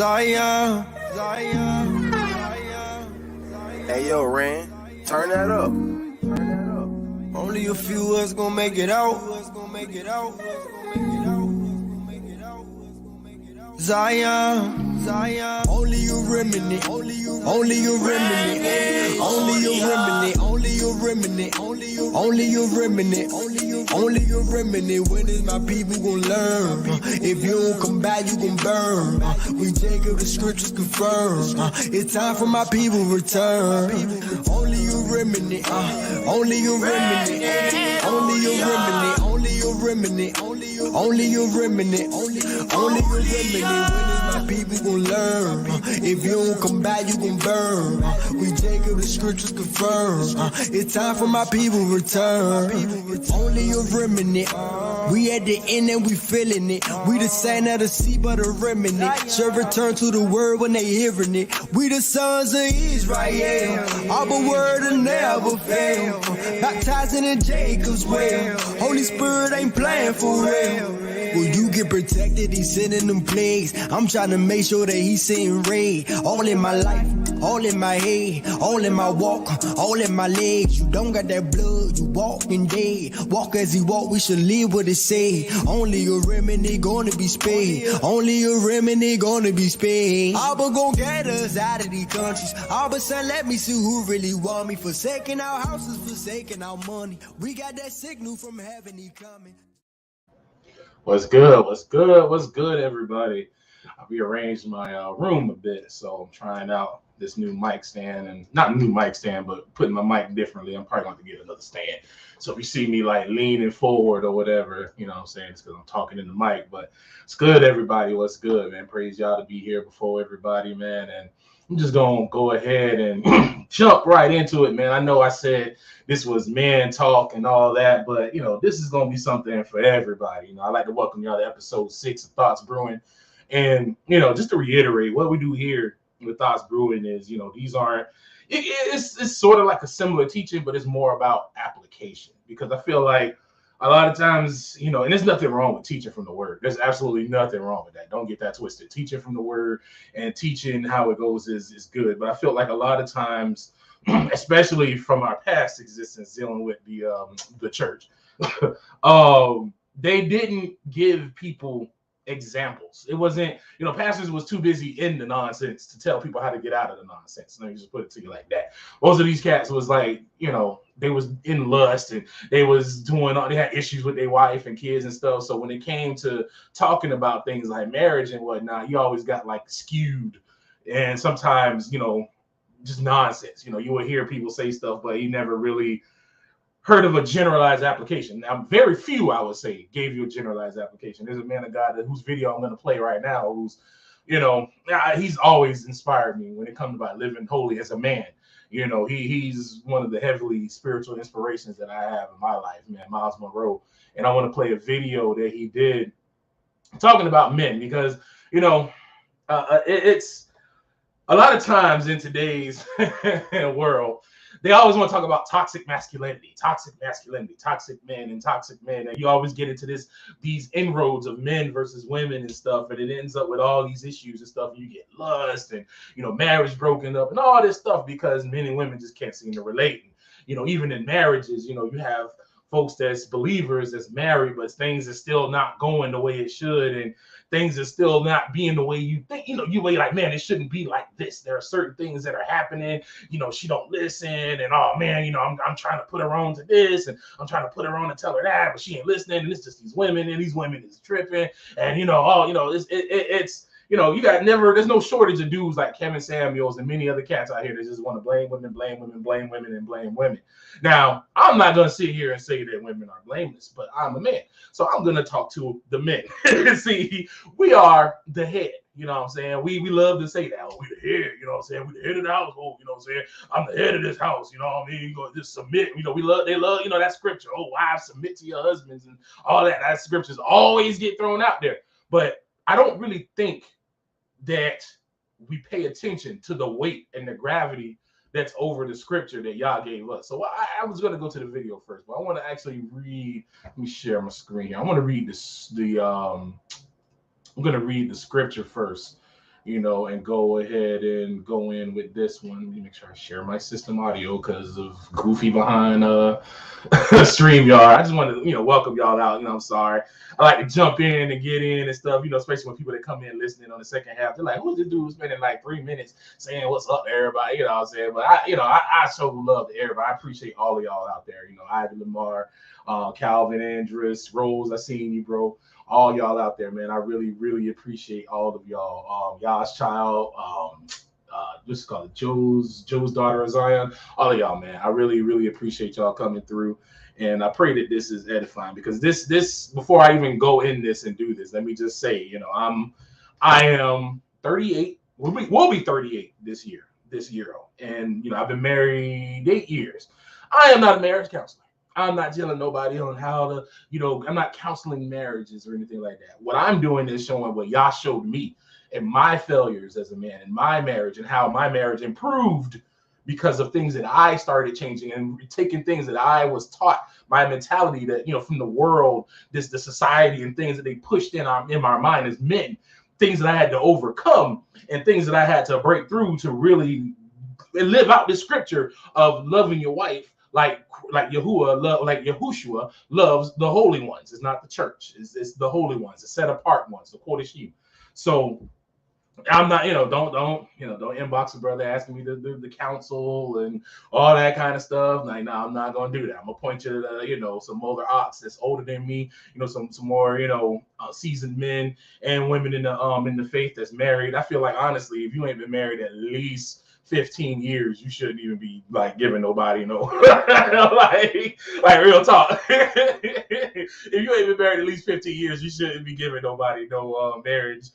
Zion. Hey, yo, Ren, turn that up. Only a few of us gon' make it out. Zion. Only a remnant. Only a remnant. Only a remnant. Only a remnant. Only a remnant. Only a remnant. When is my people gon' learn? If you don't come back, you gon' burn. We take up the scriptures confirm. It's time for my people return. Only a remnant. Only a remnant. Only a remnant. Only a remnant. Only a remnant. Only a remnant. When is my people gon' learn? If you don't come back, you gon' burn. We take up the scriptures confirm. It's time for my people return. Only a remnant. We at the end and we feeling it. We the sand of the sea, but a remnant. Shall return to the word when they hearing it. We the sons of Israel. Our word will never fail. Baptizing in Jacob's well. Holy Spirit ain't playing for real. Will you get protected? He's sending them plagues. I'm trying to make sure that he's sending rain. All in my life, all in my head, all in my walk, all in my legs. You don't got that blood, you walking dead. Walk as he walk, we should live what it say. Only a remnant gonna be spared. Only a remnant gonna be spared. Abba gon' get us out of these countries. Abba said, let me see who really want me. Forsaking our houses, forsaking our money. We got that signal from heaven, he coming. What's good? What's good? What's good, everybody? I rearranged my room a bit, so I'm trying out this new mic stand, and not new mic stand, but putting my mic differently. I'm probably going to get another stand. So if you see me like leaning forward or whatever, you know what I'm saying, it's because I'm talking in the mic. But it's good, everybody. What's good, man? Praise y'all to be here before everybody, man. And I'm just going to go ahead and jump right into it, man. I know I said this was man talk and all that, but, you know, this is going to be something for everybody. You know, I'd like to welcome y'all to episode 6 of Thoughts Brewing. And, you know, just to reiterate, what we do here with Thoughts Brewing is, you know, these aren't, it's sort of like a similar teaching, but it's more about application. Because I feel like a lot of times, you know, and there's nothing wrong with teaching from the word. There's absolutely nothing wrong with that. Don't get that twisted. Teaching from the word and teaching how it goes is good. But I feel like a lot of times, especially from our past existence dealing with the church, they didn't give people examples. It wasn't, you know, pastors was too busy in the nonsense to tell people how to get out of the nonsense. Let me just put it to you like that. Most of these cats was like, you know, they was in lust and they had issues with their wife and kids and stuff. So when it came to talking about things like marriage and whatnot, you always got like skewed, and sometimes, you know, just nonsense. You know, you would hear people say stuff, but you never really heard of a generalized application. Now, very few, I would say, gave you a generalized application. There's a man of God whose video I'm going to play right now, who's, you know, he's always inspired me when it comes about living holy as a man. You know, he's one of the heavily spiritual inspirations that I have in my life, man, Miles Monroe. And I want to play a video that he did talking about men because, you know, it's a lot of times in today's world, they always want to talk about toxic masculinity, toxic men and toxic men. And you always get into these inroads of men versus women and stuff. And it ends up with all these issues and stuff. You get lust and, you know, marriage broken up and all this stuff because men and women just can't seem to relate. And, you know, even in marriages, you know, you have folks that's believers that's married, but things are still not going the way it should. And things are still not being the way you think, you know, you were like, man, it shouldn't be like this. There are certain things that are happening, you know, she don't listen. And, oh man, you know, I'm trying to put her on to this and I'm trying to put her on to tell her that, but she ain't listening. And it's just these women and these women is tripping. And, you know, oh, you know, it's, you know, there's no shortage of dudes like Kevin Samuels and many other cats out here that just want to blame women. Now, I'm not going to sit here and say that women are blameless, but I'm a man. So I'm going to talk to the men. See, we are the head. You know what I'm saying? We love to say that. Oh, we the head, you know what I'm saying? We the head of the household, you know what I'm saying? I'm the head of this house, you know what I mean? You go just submit, you know, they love, you know, that scripture. Oh, wives, submit to your husbands and all that. That scriptures always get thrown out there. But I don't really think that we pay attention to the weight and the gravity that's over the scripture that y'all gave us. So I was going to go to the video first, but I want to actually read. Let me share my screen here. I want to read I'm going to read the scripture first and go ahead and go in with this one. Let me make sure I share my system audio because of goofy behind StreamYard. I just want to, welcome y'all out. I'm sorry. I like to jump in and get in and stuff, especially when people that come in listening on the second half, they're like, who's this dude spending like 3 minutes saying what's up to everybody, what I'm saying? But I show love to everybody. I appreciate all of y'all out there, Ivy Lamar, Calvin, Andrus, Rose, I seen you, bro. All y'all out there, man. I really, really appreciate all of y'all. Y'all's child, what's it called? Joe's daughter of Zion. All of y'all, man. I really, really appreciate y'all coming through. And I pray that this is edifying, because this before I even go in this and do this, let me just say, I am 38. We'll be 38 this year, and I've been married 8 years. I am not a marriage counselor. I'm not telling nobody on how to, I'm not counseling marriages or anything like that. What I'm doing is showing what y'all showed me and my failures as a man in my marriage, and how my marriage improved because of things that I started changing and taking things that I was taught, my mentality that, from the world, the society, and things that they pushed in our mind as men, things that I had to overcome and things that I had to break through to really live out the scripture of loving your wife like Yahushua loves the holy ones. It's not the church. It's the holy ones, the set apart ones, the Kodeshim. So I'm not, don't inbox a brother asking me to do the counsel and all that kind of stuff. Like, no, I'm not gonna do that. I'm gonna point you to, some older ox that's older than me, some more, seasoned men and women in the faith that's married. I feel like, honestly, if you ain't been married at least 15 years, you shouldn't even be like giving nobody like real talk. If you ain't been married at least 15 years, you shouldn't be giving nobody no marriage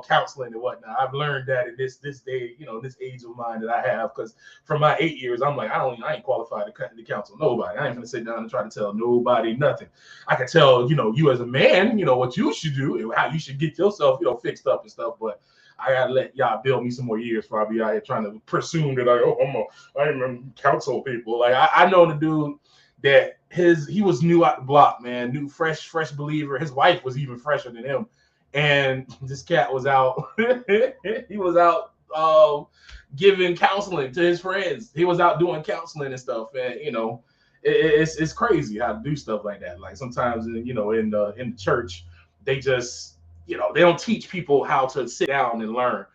counseling and whatnot. I've learned that in this day, this age of mine that I have, because from my 8 years, I'm like, I ain't qualified to counsel nobody. I ain't gonna sit down and try to tell nobody nothing. I can tell, you as a man, what you should do and how you should get yourself, fixed up and stuff, but I gotta let y'all build me some more years before I be out here trying to presume that I'm a counsel people. Like I know the dude that he was new out the block, man, new fresh believer. His wife was even fresher than him, and this cat was out. He was out giving counseling to his friends. He was out doing counseling and stuff, and it's crazy how to do stuff like that. Like sometimes in the church, they just they don't teach people how to sit down and learn.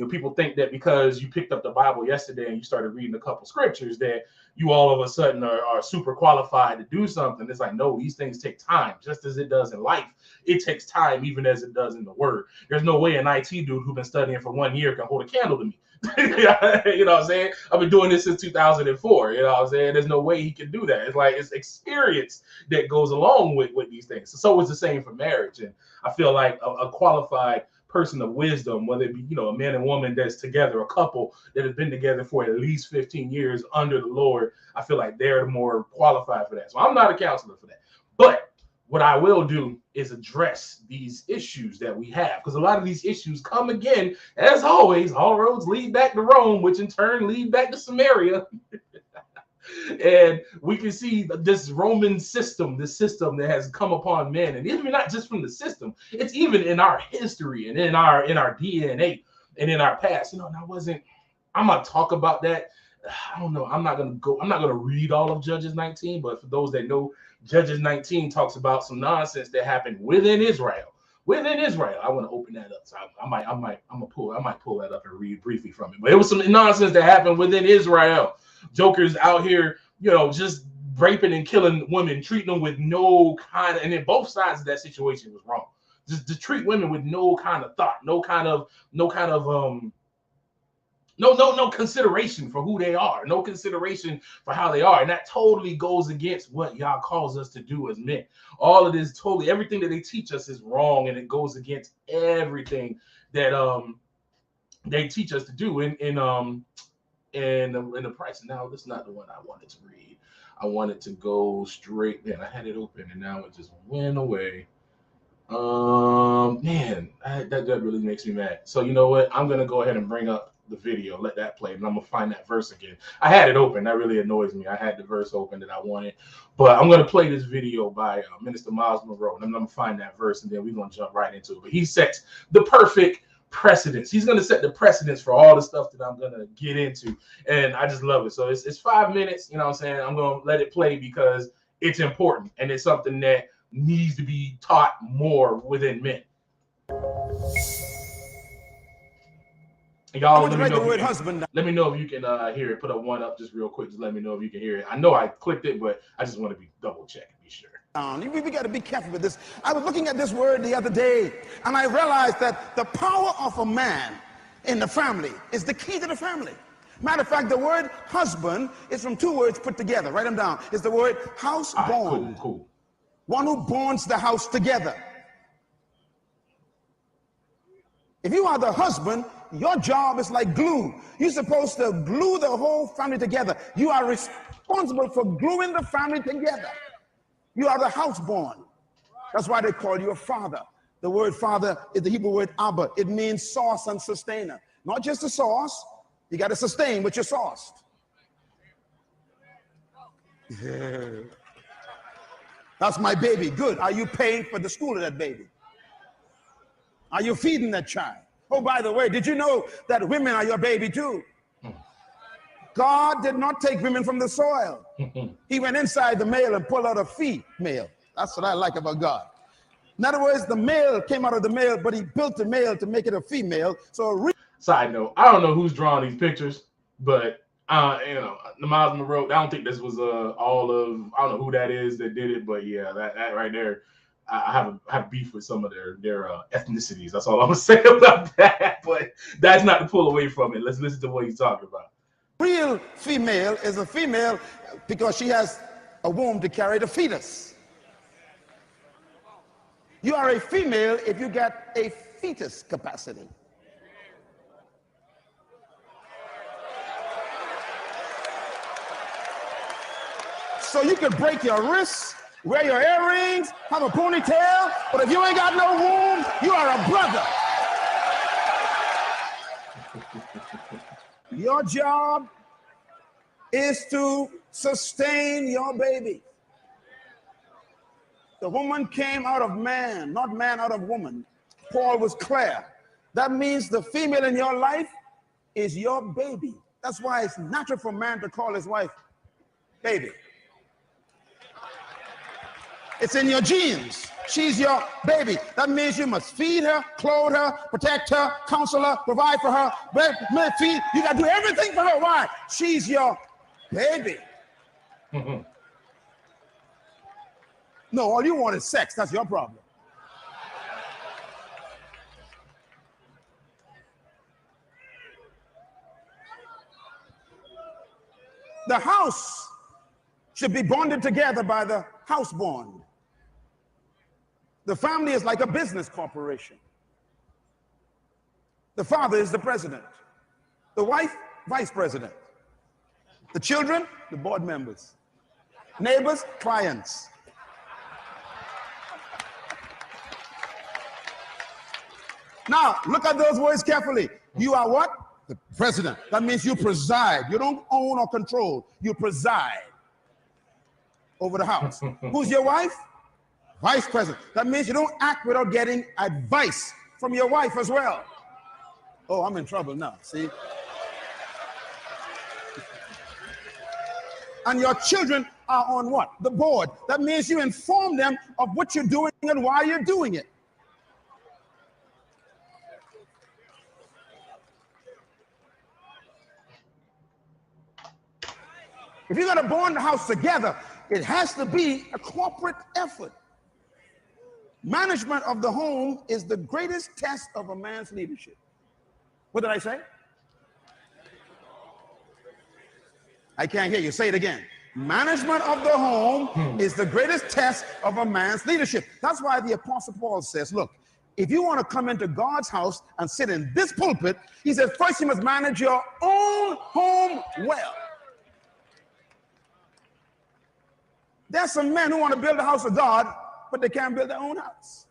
People think that because you picked up the Bible yesterday and you started reading a couple scriptures that you all of a sudden are super qualified to do something. It's like, no, these things take time, just as it does in life. It takes time, even as it does in the word. There's no way an IT dude who's been studying for 1 year can hold a candle to me. You know what I'm saying? I've been doing this since 2004. You know what I'm saying? There's no way he can do that. It's like, it's experience that goes along with these things. So it's the same for marriage. And I feel like a qualified person of wisdom, whether it be, a man and woman that's together, a couple that has been together for at least 15 years under the Lord, I feel like they're more qualified for that. So I'm not a counselor for that. But what I will do is address these issues that we have, because a lot of these issues come again, as always, all roads lead back to Rome, which in turn lead back to Samaria. And we can see this Roman system, this system that has come upon men, and even not just from the system, it's even in our history and in our DNA and in our past. And I'm gonna talk about that. I don't know. I'm not gonna read all of Judges 19, but for those that know, Judges 19 talks about some nonsense that happened within Israel. I want to open that up. So I might pull that up and read briefly from it. But it was some nonsense that happened within Israel. Jokers out here, just raping and killing women, treating them with no kind of, and then both sides of that situation was wrong. Just to treat women with no kind of thought, no consideration for who they are, no consideration for how they are. And that totally goes against what Yah calls us to do as men. All of this, everything that they teach us is wrong, and it goes against everything that they teach us to do in the price. Now, this is not the one I wanted to read. I wanted to go straight. Man, I had it open and now it just went away. That really makes me mad. So you know what? I'm gonna go ahead and bring up the video, let that play, and I'm gonna find that verse again. I had it open. That really annoys me. I had the verse open that I wanted, but I'm gonna play this video by Minister Miles Monroe, and I'm gonna find that verse, and then we're gonna jump right into it. But he sets the perfect precedence. He's going to set the precedence for all the stuff that I'm going to get into. And I just love it. So it's 5 minutes. You know what I'm saying? I'm going to let it play because it's important. And it's something that needs to be taught more within men. Y'all, let me know if you can hear it. Put up one up just real quick. Just let me know if you can hear it. I know I clicked it, but I just want to be double check and be sure. We got to be careful with this. I was looking at this word the other day, and I realized that the power of a man in the family is the key to the family. Matter of fact, the word husband is from 2 words put together. Write them down. It's the word house born. Cool. One who bonds the house together. If you are the husband, your job is like glue. You're supposed to glue the whole family together. You are responsible for gluing the family together. You are the houseborn. That's why they call you a father. The word father is the Hebrew word Abba. It means source and sustainer. Not just the sauce. You got to sustain what you're sauced. That's my baby. Good. Are you paying for the school of that baby? Are you feeding that child? Oh, by the way, did you know that women are your baby too? God did not take women from the soil. He went inside the male and pulled out a female. That's what I like about God. In other words, the male came out of the male, but he built the male to make it a female. So, side note, I don't know who's drawing these pictures, but you know, the Miles Monroe. I don't think this was all of. I don't know who that is that did it, but yeah, that right there. I have beef with some of their ethnicities. That's all I'm gonna say about that. But that's not to pull away from it. Let's listen to what he's talking about. Real female is a female because she has a womb to carry the fetus. You are a female if you get a fetus capacity. So you can break your wrists, wear your earrings, have a ponytail, but if you ain't got no womb, you are a brother. Your job is to sustain your baby. The woman came out of man, not man out of woman. Paul was clear. That means the female in your life is your baby. That's why it's natural for man to call his wife baby. It's in your genes. She's your baby. That means you must feed her, clothe her, protect her, counsel her, provide for her, feed. You got to do everything for her. Why? She's your baby. No, all you want is sex. That's your problem. The house should be bonded together by the house bond. The family is like a business corporation. The father is the president. The wife, vice president. The children, the board members. Neighbors, clients. Now, look at those words carefully. You are what? The president. That means you preside. You don't own or control. You preside over the house. Who's your wife? Vice president. That means you don't act without getting advice from your wife as well. Oh, I'm in trouble now, see? And your children are on what? The board. That means you inform them of what you're doing and why you're doing it. If you're going to bond the house together, it has to be a corporate effort. Management of the home is the greatest test of a man's leadership. What did I say? I can't hear you. Say it again. Management of the home is the greatest test of a man's leadership. That's why the Apostle Paul says, look, if you want to come into God's house and sit in this pulpit, he says, first you must manage your own home well. There's some men who want to build the house of God, but they can't build their own house.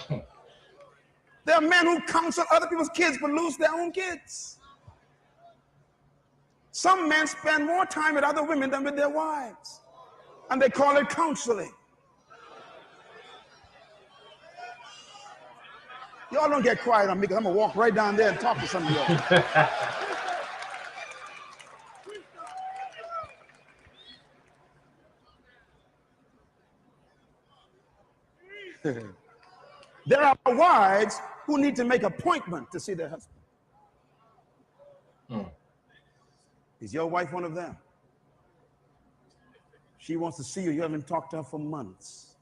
There are men who counsel other people's kids but lose their own kids. Some men spend more time with other women than with their wives, and they call it counseling. Y'all don't get quiet on me because I'm going to walk right down there and talk to some of y'all. There are wives who need to make appointment to see their husband. Is your wife one of them? She wants to see you. You haven't talked to her for months.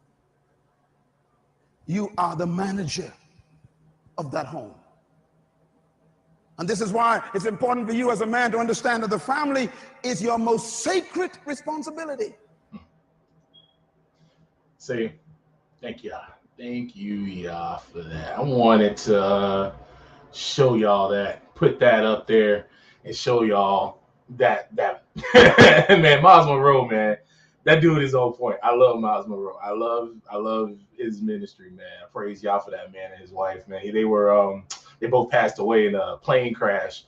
You are the manager of that home. And this is why it's important for you as a man to understand that the family is your most sacred responsibility. See, thank you. Thank you, y'all, for that. I wanted to show y'all that, put that up there, and show y'all that man, Miles Monroe, man, that dude is on point. I love Miles Monroe. I love his ministry, man. I praise y'all for that, man, and his wife, man. They both passed away in a plane crash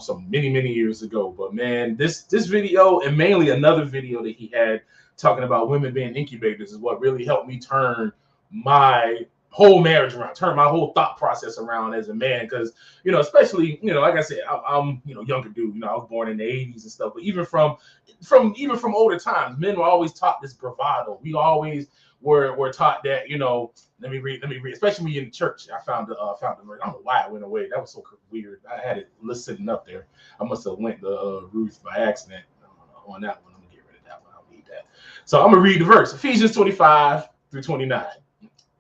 some many years ago. But man, this video, and mainly another video that he had talking about women being incubators, is what really helped me turn my whole marriage around, turn my whole thought process around as a man. Because, especially, like I said, I'm younger dude. I was born in the 80s and stuff. But even from older times, men were always taught this bravado. We always were taught that, let me read, especially when you're in church. I found the verse. I don't know why it went away. That was so weird. I had it sitting up there. I must have went to Ruth by accident on that one. I'm gonna get rid of that one. I'll need that. So I'm gonna read the verse, Ephesians 25-29.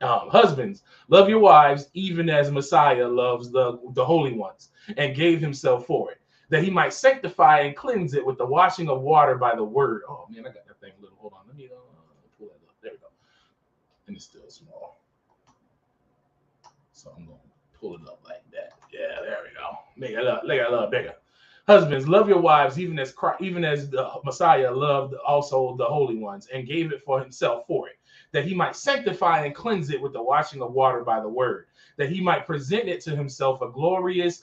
Husbands, love your wives, even as Messiah loves the holy ones, and gave himself for it, that he might sanctify and cleanse it with the washing of water by the word. Oh man, I got that thing a little. Hold on, let me pull that up. There we go. And it's still small, so I'm gonna pull it up like that. Yeah, there we go. Make it a little bigger. Husbands, love your wives, even as the Messiah loved also the holy ones, and gave it for himself for it, that he might sanctify and cleanse it with the washing of water by the word, that he might present it to himself a glorious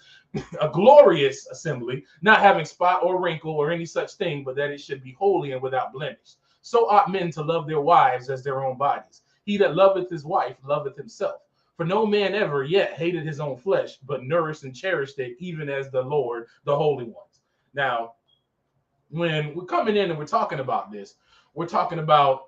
assembly, not having spot or wrinkle or any such thing, but that it should be holy and without blemish. So ought men to love their wives as their own bodies. He that loveth his wife loveth himself. For no man ever yet hated his own flesh, but nourished and cherished it, even as the Lord, the holy ones. Now, when we're coming in and we're talking about this, we're talking about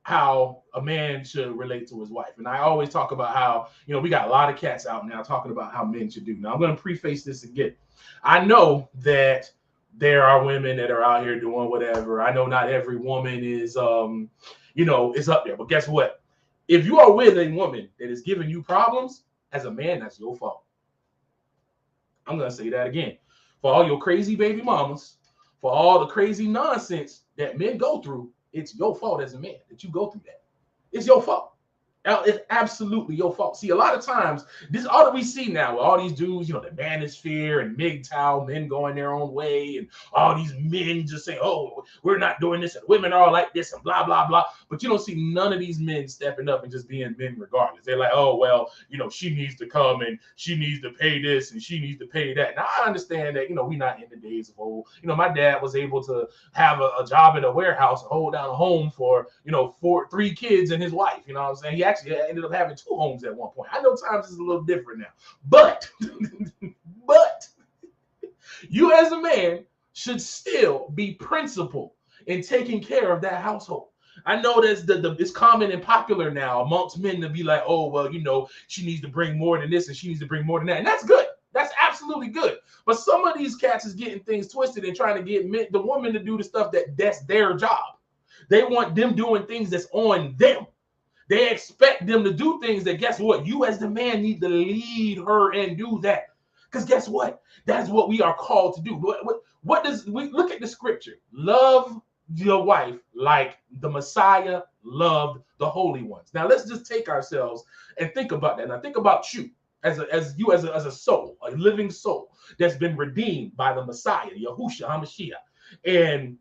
how a man should relate to his wife. And I always talk about how, we got a lot of cats out now talking about how men should do. Now, I'm going to preface this again. I know that there are women that are out here doing whatever. I know not every woman is, is up there. But guess what? If you are with a woman that is giving you problems, as a man, that's your fault. I'm going to say that again. For all your crazy baby mamas, for all the crazy nonsense that men go through, it's your fault as a man that you go through that. It's your fault. It's absolutely your fault. See, a lot of times, this all that we see now with all these dudes, the manosphere and MGTOW, men going their own way, and all these men just say, oh, we're not doing this, and women are like this, and blah, blah, blah. But you don't see none of these men stepping up and just being men regardless. They're like, oh, well, she needs to come, and she needs to pay this, and she needs to pay that. Now, I understand that, we're not in the days of old. My dad was able to have a job in a warehouse and hold down a home for, 3 kids and his wife. You know what I'm saying? He actually ended up having 2 homes at one point. I know times is a little different now, but you as a man should still be principled in taking care of that household. I know that's it's common and popular now amongst men to be like, oh, well, she needs to bring more than this and she needs to bring more than that. And that's good. That's absolutely good. But some of these cats is getting things twisted and trying to get the woman to do the stuff that's their job. They want them doing things that's on them. They expect them to do things that, guess what? You as the man need to lead her and do that. Because guess what? That's what we are called to do. What does we look at the scripture? Love your wife like the Messiah loved the holy ones. Now let's just take ourselves and think about that. Now think about you as a soul, a living soul that's been redeemed by the Messiah, Yahushua HaMashiach. And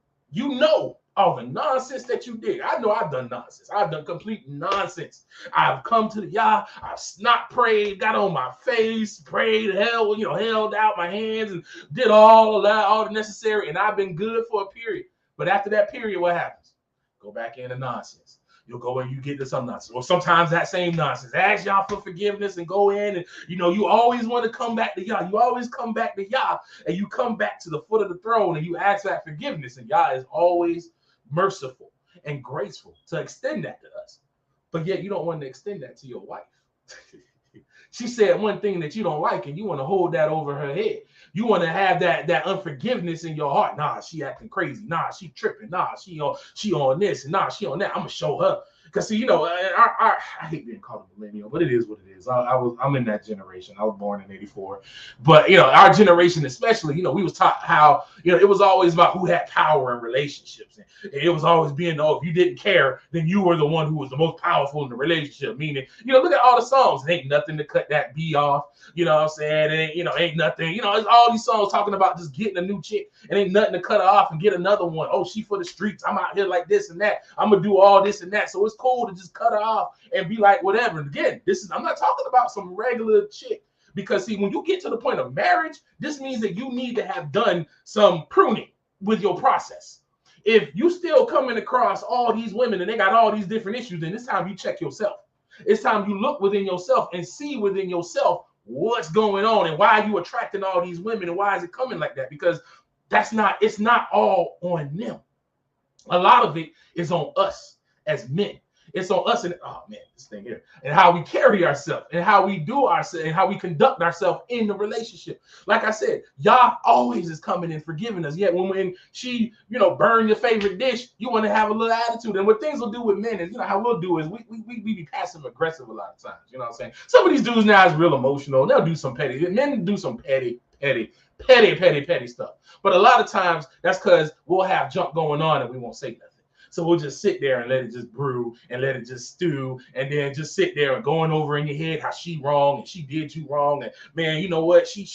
all the nonsense that you did. I know I've done nonsense. I've done complete nonsense. I've come to the Yah, I've snot prayed, got on my face, prayed, held out my hands and did all of that, all the necessary, and I've been good for a period. But after that period, what happens? Go back into nonsense. You'll go and you get to some nonsense. Or sometimes that same nonsense. Ask y'all for forgiveness and go in and, you always want to come back to y'all. You always come back to y'all and you come back to the foot of the throne and you ask that forgiveness. And y'all is always merciful and graceful to extend that to us. But yet you don't want to extend that to your wife. She said one thing that you don't like and you want to hold that over her head. You want to have that unforgiveness in your heart. Nah, she acting crazy. Nah, she tripping. Nah, she on this. Nah, she on that. I'm gonna show her. Because see, I hate being called a millennial, but it is what it is. I'm in that generation. I was born in '84, but our generation especially, we was taught how it was always about who had power in relationships, and it was always being if you didn't care, then you were the one who was the most powerful in the relationship. Meaning, look at all the songs. It ain't nothing to cut that B off. You know what I'm saying? It ain't, ain't nothing. It's all these songs talking about just getting a new chick, and ain't nothing to cut her off and get another one. Oh, she for the streets. I'm out here like this and that. I'm gonna do all this and that. So it's cool to just cut her off and be like whatever. And again, I'm not talking about some regular chick, because see, when you get to the point of marriage, this means that you need to have done some pruning with your process. If you still coming across all these women and they got all these different issues, then it's time you check yourself. It's time you look within yourself and see within yourself what's going on and why you attracting all these women and why is it coming like that? Because it's not all on them. A lot of it is on us as men. It's on us and this thing here, and how we carry ourselves and how we do ourselves and how we conduct ourselves in the relationship. Like I said, y'all always is coming and forgiving us. Yet when she, burn your favorite dish, you want to have a little attitude. And what things will do with men is, how we'll do is we be passive aggressive a lot of times. You know what I'm saying? Some of these dudes now is real emotional. They'll do some petty. Men do some petty stuff. But a lot of times that's because we'll have junk going on and we won't say nothing. So we'll just sit there and let it just brew and let it just stew, and then just sit there and going over in your head how she wrong and she did you wrong, and man, you know what? She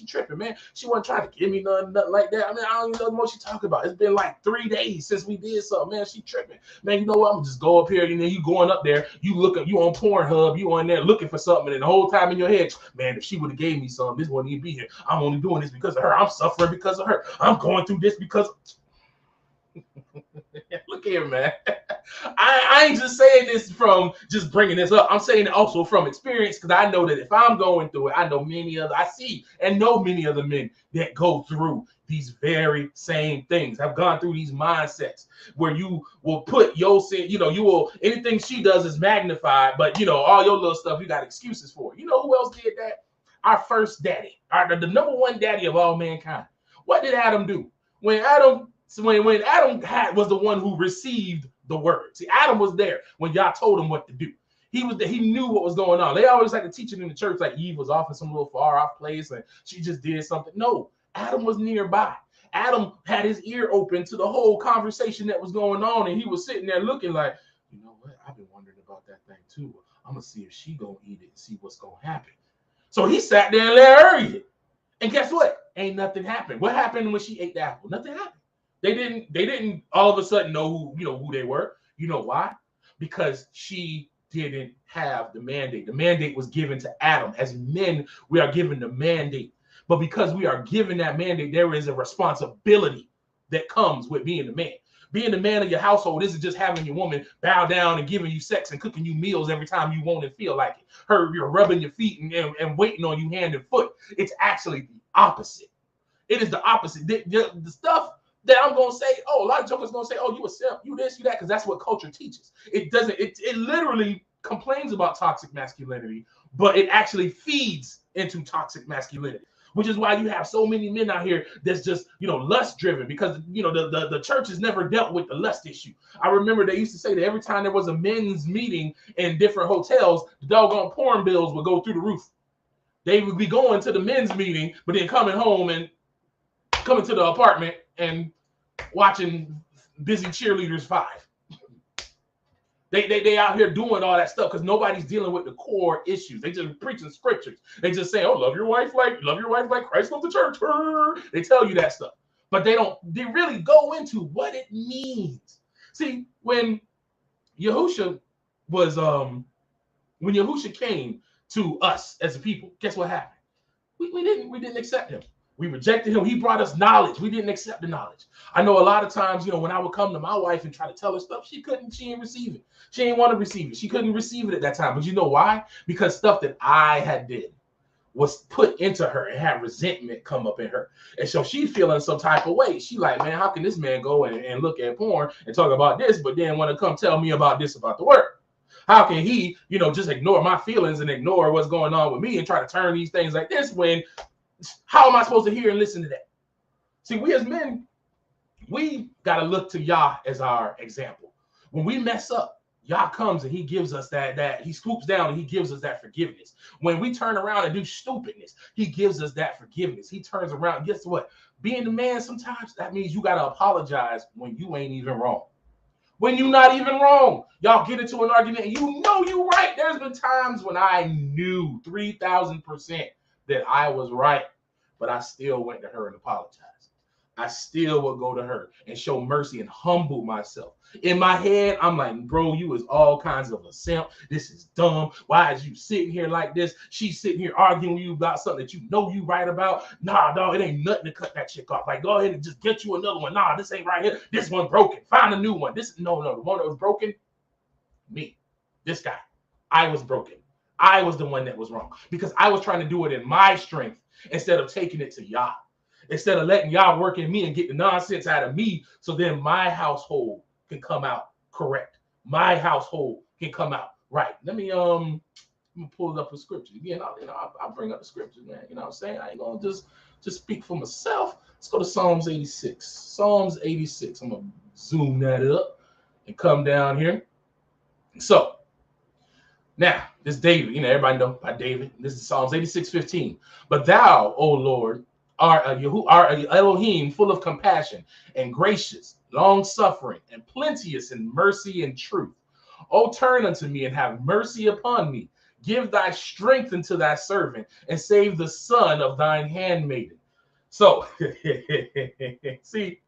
tripping, man. She wasn't trying to give me nothing like that. I mean, I don't even know what she talking about. It's been like 3 days since we did something, man. She tripping, man. You know what? I'm gonna just go up here, and then you going up there, you on Pornhub, you on there looking for something, and the whole time in your head, man, if she would have gave me something, this wouldn't even be here. I'm only doing this because of her. I'm suffering because of her. I'm going through this because. Look here, man. I ain't just saying this from just bringing this up. I'm saying it also from experience, because I know that if I'm going through it, I know many other men that go through these very same things. I've gone through these mindsets where you will put your sin, anything she does is magnified, but all your little stuff you got excuses for. You know who else did that? Our first daddy, the number one daddy of all mankind. What did Adam do? When Adam was the one who received the word. See, Adam was there when y'all told him what to do. He knew what was going on. They always like to teach it in the church like Eve was off in some little far off place and she just did something. No, Adam was nearby. Adam had his ear open to the whole conversation that was going on, and he was sitting there looking like, you know what? I've been wondering about that thing too. I'm gonna see if she gonna eat it and see what's gonna happen. So he sat there and let her eat it. And guess what? Ain't nothing happened. What happened when she ate the apple? Nothing happened. They didn't all of a sudden know who they were. You know why? Because she didn't have the mandate. The mandate was given to Adam. As men, we are given the mandate. But because we are given that mandate, there is a responsibility that comes with being the man. Being the man of your household isn't just having your woman bow down and giving you sex and cooking you meals every time you want and feel like it. You're rubbing your feet and waiting on you hand and foot. It's actually the opposite. It is the opposite. The stuff that I'm gonna say, a lot of jokers gonna say, you a simp, you this, you that, because that's what culture teaches. It doesn't. It literally complains about toxic masculinity, but it actually feeds into toxic masculinity. Which is why you have so many men out here that's just lust driven, because the church has never dealt with the lust issue. I remember they used to say that every time there was a men's meeting in different hotels, the doggone porn bills would go through the roof. They would be going to the men's meeting, but then coming home and coming to the apartment and watching Busy Cheerleaders 5. They out here doing all that stuff because nobody's dealing with the core issues. They just preaching scriptures. They just say, love your wife like Christ loved the church. They tell you that stuff, but they really go into what it means. See, when Yahusha came to us as a people, guess what happened? We didn't accept him. We rejected him. He brought us knowledge. We didn't accept the knowledge. I know a lot of times, when I would come to my wife and try to tell her stuff, she didn't receive it. She didn't want to receive it. She couldn't receive it at that time. But you know why? Because stuff that I had did was put into her and had resentment come up in her. And so she feeling some type of way. She like, man, how can this man go and look at porn and talk about this, but then want to come tell me about this about the word? How can he, just ignore my feelings and ignore what's going on with me and try to turn these things like this when, how am I supposed to hear and listen to that? See, we as men, we got to look to Yah as our example. When we mess up, Yah comes and he gives us that he swoops down and he gives us that forgiveness. When we turn around and do stupidness, he gives us that forgiveness. He turns around. Guess what? Being the man, sometimes that means you got to apologize when you ain't even wrong. When you're not even wrong. Y'all get into an argument and you're right. There's been times when I knew 3,000% that I was right, but I still went to her and apologized. I still would go to her and show mercy and humble myself. In my head, I'm like, bro, you is all kinds of a simp. This is dumb. Why is you sitting here like this? She's sitting here arguing with you about something that you right about. Nah, dog, it ain't nothing to cut that chick off. Like, go ahead and just get you another one. Nah, this ain't right here. This one broken. Find a new one. No, the one that was broken, me, this guy. I was broken. I was the one that was wrong because I was trying to do it in my strength instead of taking it to Yah. Instead of letting Yah work in me and get the nonsense out of me so then my household can come out correct. My household can come out right. Let me pull up a scripture. Again, I'll bring up the scriptures, man. You know what I'm saying? I ain't going to just speak for myself. Let's go to Psalms 86. Psalms 86. I'm going to zoom that up and come down here. So, now, this David, everybody know about David. This is Psalms 86:15. But thou, O Lord, are Elohim, full of compassion and gracious, long-suffering, and plenteous in mercy and truth. O turn unto me and have mercy upon me. Give thy strength unto thy servant, and save the son of thine handmaiden. So, see,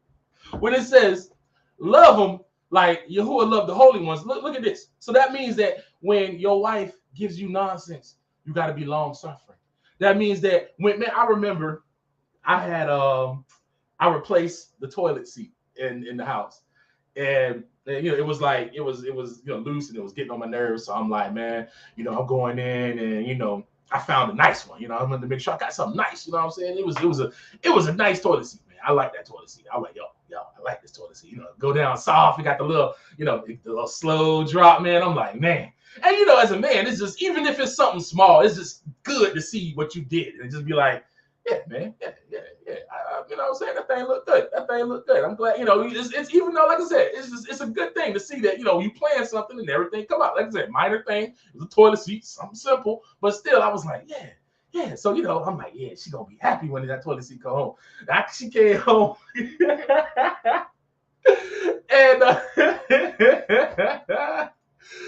when it says, love them like Yahuwah loved the holy ones, look at this. So that means that when your wife gives you nonsense, you got to be long-suffering. That means that I remember I had I replaced the toilet seat in the house, and it was loose and it was getting on my nerves. So I'm like, man, I'm going in and I found a nice one. I wanted to make sure I got something nice. You know what I'm saying? It was a nice toilet seat, man. I like that toilet seat. I'm like, yo, I like this toilet seat. Go down soft. It got the little the little slow drop, man. I'm like, man. And as a man, it's just, even if it's something small, it's just good to see what you did and just be like, yeah, man, yeah. You know what I'm saying? That thing look good. I'm glad, it's even though, like I said, it's a good thing to see that, you plan something and everything come out. Like I said, minor thing, it was a toilet seat, something simple, but still, I was like, yeah. So, I'm like, yeah, she gonna be happy when that toilet seat come home. After she came home, and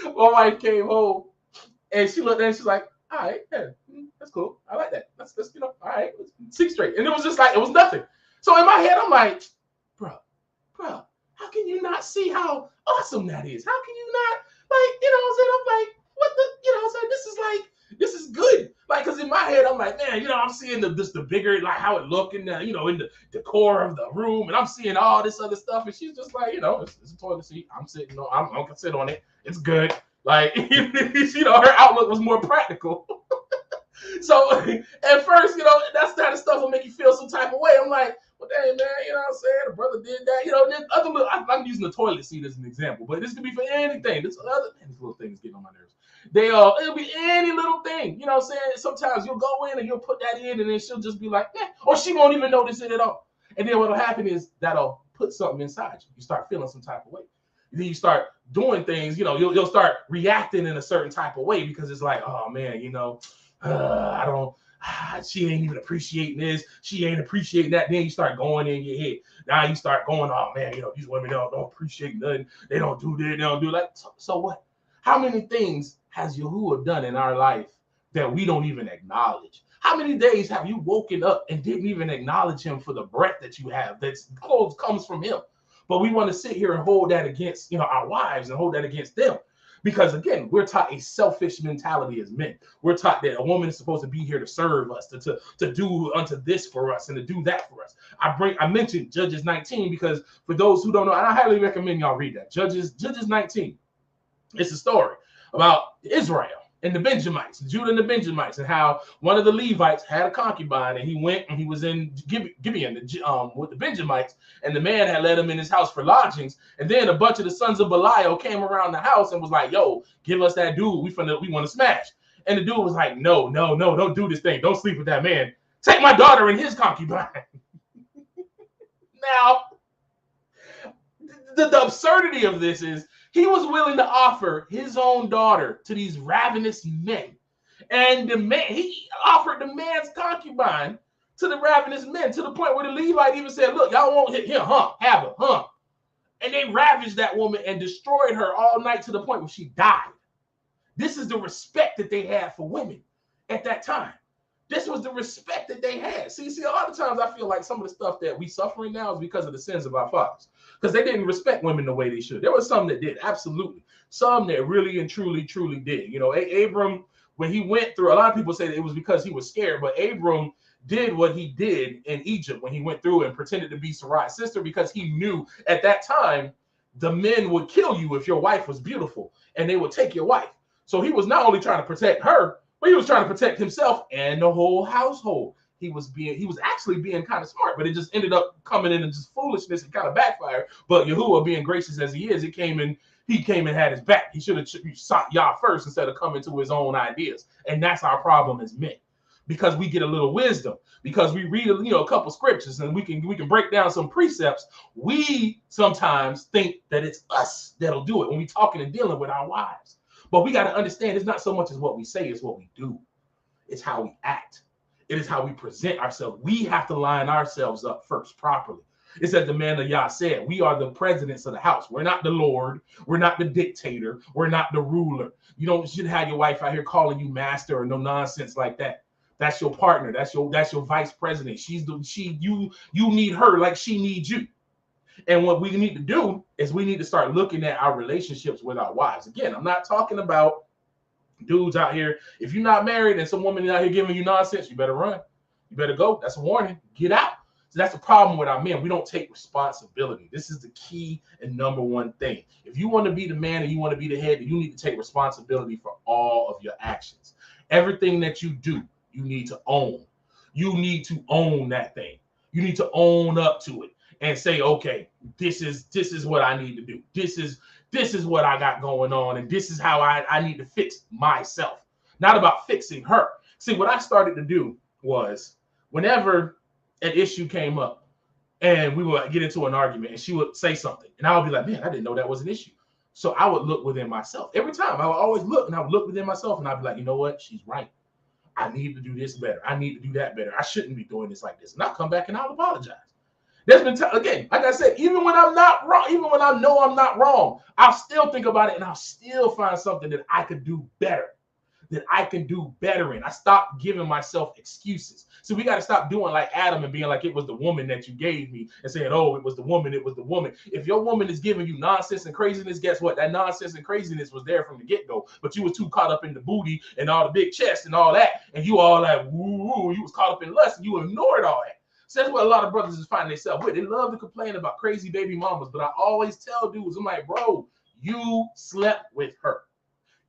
my wife came home, and she looked at it and she's like, all right, yeah, that's cool. I like that. That's all right, let's see straight. And it was just like, it was nothing. So in my head, I'm like, bro, how can you not see how awesome that is? How can you not, I'm like, what the, this is good. Like, because in my head, I'm like, man, I'm seeing the bigger, like how it look in the, in the decor of the room, and I'm seeing all this other stuff, and she's just like, it's a toilet seat. I'm gonna sit on it. It's good. Like, her outlook was more practical. So at first, that's the kind of stuff will make you feel some type of way. I'm like, well, dang, man, you know what I'm saying? The brother did that. Then other little, I'm using the toilet seat as an example, but this could be for anything. These little things getting on my nerves. It'll be any little thing. You know what I'm saying? Sometimes you'll go in and you'll put that in, and then she'll just be like, or she won't even notice it at all. And then what'll happen is that'll put something inside you. You start feeling some type of way. And then you start doing things, you'll start reacting in a certain type of way because it's like, oh man, she ain't even appreciating this. She ain't appreciating that. Then you start going in your head. Now you start going, oh man, these women don't appreciate nothing. They don't do this. They don't do that. So what? How many things has Yahuwah done in our life that we don't even acknowledge? How many days have you woken up and didn't even acknowledge him for the breath that you have that comes from him? But we want to sit here and hold that against, our wives and hold that against them. Because again, we're taught a selfish mentality as men. We're taught that a woman is supposed to be here to serve us, to do unto this for us and to do that for us. I mentioned Judges 19 because for those who don't know, and I highly recommend y'all read that. Judges 19. It's a story about Israel and the Benjamites, Judah and the Benjamites, and how one of the Levites had a concubine, and he went and he was in Gibeon with the Benjamites, and the man had let him in his house for lodgings. And then a bunch of the sons of Belial came around the house and was like, "Yo, give us that dude. We want to smash." And the dude was like, "No, don't do this thing. Don't sleep with that man. Take my daughter and his concubine." Now, the absurdity of this is he was willing to offer his own daughter to these ravenous men. And he offered the man's concubine to the ravenous men, to the point where the Levite even said, "Look, y'all won't hit him, huh? Have her, huh?" And they ravaged that woman and destroyed her all night to the point where she died. This is the respect that they had for women at that time. This was the respect that they had. See, a lot of times I feel like some of the stuff that we suffering now is because of the sins of our fathers, because they didn't respect women the way they should. There were some that did, absolutely. Some that really and truly did. You know, Abram, when he went through, a lot of people say that it was because he was scared, but Abram did what he did in Egypt when he went through and pretended to be Sarai's sister, because he knew at that time the men would kill you if your wife was beautiful and they would take your wife. So he was not only trying to protect her, but he was trying to protect himself and the whole household. He was actually being kind of smart, but it just ended up coming in and just foolishness and kind of backfired. But Yahuwah, being gracious as he is, he came and had his back. He should have sought Yah first instead of coming to his own ideas. And that's our problem as men, because we get a little wisdom, because we read a couple scriptures and we can break down some precepts. We sometimes think that it's us that'll do it when we talking and dealing with our wives. But we got to understand it's not so much as what we say, it's what we do. It's how we act. It is how we present ourselves. We have to line ourselves up first properly. It's as the man of Yah said, we are the presidents of the house. We're not the Lord. We're not the dictator. We're not the ruler. You shouldn't have your wife out here calling you master or no nonsense like that. That's your partner. That's your vice president. You need her like she needs you. And what we need to do is we need to start looking at our relationships with our wives. Again, I'm not talking about dudes out here. If you're not married and some woman is out here giving you nonsense, you better run. You better go. That's a warning. Get out. So that's the problem with our men. We don't take responsibility. This is the key and number one thing. If you want to be the man and you want to be the head, you need to take responsibility for all of your actions. Everything that you do, you need to own. You need to own that thing. You need to own up to it and say, okay, this is what I need to do. This is what I got going on, and this is how I need to fix myself. Not about fixing her. See, what I started to do was whenever an issue came up and we would get into an argument and she would say something, and I would be like, man, I didn't know that was an issue. So I would look within myself. Every time I would always look, and I would look within myself, and I'd be like, you know what? She's right. I need to do this better. I need to do that better. I shouldn't be doing this like this. And I'll come back and I'll apologize. There's been again, like I said, even when I'm not wrong, even when I know I'm not wrong, I'll still think about it and I'll still find something that I could do better, in. I stopped giving myself excuses. So we got to stop doing like Adam and being like, it was the woman that you gave me, and saying, oh, it was the woman. If your woman is giving you nonsense and craziness, guess what? That nonsense and craziness was there from the get-go, but you was too caught up in the booty and all the big chest and all that. And you all like, woo, you was caught up in lust and you ignored all that. So that's what a lot of brothers is finding themselves with. They love to complain about crazy baby mamas, but I always tell dudes, I'm like, bro, you slept with her.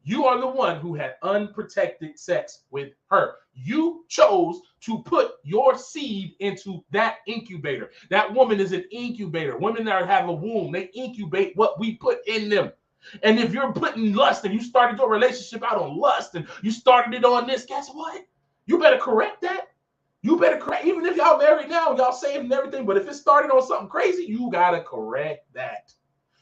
You are the one who had unprotected sex with her. You chose to put your seed into that incubator. That woman is an incubator. Women that have a womb, they incubate what we put in them. And if you're putting lust and you started your relationship out on lust and you started it on this, guess what? You better correct that. You better correct, even if y'all married now, y'all saved and everything, but if it started on something crazy, you got to correct that.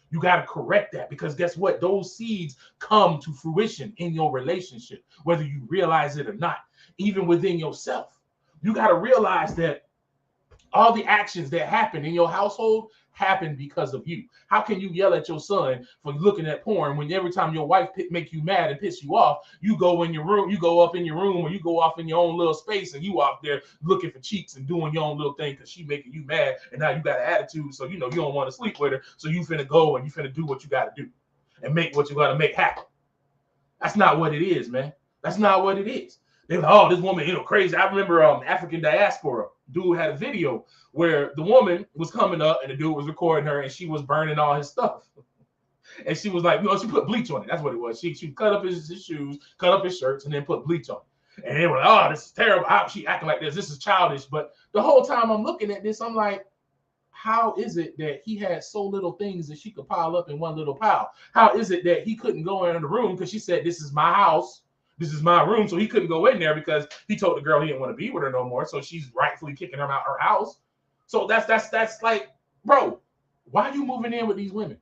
You got to correct that, because guess what? Those seeds come to fruition in your relationship, whether you realize it or not, even within yourself. You got to realize that all the actions that happen in your household happen because of you. How can you yell at your son for looking at porn when every time your wife make you mad and piss you off, you go in your room, you go up in your room, or you go off in your own little space and you out there looking for cheeks and doing your own little thing because she making you mad, and now you got an attitude, so you don't want to sleep with her, so you finna go and you finna do what you got to do and make what you got to make happen. That's not what it is, man. That's not what it is. They're like, oh, this woman, crazy. I remember African Diaspora. Dude had a video where the woman was coming up and the dude was recording her and she was burning all his stuff. And she was like, she put bleach on it. That's what it was. She cut up his shoes, cut up his shirts, and then put bleach on it. And they were like, oh, this is terrible. How she acting like this? This is childish. But the whole time I'm looking at this, I'm like, how is it that he had so little things that she could pile up in one little pile? How is it that he couldn't go in the room because she said, this is my house, this is my room, so he couldn't go in there because he told the girl he didn't want to be with her no more, so she's rightfully kicking him out her house. So that's like, bro, why are you moving in with these women?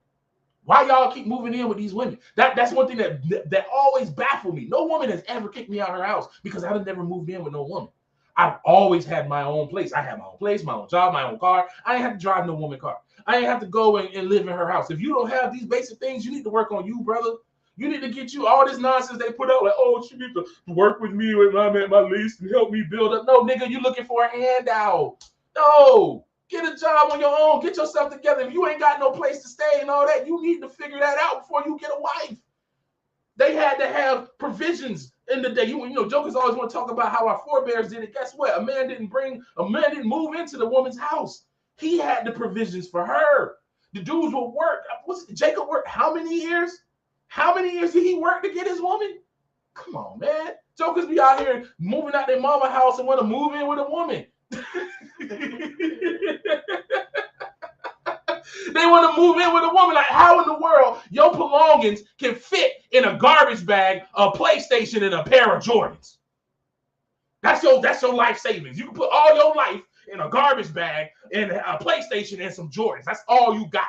Why y'all keep moving in with these women? That's one thing that always baffled me. No woman has ever kicked me out of her house because I've never moved in with no woman. I've always had my own place. I had my own place, my own job, my own car. I didn't have to drive no woman car. I didn't have to go and live in her house. If you don't have these basic things, you need to work on you, brother. You need to get you all this nonsense they put out, like, oh, she needs to work with me with my lease and help me build up. No, nigga, you looking for a handout. No, get a job on your own. Get yourself together. If you ain't got no place to stay and all that, you need to figure that out before you get a wife. They had to have provisions in the day. Jokers always want to talk about how our forebears did it. Guess what? A man didn't move into the woman's house. He had the provisions for her. The dudes would work. Jacob worked how many years? How many years did he work to get his woman? Come on, man. Jokers be out here moving out their mama house and want to move in with a woman. They want to move in with a woman. Like, how in the world your belongings can fit in a garbage bag, a PlayStation, and a pair of Jordans? That's your life savings. You can put all your life in a garbage bag and a PlayStation and some Jordans. That's all you got.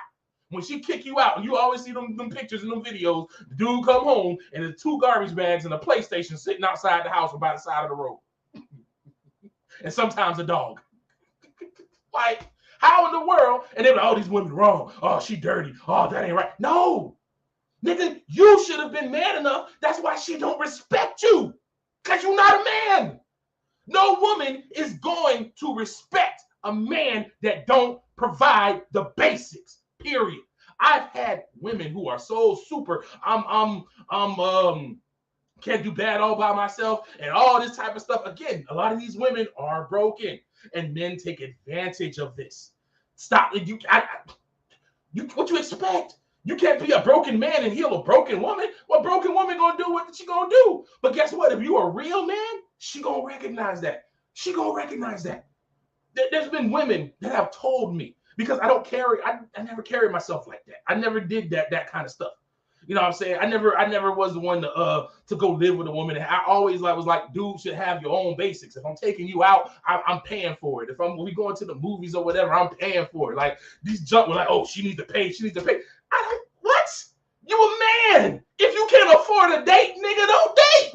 When she kick you out, and you always see them pictures and them videos, the dude come home and there's 2 garbage bags and a PlayStation sitting outside the house or by the side of the road. And sometimes a dog. Like, how in the world? And they're like, oh, these women wrong. Oh, she dirty. Oh, that ain't right. No. Nigga, you should have been man enough. That's why she don't respect you. Because you're not a man. No woman is going to respect a man that don't provide the basics. Period. I've had women who are so super, can't do bad all by myself and all this type of stuff. Again, a lot of these women are broken and men take advantage of this. Stop. What you expect? You can't be a broken man and heal a broken woman. What broken woman gonna do what she gonna do? But guess what? If you a real man, she gonna recognize that. She gonna recognize that. There's been women that have told me, because I never carried myself like that. I never did that kind of stuff. You know what I'm saying? I never was the one to go live with a woman. I always was like, dude should have your own basics. If I'm taking you out, I'm paying for it. If we going to the movies or whatever, I'm paying for it. Like, these junk were like, oh, she needs to pay. What? You a man. If you can't afford a date, nigga, don't date.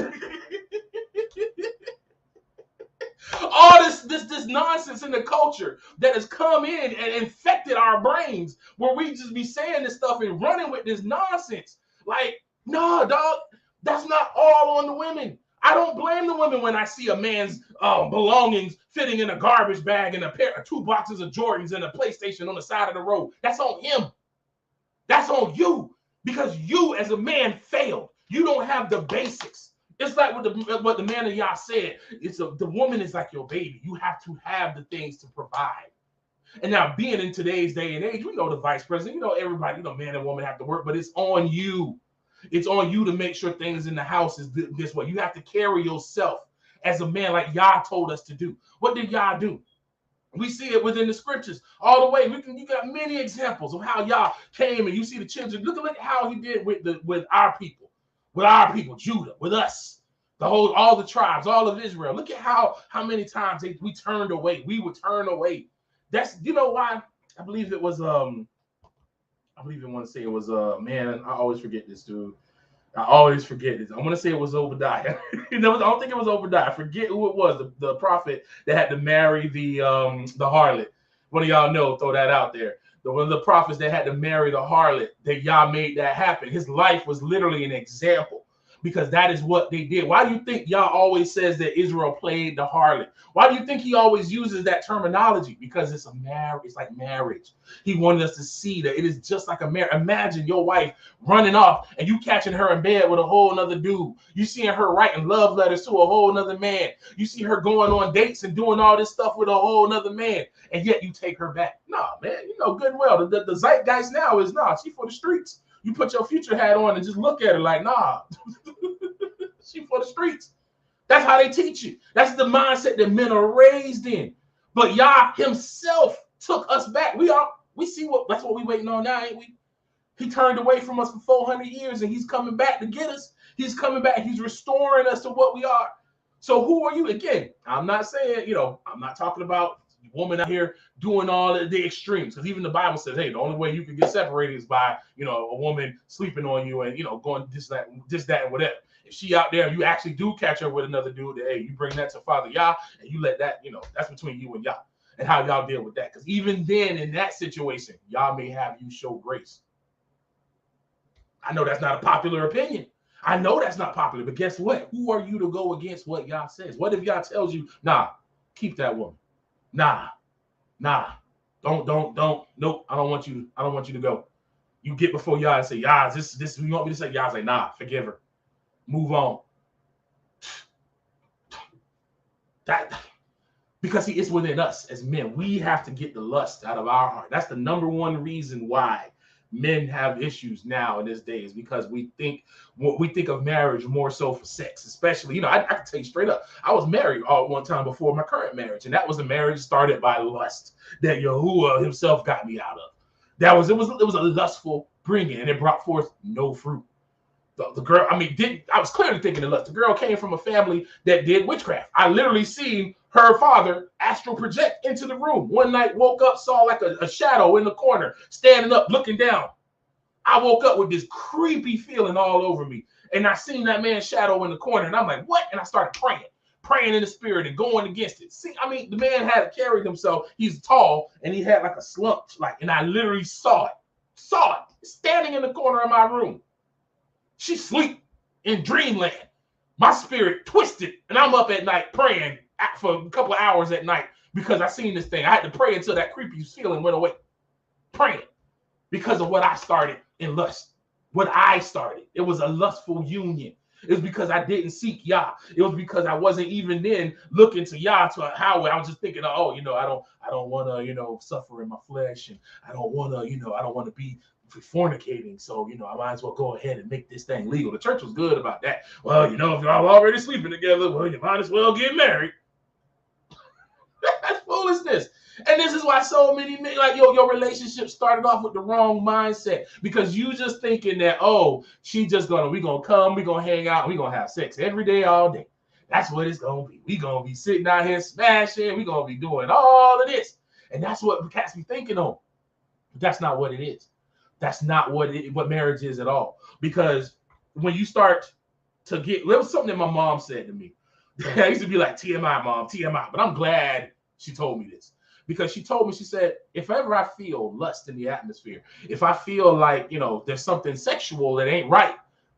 All this nonsense in the culture that has come in and infected our brains, where we just be saying this stuff and running with this nonsense. Like, no, dog, that's not all on the women. I don't blame the women when I see a man's belongings fitting in a garbage bag and 2 boxes of Jordans and a PlayStation on the side of the road. That's on him. That's on you, because you as a man failed. You don't have the basics. It's like what the man of y'all said. The woman is like your baby. You have to have the things to provide. And now, being in today's day and age, the vice president, everybody, man and woman have to work, but it's on you. It's on you to make sure things in the house is this way. You have to carry yourself as a man, like Yah told us to do. What did Yah do? We see it within the scriptures all the way. You got many examples of how Yah came, and you see the children. Look at how he did with our people, Judah, with us, all the tribes, all of Israel. Look at how many times we turned away. We would turn away. That's why I believe it was I always forget this, dude. I always forget this. I want to say it was Obadiah. I don't think it was Obadiah. I forget who it was. The prophet that had to marry the harlot. One of y'all know, throw that out there. One of the prophets that had to marry the harlot, that Yah made that happen. His life was literally an example. because that is what they did. Why do you think Yah always says that Israel played the harlot? Why do you think he always uses that terminology? Because it's a marriage. It's like marriage. He wanted us to see that it is just like a marriage. Imagine your wife running off and you catching her in bed with a whole nother dude. You seeing her writing love letters to a whole nother man. You see her going on dates and doing all this stuff with a whole nother man, and yet you take her back. Nah, man, you know good and well the zeitgeist now is she for the streets. You put your future hat on and just look at her like, nah, she for the streets. That's how they teach you. That's the mindset that men are raised in. But Yah himself took us back. We see that's what we waiting on now, ain't we? He turned away from us for 400 years and he's coming back to get us. He's coming back. He's restoring us to what we are. So who are you? Again, I'm not saying, I'm not talking about woman out here doing all the extremes, because even the Bible says, hey, the only way you can get separated is by, a woman sleeping on you and, going this, that, and whatever. If she out there, you actually do catch her with another dude, hey, you bring that to Father Yah and you let that, that's between you and Yah and how y'all deal with that. Because even then, in that situation, Yah may have you show grace. I know that's not a popular opinion. I know that's not popular, but guess what? Who are you to go against what Yah says? What if Yah tells you, nah, keep that woman? Nah, don't, nope, I don't want you to go. You get before Yah and say, Yah, this, you want me to say? Yah say, nah, forgive her. Move on. Because it's within us as men. We have to get the lust out of our heart. That's the number one reason why men have issues now in this day, is because we think of marriage more so for sex, especially, I can tell you straight up, I was married one time before my current marriage, and that was a marriage started by lust that Yahuwah himself got me out of. It was a lustful bringing, and it brought forth no fruit. The girl, I was clearly thinking of lust. The girl came from a family that did witchcraft. I literally seen her father astral project into the room. One night, woke up, saw like a shadow in the corner, standing up, looking down. I woke up with this creepy feeling all over me. And I seen that man's shadow in the corner. And I'm like, what? And I started praying in the spirit and going against it. See, the man had carried himself. He's tall and he had like a slump. And I literally saw it standing in the corner of my room. She sleep in dreamland. My spirit twisted. And I'm up at night praying for a couple of hours at night because I seen this thing. I had to pray until that creepy feeling went away. Praying because of what I started in lust. What I started. It was a lustful union. It was because I didn't seek Yah. It was because I wasn't even then looking to Yah to how I was just thinking, I don't want to, suffer in my flesh, and I don't want to be fornicating. So, I might as well go ahead and make this thing legal. The church was good about that. Well, if y'all already sleeping together, well, you might as well get married. That's foolishness. And this is why so many men, your relationship started off with the wrong mindset, because you just thinking that, we gonna come, we gonna hang out, we gonna have sex every day, all day. That's what it's gonna be. We gonna be sitting out here smashing, we gonna be doing all of this. And that's what cats be thinking on. But that's not what it is. That's not what marriage is at all. Because when you start to there was something that my mom said to me. I used to be like, TMI, mom, TMI. But I'm glad she told me this. Because she told me, she said, if ever I feel lust in the atmosphere, if I feel like, there's something sexual that ain't right,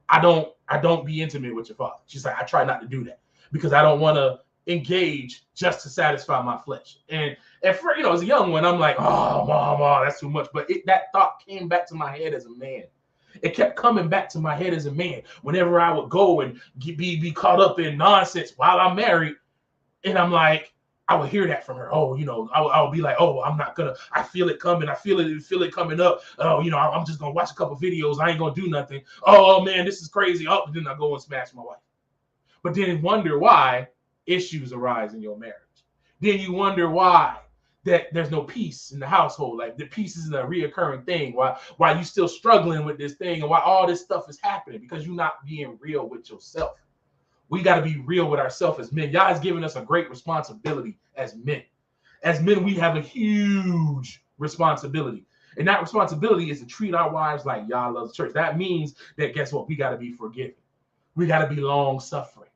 I don't be intimate with your father. She's like, I try not to do that because I don't want to engage just to satisfy my flesh. And for, as a young one, I'm like, oh, mom, that's too much. But that thought came back to my head as a man. It kept coming back to my head as a man whenever I would go and be caught up in nonsense while I'm married. And I'm like, I would hear that from her. I would be like, I'm not gonna, I feel it coming. I feel it coming up. I'm just gonna watch a couple videos. I ain't gonna do nothing. Oh man, this is crazy. Then I go and smash my wife. But then wonder why issues arise in your marriage. Then you wonder why that there's no peace in the household. Like the peace isn't a reoccurring thing. Why you still struggling with this thing, and why all this stuff is happening, because you're not being real with yourself. We got to be real with ourselves as men. Yah has given us a great responsibility as men. As men, we have a huge responsibility. And that responsibility is to treat our wives like Yah loves the church. That means that, guess what? We got to be forgiving. We got to be long-suffering.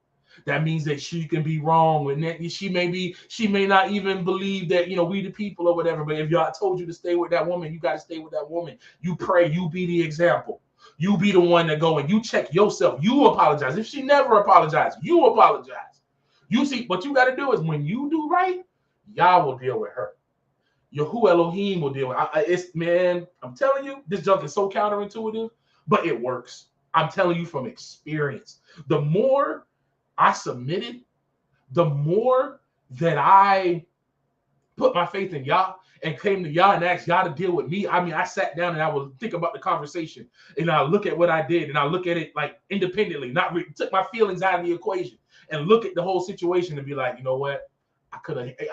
That means that she can be wrong, and that she may not even believe that, we the people or whatever. But if Yah told you to stay with that woman, you got to stay with that woman. You pray, you be the example. You be the one that go and you check yourself. You apologize. If she never apologized, you apologize. You see, what you got to do is when you do right, Yah will deal with her. Yahu Elohim will deal with it's, man, I'm telling you, this junk is so counterintuitive, but it works. I'm telling you from experience. The more I submitted, the more that I put my faith in Yah and came to Yah and asked Yah to deal with me. I mean, I sat down and I would think about the conversation and I look at what I did and I look at it like independently, took my feelings out of the equation and look at the whole situation and be like, you know what?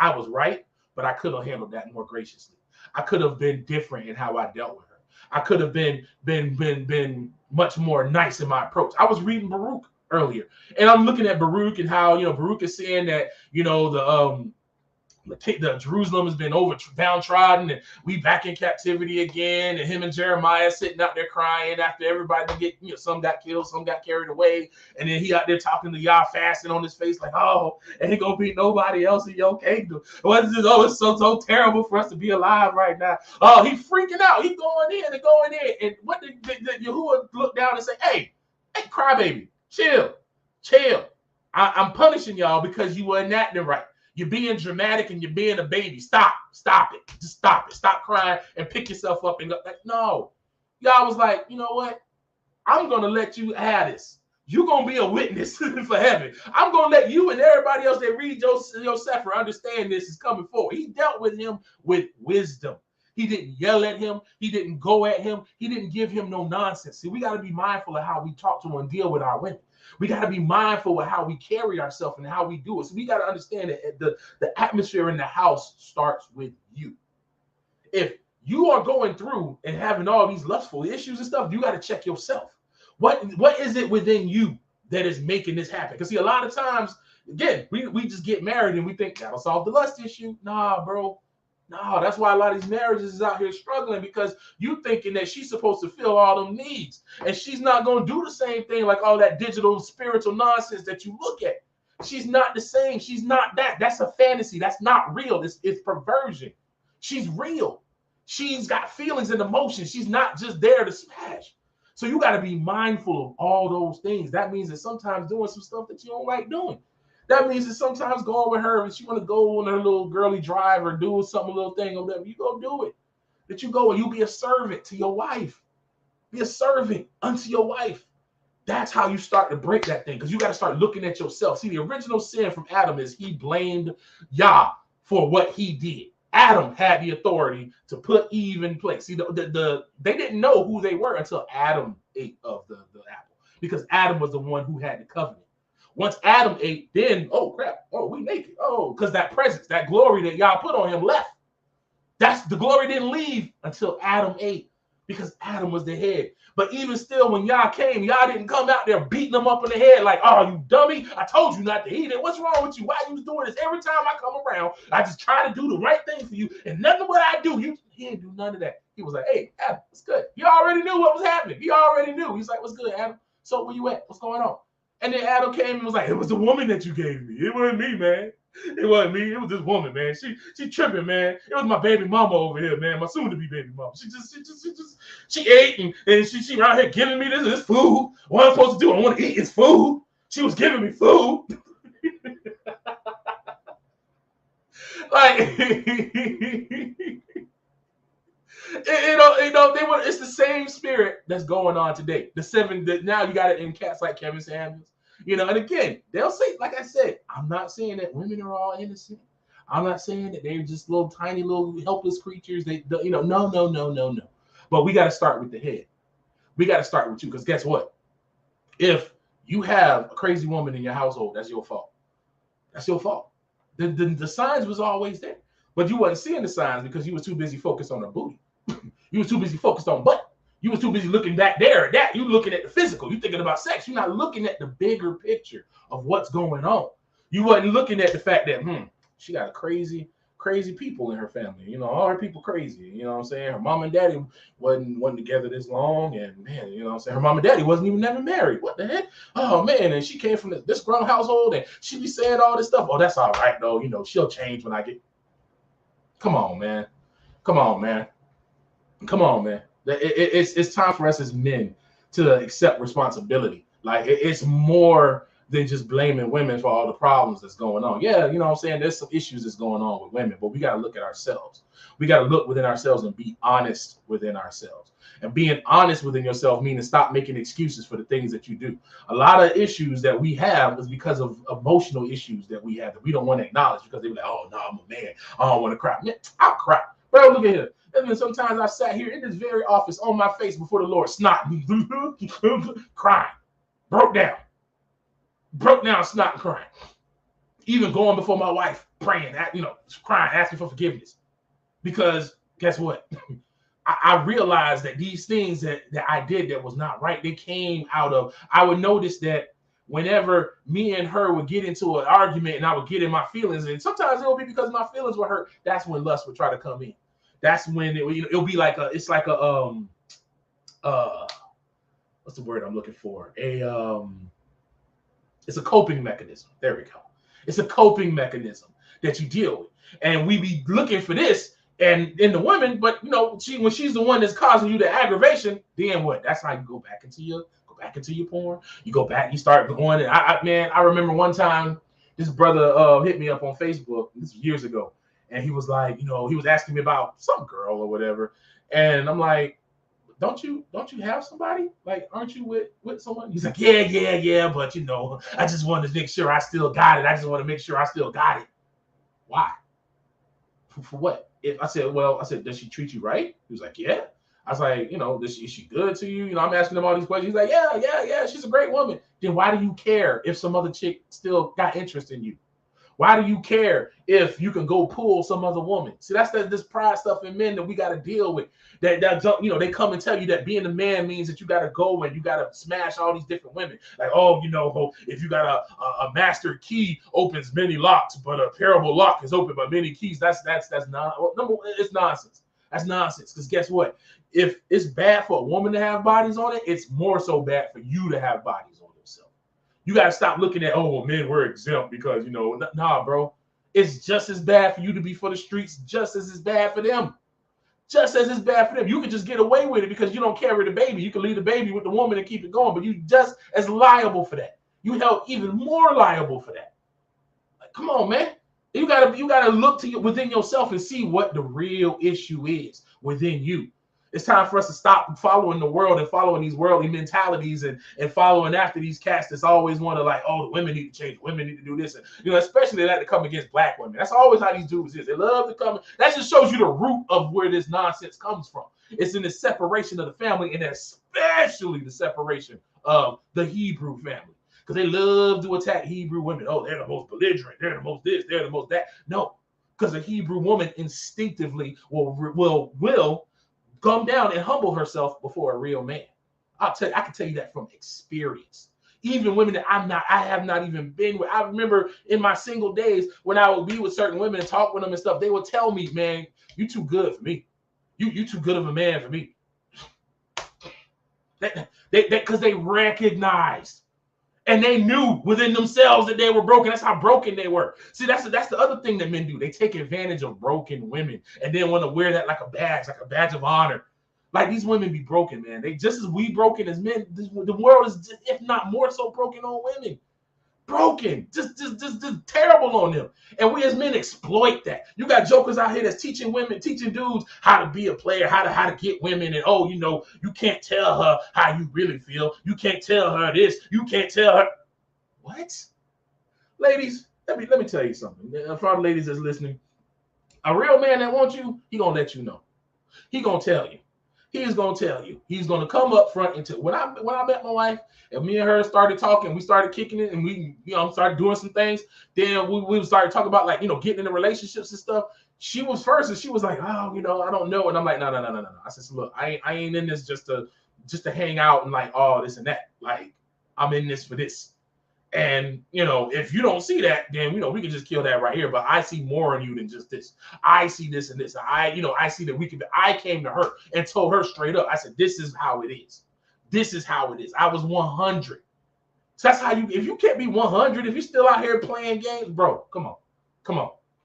I was right, but I could have handled that more graciously. I could have been different in how I dealt with her. I could have been much more nice in my approach. I was reading Baruch earlier, and I'm looking at Baruch and how, Baruch is saying that, the Jerusalem has been downtrodden and we back in captivity again, and him and Jeremiah sitting out there crying after everybody some got killed, some got carried away, and then he out there talking to Yah, fasting on his face like, oh, ain't gonna be nobody else in your kingdom. What is this? Oh, it's so terrible for us to be alive right now. Oh, he freaking out. He going in. And what did Yahuwah look down and say? Hey, crybaby, chill. I'm punishing y'all because you weren't acting right. You're being dramatic and you're being a baby. Stop it. Just stop it. Stop crying and pick yourself up and go. Like, no. Y'all was like, you know what? I'm going to let you have this. You're going to be a witness for heaven. I'm going to let you and everybody else that read your Sefer understand this is coming forward. He dealt with him with wisdom. He didn't yell at him. He didn't go at him. He didn't give him no nonsense. See, we got to be mindful of how we talk to and deal with our women. We got to be mindful of how we carry ourselves and how we do it. So we got to understand that the atmosphere in the house starts with you. If you are going through and having all these lustful issues and stuff, you got to check yourself. What is it within you that is making this happen? Because see, a lot of times, again, we just get married and we think that'll solve the lust issue. Nah, bro. No, that's why a lot of these marriages is out here struggling, because you thinking that she's supposed to fill all them needs, and she's not going to do the same thing like all that digital spiritual nonsense that you look at. She's not the same. She's not that. That's a fantasy. That's not real. It's perversion. She's real. She's got feelings and emotions. She's not just there to smash. So you got to be mindful of all those things. That means that sometimes doing some stuff that you don't like doing. That means that sometimes going with her, if she want to go on her little girly drive or do something, a little thing or whatever, you go do it. That you go and you be a servant to your wife. Be a servant unto your wife. That's how you start to break that thing, because you got to start looking at yourself. See, the original sin from Adam is he blamed Yah for what he did. Adam had the authority to put Eve in place. See, they didn't know who they were until Adam ate of the apple, because Adam was the one who had the covenant. Once Adam ate, then, oh, crap. Oh, we naked. Oh, because that presence, that glory that y'all put on him left. The glory didn't leave until Adam ate, because Adam was the head. But even still, when y'all came, y'all didn't come out there beating them up in the head like, oh, you dummy. I told you not to eat it. What's wrong with you? Why you doing this? Every time I come around, I just try to do the right thing for you. And nothing what I do, he didn't do none of that. He was like, hey, Adam, what's good? He already knew what was happening. He already knew. He's like, what's good, Adam? So where you at? What's going on? And then Adam came and was like, it was the woman that you gave me. It wasn't me, man. It wasn't me. It was this woman, man. She tripping, man. It was my baby mama over here, man. My soon-to-be baby mama. She ate and she around here giving me this food. What I'm supposed to do? I want to eat is food. She was giving me food. It's the same spirit that's going on today. Now you got it in cats like Kevin Samuels. And again, they'll say, like I said, I'm not saying that women are all innocent. I'm not saying that they're just little tiny little helpless creatures. No. But we got to start with the head. We got to start with you, because guess what? If you have a crazy woman in your household, that's your fault. That's your fault. The signs was always there, but you wasn't seeing the signs because you was too busy focused on her booty. You was too busy focused on butt. You was too busy looking back there at that. You looking at the physical. You thinking about sex. You're not looking at the bigger picture of what's going on. You wasn't looking at the fact that, she got a crazy people in her family. All her people crazy. You know what I'm saying? Her mom and daddy wasn't together this long. And man, you know what I'm saying? Her mom and daddy wasn't even never married. What the heck? Oh man, and she came from this grown household and she be saying all this stuff. Oh, that's all right though. She'll change when I get. Come on, man. It's time for us as men to accept responsibility. Like it's more than just blaming women for all the problems that's going on. Yeah, you know what I'm saying? There's some issues that's going on with women, but we got to look at ourselves. We got to look within ourselves and be honest within ourselves. And being honest within yourself means stop making excuses for the things that you do. A lot of issues that we have is because of emotional issues that we have that we don't want to acknowledge because they be like, oh, no, I'm a man. I don't want to cry. Man, I'll cry. Bro, look at here. And then sometimes I sat here in this very office on my face before the Lord, snot, crying, broke down, snot and crying. Even going before my wife, praying, crying, asking for forgiveness. Because guess what? I realized that these things that I did that was not right, they came out of, I would notice that whenever me and her would get into an argument and I would get in my feelings, and sometimes it will be because my feelings were hurt, that's when lust would try to come in. That's when it'll be like it's like a what's the word I'm looking for? It's a coping mechanism. There we go. It's a coping mechanism that you deal with. And we be looking for this and in the woman, but when she's the one that's causing you the aggravation, then what? That's how you go back into your porn. You go back, you start going, and I remember one time this brother hit me up on Facebook, this was years ago, and he was like, he was asking me about some girl or whatever, and I'm like, don't you have somebody? Like, aren't you with someone? He's like, yeah, but I just wanted to make sure I still got it. I just want to make sure I still got it. Why? For what? If I said, does she treat you right? He was like, yeah. I was like, is she good to you? I'm asking him all these questions. He's like, yeah, she's a great woman. Then why do you care if some other chick still got interest in you? Why do you care if you can go pull some other woman? See, that's this pride stuff in men that we got to deal with. That they come and tell you that being a man means that you got to go and you got to smash all these different women. Like, if you got a master key opens many locks, but a parable lock is opened by many keys. That's not. It's nonsense. That's nonsense. Because guess what? If it's bad for a woman to have bodies on it, it's more so bad for you to have bodies on yourself. You got to stop looking at, men were exempt because, nah, bro. It's just as bad for you to be for the streets, just as it's bad for them. Just as it's bad for them. You can just get away with it because you don't carry the baby. You can leave the baby with the woman and keep it going, but you just as liable for that. You held even more liable for that. Like, come on, man. You gotta look within yourself and see what the real issue is within you. It's time for us to stop following the world and following these worldly mentalities and following after these cats that's always want to the women need to change, women need to do this. And, especially they like to come against black women. That's always how these dudes is. They love to come. That just shows you the root of where this nonsense comes from. It's in the separation of the family and especially the separation of the Hebrew family. Because they love to attack Hebrew women. Oh, they're the most belligerent. They're the most this. They're the most that. No, because a Hebrew woman instinctively will come down and humble herself before a real man. I can tell you that from experience. Even women that I have not even been with. I remember in my single days when I would be with certain women and talk with them and stuff, they would tell me, man, you too good for me. You too good of a man for me. Because they recognized and they knew within themselves that they were broken. That's how broken they were. See, that's the other thing that men do. They take advantage of broken women and then want to wear that like a badge of honor. Like these women be broken, man. They just as we broken as men. The world is, just, if not more so, broken on women. Broken, just terrible on them. And we as men exploit that. You got jokers out here that's teaching dudes how to be a player, how to get women, and you can't tell her how you really feel. You can't tell her this. You can't tell her what? Ladies, let me tell you something. For all the ladies that's listening, a real man that wants you, he gonna let you know. He gonna tell you. He's gonna tell you. He's gonna come up front and when I met my wife and me and her started talking, we started kicking it, and we started doing some things. Then we started talking about getting into relationships and stuff. She was first, and she was like, I don't know. And I'm like, no. I said, so look, I ain't in this just to hang out and this and that. Like, I'm in this for this. And, if you don't see that, then, we can just kill that right here. But I see more in you than just this. I see this and this. I see that I came to her and told her straight up. I said, this is how it is. This is how it is. I was 100. So that's how if you can't be 100, if you're still out here playing games, bro, come on.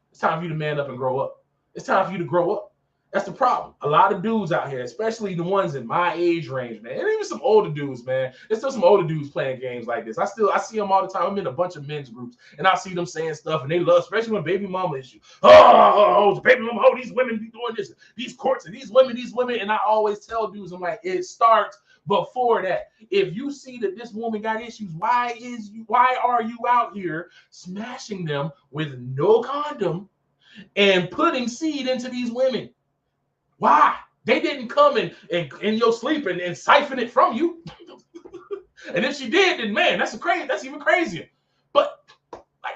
It's time for you to man up and grow up. It's time for you to grow up. That's the problem. A lot of dudes out here, especially the ones in my age range, man, and even some older dudes, man. There's still some older dudes playing games like this. I see them all the time. I'm in a bunch of men's groups, and I see them saying stuff, and they love, especially when baby mama issue. Oh, baby mama, oh, these women be doing this, these courts, and these women. And I always tell dudes, I'm like, it starts before that. If you see that this woman got issues, why are you out here smashing them with no condom and putting seed into these women? Why? They didn't come in your sleep and siphon it from you. And if she did, then man, that's even crazier. But like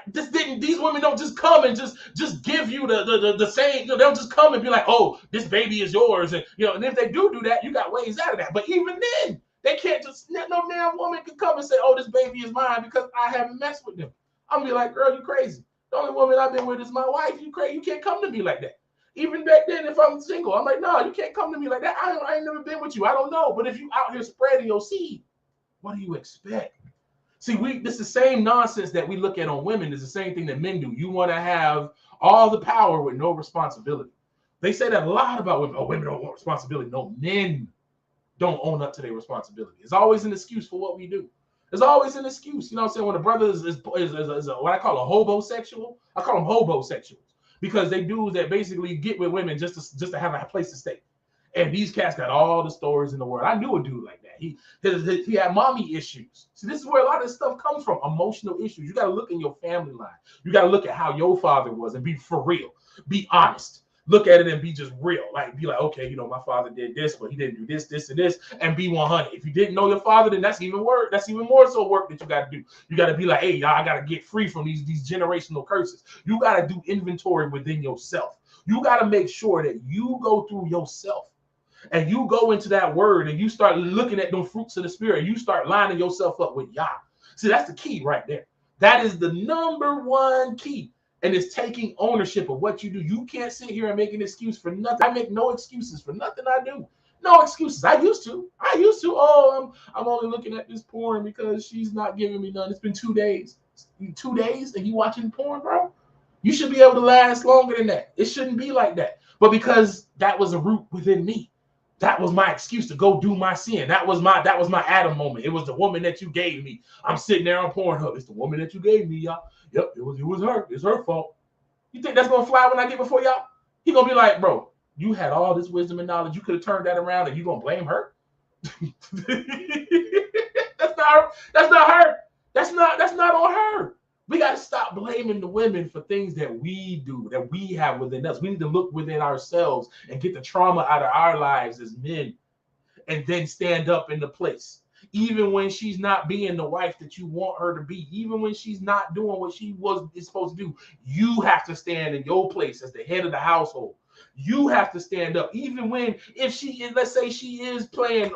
these women don't just come and just give you the same, they don't just come and be like, oh, this baby is yours. And and if they do that, you got ways out of that. But even then, they can't just, no damn woman can come and say, oh, this baby is mine because I haven't messed with them. I'm gonna be like, girl, you crazy. The only woman I've been with is my wife. You crazy, you can't come to me like that. Even back then, if I'm single, I'm like, no, you can't come to me like that. I ain't never been with you. I don't know. But if you out here spreading your seed, what do you expect? See, this is the same nonsense that we look at on women is the same thing that men do. You want to have all the power with no responsibility. They say that a lot about women. Oh, women don't want responsibility. No, men don't own up to their responsibility. It's always an excuse for what we do. There's always an excuse. You know what I'm saying? When a brother is what I call a hobosexual, I call them hobosexuals. Because they dudes that basically get with women just to have a place to stay. And these cats got all the stories in the world. I knew a dude like that. He had mommy issues. See, this is where a lot of this stuff comes from, emotional issues. You got to look in your family line. You got to look at how your father was and be for real. Be honest. Look at it and be just real. Like, be like, okay, my father did this, but he didn't do this, this, and this, and be 100. If you didn't know your father, then that's even worse. That's even more so work that you got to do. You got to be like, hey, y'all, I got to get free from these generational curses. You got to do inventory within yourself. You got to make sure that you go through yourself and you go into that word and you start looking at them fruits of the spirit. You start lining yourself up with Yah. See, that's the key right there. That is the number one key. And it's taking ownership of what you do. You can't sit here and make an excuse for nothing. I make no excuses for nothing I do. No excuses. I used to. Oh, I'm only looking at this porn because she's not giving me none. It's been 2 days. 2 days and you watching porn, bro? You should be able to last longer than that. It shouldn't be like that. But because that was a root within me, that was my excuse to go do my sin. That was my Adam moment. It was the woman that you gave me. I'm sitting there on Pornhub. It's the woman that you gave me, y'all. Yep, it was her. It's her fault. You think that's gonna fly when I get before y'all? He gonna be like, bro, you had all this wisdom and knowledge. You could have turned that around, and you gonna blame her? That's not her. That's not her. That's not on her. We got to stop blaming the women for things that we do, that we have within us. We need to look within ourselves and get the trauma out of our lives as men, and then stand up in the place. Even when she's not being the wife that you want her to be, even when she's not doing what she is supposed to do, you have to stand in your place as the head of the household. You have to stand up, even when, if she is, let's say she is playing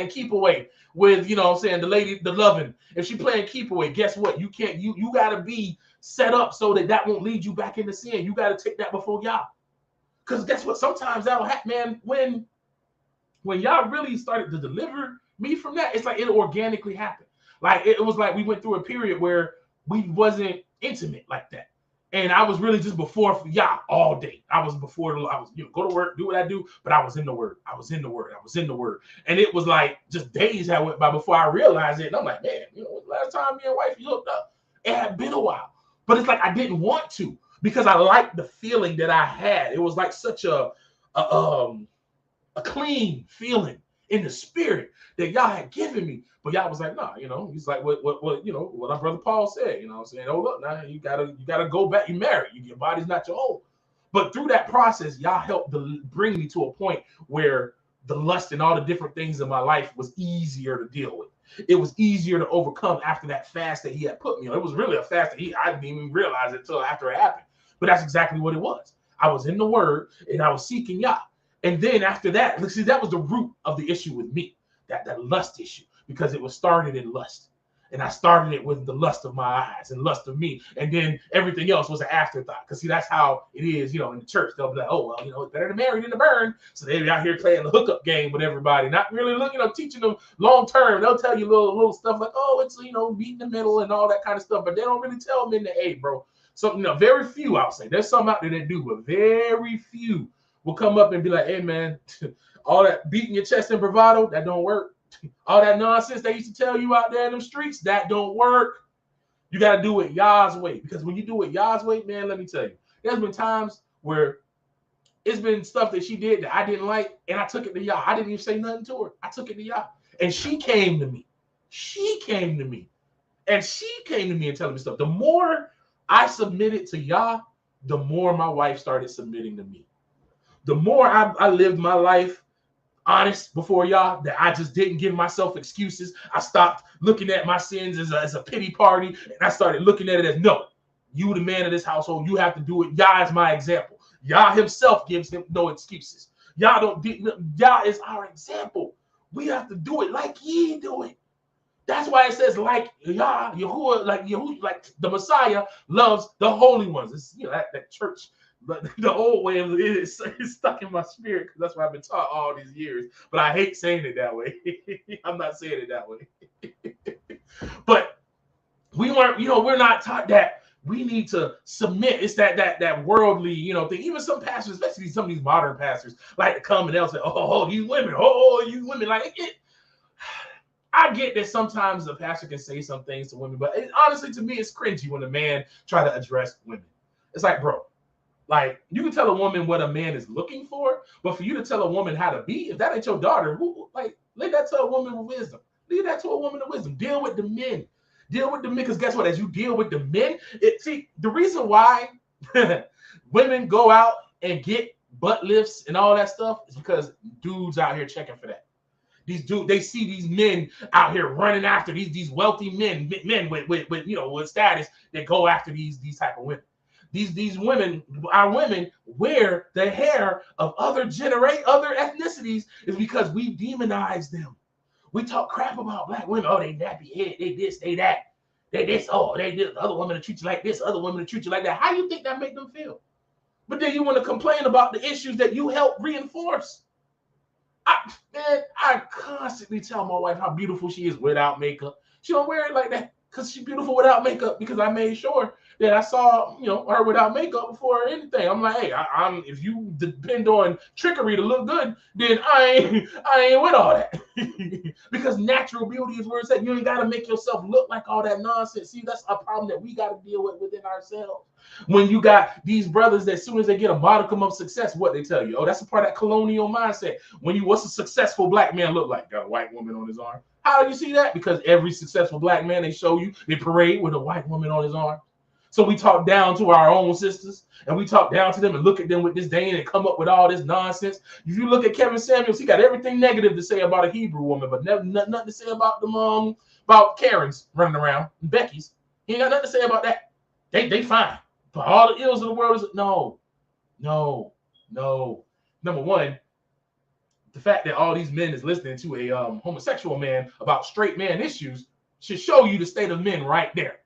keep away with, the lady, the loving. If she playing keep away, guess what? You can't. You got to be set up so that won't lead you back into sin. You got to take that before y'all, because guess what? Sometimes that'll happen, man. When y'all really started to deliver me from that, it's like it organically happened. Like it was like we went through a period where we wasn't intimate like that. And I was really just before y'all all day. I was go to work, do what I do, but I was in the word. I was in the word. And it was like just days that went by before I realized it. And I'm like, man, last time me and wifey hooked up, it had been a while. But it's like I didn't want to, because I liked the feeling that I had. It was like such a clean feeling in the spirit that y'all had given me. But y'all was like, nah, he's like what our brother Paul said, I'm saying, oh, look, now you gotta go back. You married, your body's not your own. But through that process, y'all helped to bring me to a point where the lust and all the different things in my life was easier to deal with. It was easier to overcome after that fast that he had put me on. It was really a fast that I didn't even realize it until after it happened. But that's exactly what it was. I was in the word and I was seeking Yah. And then after that, see, that was the root of the issue with me, that lust issue, because it was started in lust. And I started it with the lust of my eyes and lust of me. And then everything else was an afterthought. Because see, that's how it is, in the church. They'll be like, oh, well, it's better to marry than to burn. So they be out here playing the hookup game with everybody, not really looking, teaching them long term. They'll tell you little stuff like, oh, it's, meet in the middle and all that kind of stuff. But they don't really tell them in the, hey, bro. So, very few, I'll say. There's some out there that do, but very few will come up and be like, hey man, all that beating your chest and bravado, that don't work. All that nonsense they used to tell you out there in them streets, that don't work. You got to do it Yah's way. Because when you do it Yah's way, man, let me tell you, there's been times where it's been stuff that she did that I didn't like, and I took it to Yah. I didn't even say nothing to her. I took it to Yah. And she came to me. She came to me. And she came to me and telling me stuff. The more I submitted to Yah, the more my wife started submitting to me. The more I lived my life honest before Yah, that I just didn't give myself excuses. I stopped looking at my sins as a pity party, and I started looking at it as, no, you the man of this household, you have to do it. Yah is my example. Yah himself gives him no excuses. Yah is our example. We have to do it like ye do it. That's why it says like Yah, Yahuwah, like the Messiah loves the holy ones. It's, that church. But the old way of it is stuck in my spirit because that's what I've been taught all these years. But I hate saying it that way. I'm not saying it that way. But we weren't, we're not taught that we need to submit. It's that worldly, thing. Even some pastors, especially some of these modern pastors, like to come and they'll say, "Oh, you women, you women." Like I get that sometimes a pastor can say some things to women, but honestly, to me, it's cringy when a man try to address women. It's like, bro. Like, you can tell a woman what a man is looking for, but for you to tell a woman how to be, if that ain't your daughter, leave that to a woman with wisdom. Leave that to a woman of wisdom. Deal with the men. Deal with the men, because guess what? As you deal with the men, the reason why women go out and get butt lifts and all that stuff is because dudes out here checking for that. These dudes, they see these men out here running after these wealthy men with status that go after these type of women. These women, our women, wear the hair of other ethnicities is because we demonize them. We talk crap about black women. Oh, they nappy head, they this, they that, they this. Oh, they this. Other women treat you like this. Other women treat you like that. How do you think that make them feel? But then you want to complain about the issues that you help reinforce. I constantly tell my wife how beautiful she is without makeup. She don't wear it like that because she's beautiful without makeup, because I made sure that I saw, her without makeup before anything. I'm like, hey, if you depend on trickery to look good, then I ain't with all that. Because natural beauty is where it's at. You ain't got to make yourself look like all that nonsense. See, that's a problem that we got to deal with within ourselves. When you got these brothers that as soon as they get a modicum of success, what they tell you? Oh, that's a part of that colonial mindset. What's a successful black man look like? Got a white woman on his arm. How do you see that? Because every successful black man they show you, they parade with a white woman on his arm. So we talk down to our own sisters, and we talk down to them and look at them with disdain and come up with all this nonsense. If you look at Kevin Samuels, he got everything negative to say about a Hebrew woman, but nothing to say about them about Karens running around and Becky's. He ain't got nothing to say about that. They fine. But all the ills of the world is no. Number one, the fact that all these men is listening to a homosexual man about straight man issues should show you the state of men right there.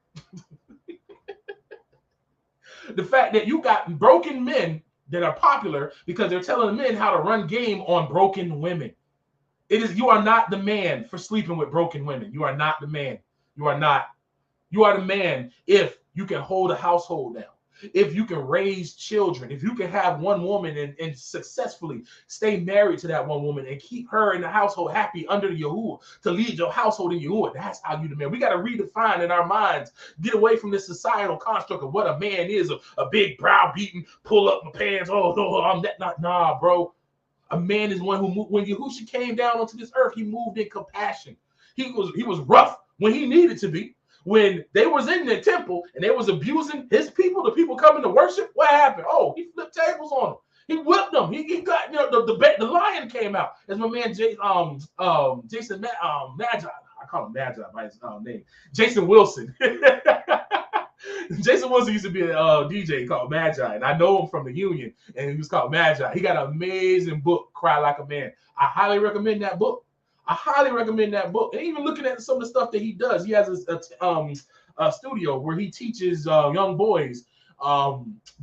The fact that you got broken men that are popular because they're telling men how to run game on broken women. You are not the man for sleeping with broken women. You are not the man. You are not. You are the man if you can hold a household down, if you can raise children, if you can have one woman and successfully stay married to that one woman and keep her in the household happy under the Yahuwah, to lead your household in Yahuwah. That's how you the man. We got to redefine in our minds, get away from this societal construct of what a man is, a big browbeaten, pull up my pants. Oh, no, I'm that. Nah, bro. A man is one who moved. When Yahushua came down onto this earth, he moved in compassion. He was rough when he needed to be. When they was in the temple and they was abusing his people, the people coming to worship, what happened? Oh, he flipped tables on them. He whipped them. He got the lion came out. That's my man Jason Magi. I call him Magi by his name. Jason Wilson. Jason Wilson used to be a DJ called Magi, and I know him from the Union, and he was called Magi. He got an amazing book, Cry Like a Man. I highly recommend that book. And even looking at some of the stuff that he does, he has a studio where he teaches young boys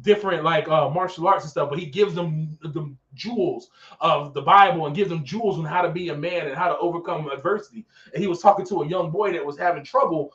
different martial arts and stuff, but he gives them the jewels of the Bible and gives them jewels on how to be a man and how to overcome adversity. And he was talking to a young boy that was having trouble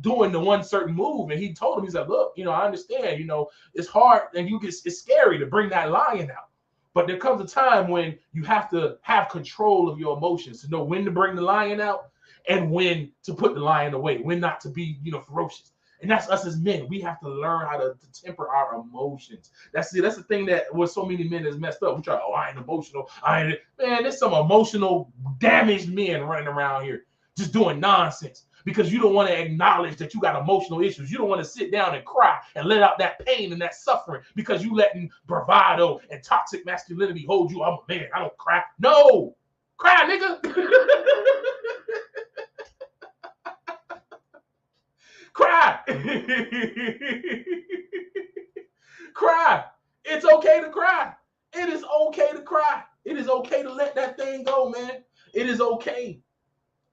doing the one certain move, and he told him, he's like, look, I understand, it's hard and it's scary to bring that lion out. But there comes a time when you have to have control of your emotions to know when to bring the lion out and when to put the lion away, when not to be, ferocious. And that's us as men. We have to learn how to temper our emotions. That's the thing that where so many men is messed up. We try, I ain't emotional. Man, there's some emotional damaged men running around here just doing nonsense because you don't want to acknowledge that you got emotional issues. You don't want to sit down and cry and let out that pain and that suffering because you letting bravado and toxic masculinity hold you. I'm a man. I don't cry. No, cry, nigga. Cry. Cry. It's okay to cry. It is okay to cry. It is okay to let that thing go, man. It is okay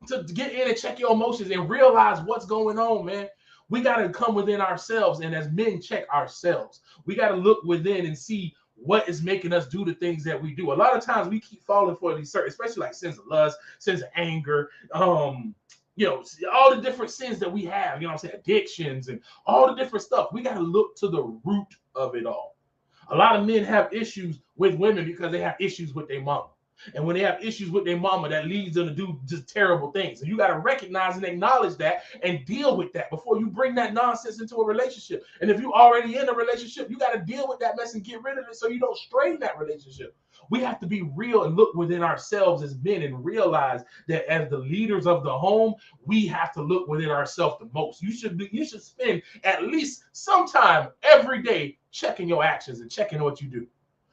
to get in and check your emotions and realize what's going on, man. We got to come within ourselves, and as men, check ourselves. We got to look within and see what is making us do the things that we do. A lot of times we keep falling for these certain, especially like sins of lust, sins of anger, all the different sins that we have, addictions and all the different stuff. We got to look to the root of it all. A lot of men have issues with women because they have issues with their mama. And when they have issues with their mama, that leads them to do just terrible things. And you got to recognize and acknowledge that and deal with that before you bring that nonsense into a relationship. And if you're already in a relationship, you got to deal with that mess and get rid of it so you don't strain that relationship. We have to be real and look within ourselves as men and realize that as the leaders of the home, we have to look within ourselves the most. You should spend at least some time every day checking your actions and checking what you do.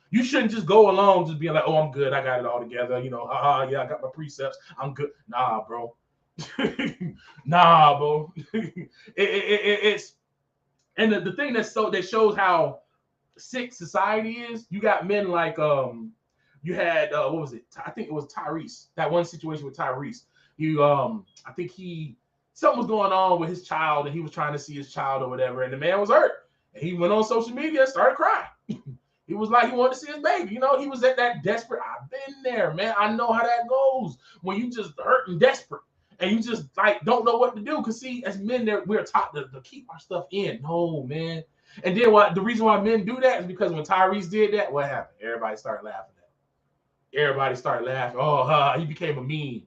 You shouldn't just go along just being like, oh, I'm good. I got it all together. Yeah, I got my precepts. I'm good. Nah, bro. Nah, bro. It's and the thing that shows how sick society is. You got men like you had what was it? I think it was Tyrese. That one situation with Tyrese. I think something was going on with his child, and he was trying to see his child or whatever, and the man was hurt. And he went on social media and started crying. He was like, he wanted to see his baby. He was at that desperate. I've been there, man. I know how that goes when you just hurt and desperate and you just like don't know what to do. Because see, as men, we're taught to keep our stuff in. No, man. And then the reason why men do that is because when Tyrese did that, what happened? Everybody started laughing at him. Everybody started laughing. Oh, he became a meme.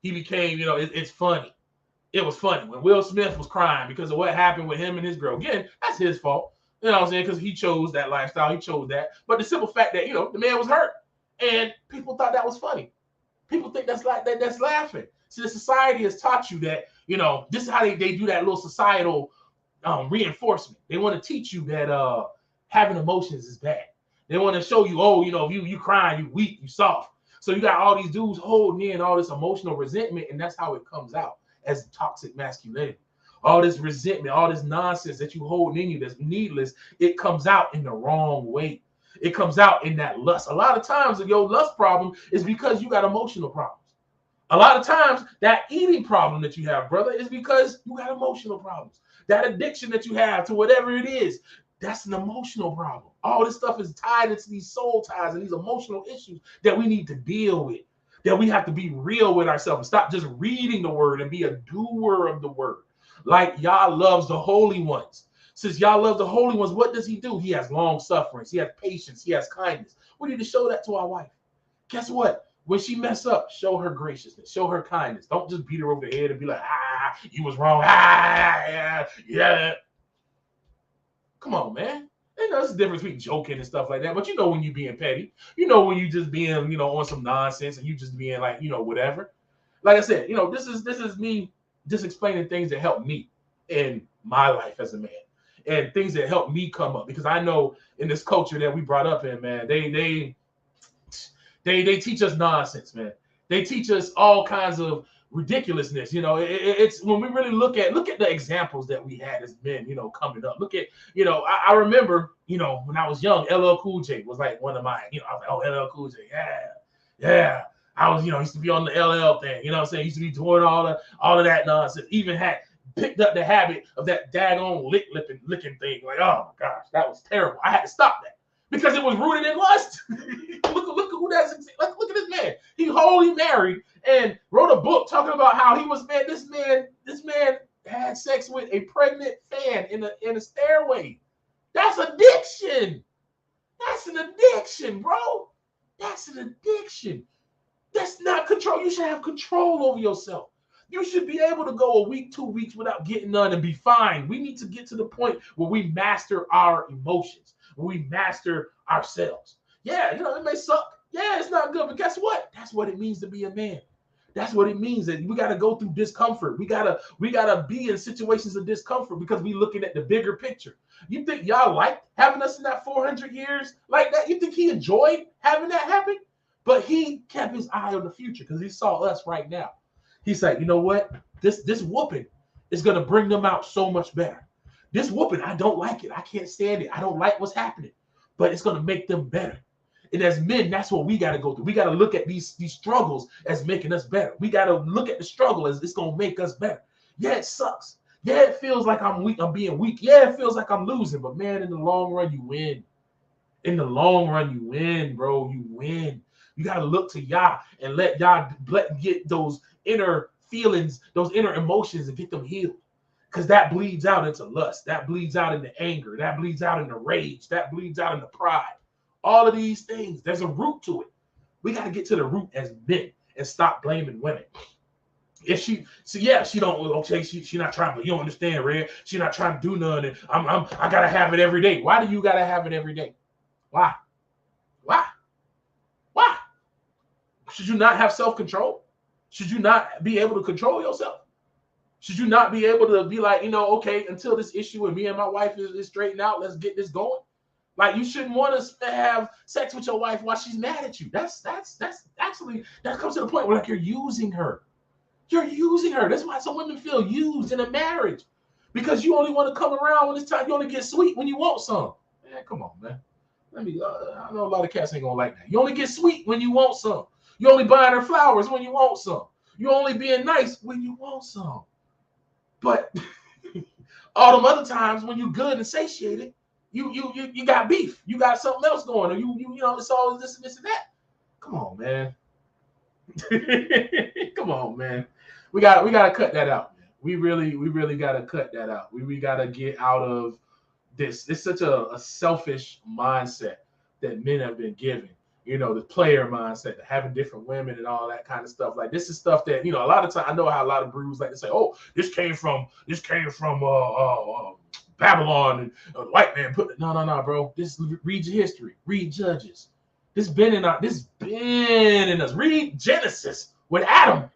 He became, it's funny. It was funny when Will Smith was crying because of what happened with him and his girl. Again, that's his fault. You know what I'm saying? Because he chose that lifestyle. He chose that. But the simple fact that, the man was hurt. And people thought that was funny. People think that's laughing. See, the society has taught you that, this is how they do that little societal reinforcement. They want to teach you that having emotions is bad. They want to show you, you crying, you weak, you soft. So you got all these dudes holding in all this emotional resentment, and that's how it comes out as toxic masculinity. All this resentment, all this nonsense that you hold in you that's needless, it comes out in the wrong way. It comes out in that lust. A lot of times your lust problem is because you got emotional problems. A lot of times that eating problem that you have, brother, is because you got emotional problems. That addiction that you have to whatever it is, that's an emotional problem. All this stuff is tied into these soul ties and these emotional issues that we need to deal with, that we have to be real with ourselves and stop just reading the word and be a doer of the word. Like Yah loves the holy ones. Since Yah loves the holy ones, what does he do? He has long sufferance. He has patience. He has kindness. We need to show that to our wife. Guess what? When she mess up, show her graciousness. Show her kindness. Don't just beat her over the head and be like, you was wrong. Yeah. Come on, man. There's a difference between joking and stuff like that. But when you being petty. When you just being, on some nonsense and you just being like, whatever. Like I said, this is me just explaining things that help me in my life as a man and things that help me come up, because I know in this culture that we brought up in, man, they teach us nonsense, man. They teach us all kinds of ridiculousness. It's when we really look at the examples that we had as men, coming up. Look at, I remember, when I was young, LL Cool J was like one of mine. I was like, oh, LL Cool J, yeah. I was, used to be on the LL thing, used to be doing all of that nonsense. Even had picked up the habit of that daggone licking thing. Like, oh my gosh, that was terrible. I had to stop that because it was rooted in lust. look who that's. Look at this man. He wholly married and wrote a book talking about how he was, man. This man had sex with a pregnant fan in a stairway. That's addiction. That's an addiction, bro. That's an addiction. That's not control. You should have control over yourself. You should be able to go a week, 2 weeks without getting none and be fine. We need to get to the point where we master our emotions, where we master ourselves. Yeah, it may suck. Yeah, it's not good, but guess what? That's what it means to be a man. That's what it means, that we got to go through discomfort. We gotta be in situations of discomfort because we looking at the bigger picture. You think y'all liked having us in that 400 years like that? You think he enjoyed having that happen? But he kept his eye on the future because he saw us right now. He's like, you know what? This whooping is gonna bring them out so much better. This whooping, I don't like it. I can't stand it. I don't like what's happening, but it's gonna make them better. And as men, that's what we got to go through. We got to look at these struggles as making us better. We got to look at the struggle as it's going to make us better. Yeah, it sucks. Yeah, it feels like I'm weak. I'm being weak. Yeah, it feels like I'm losing. But man, in the long run, you win. In the long run, you win, bro. You win. You got to look to Yah and let Yah get those inner feelings, those inner emotions, and get them healed. Because that bleeds out into lust. That bleeds out into anger. That bleeds out into rage. That bleeds out into pride. All of these things, there's a root to it. We got to get to the root as men and stop blaming women. If she don't, okay, she not trying, but you don't understand, Red. She not trying to do nothing. I gotta have it every day. Why do you gotta have it every day? Why? Should you not have self-control? Should you not be able to control yourself? Should you not be able to be like, okay, until this issue with me and my wife is straightened out, let's get this going? Like, you shouldn't want to have sex with your wife while she's mad at you. That's actually, that comes to the point where like you're using her. You're using her. That's why some women feel used in a marriage, because you only want to come around when it's time. You only get sweet when you want some. Man, come on, man. I know a lot of cats ain't gonna like that. You only get sweet when you want some. You only buying her flowers when you want some. You only being nice when you want some. But all them other times when you good and satiated, you got beef. You got something else going, or it's always this and this and that. Come on, man. Come on, man. We gotta cut that out, man. We really gotta cut that out. We gotta get out of this. It's such a selfish mindset that men have been given. The player mindset, having different women and all that kind of stuff. Like, this is stuff that, a lot of times, I know how a lot of brews like to say, oh, this came from Babylon, and the white man put it. No, bro. This, read your history. Read Judges. This been in us. Read Genesis with Adam.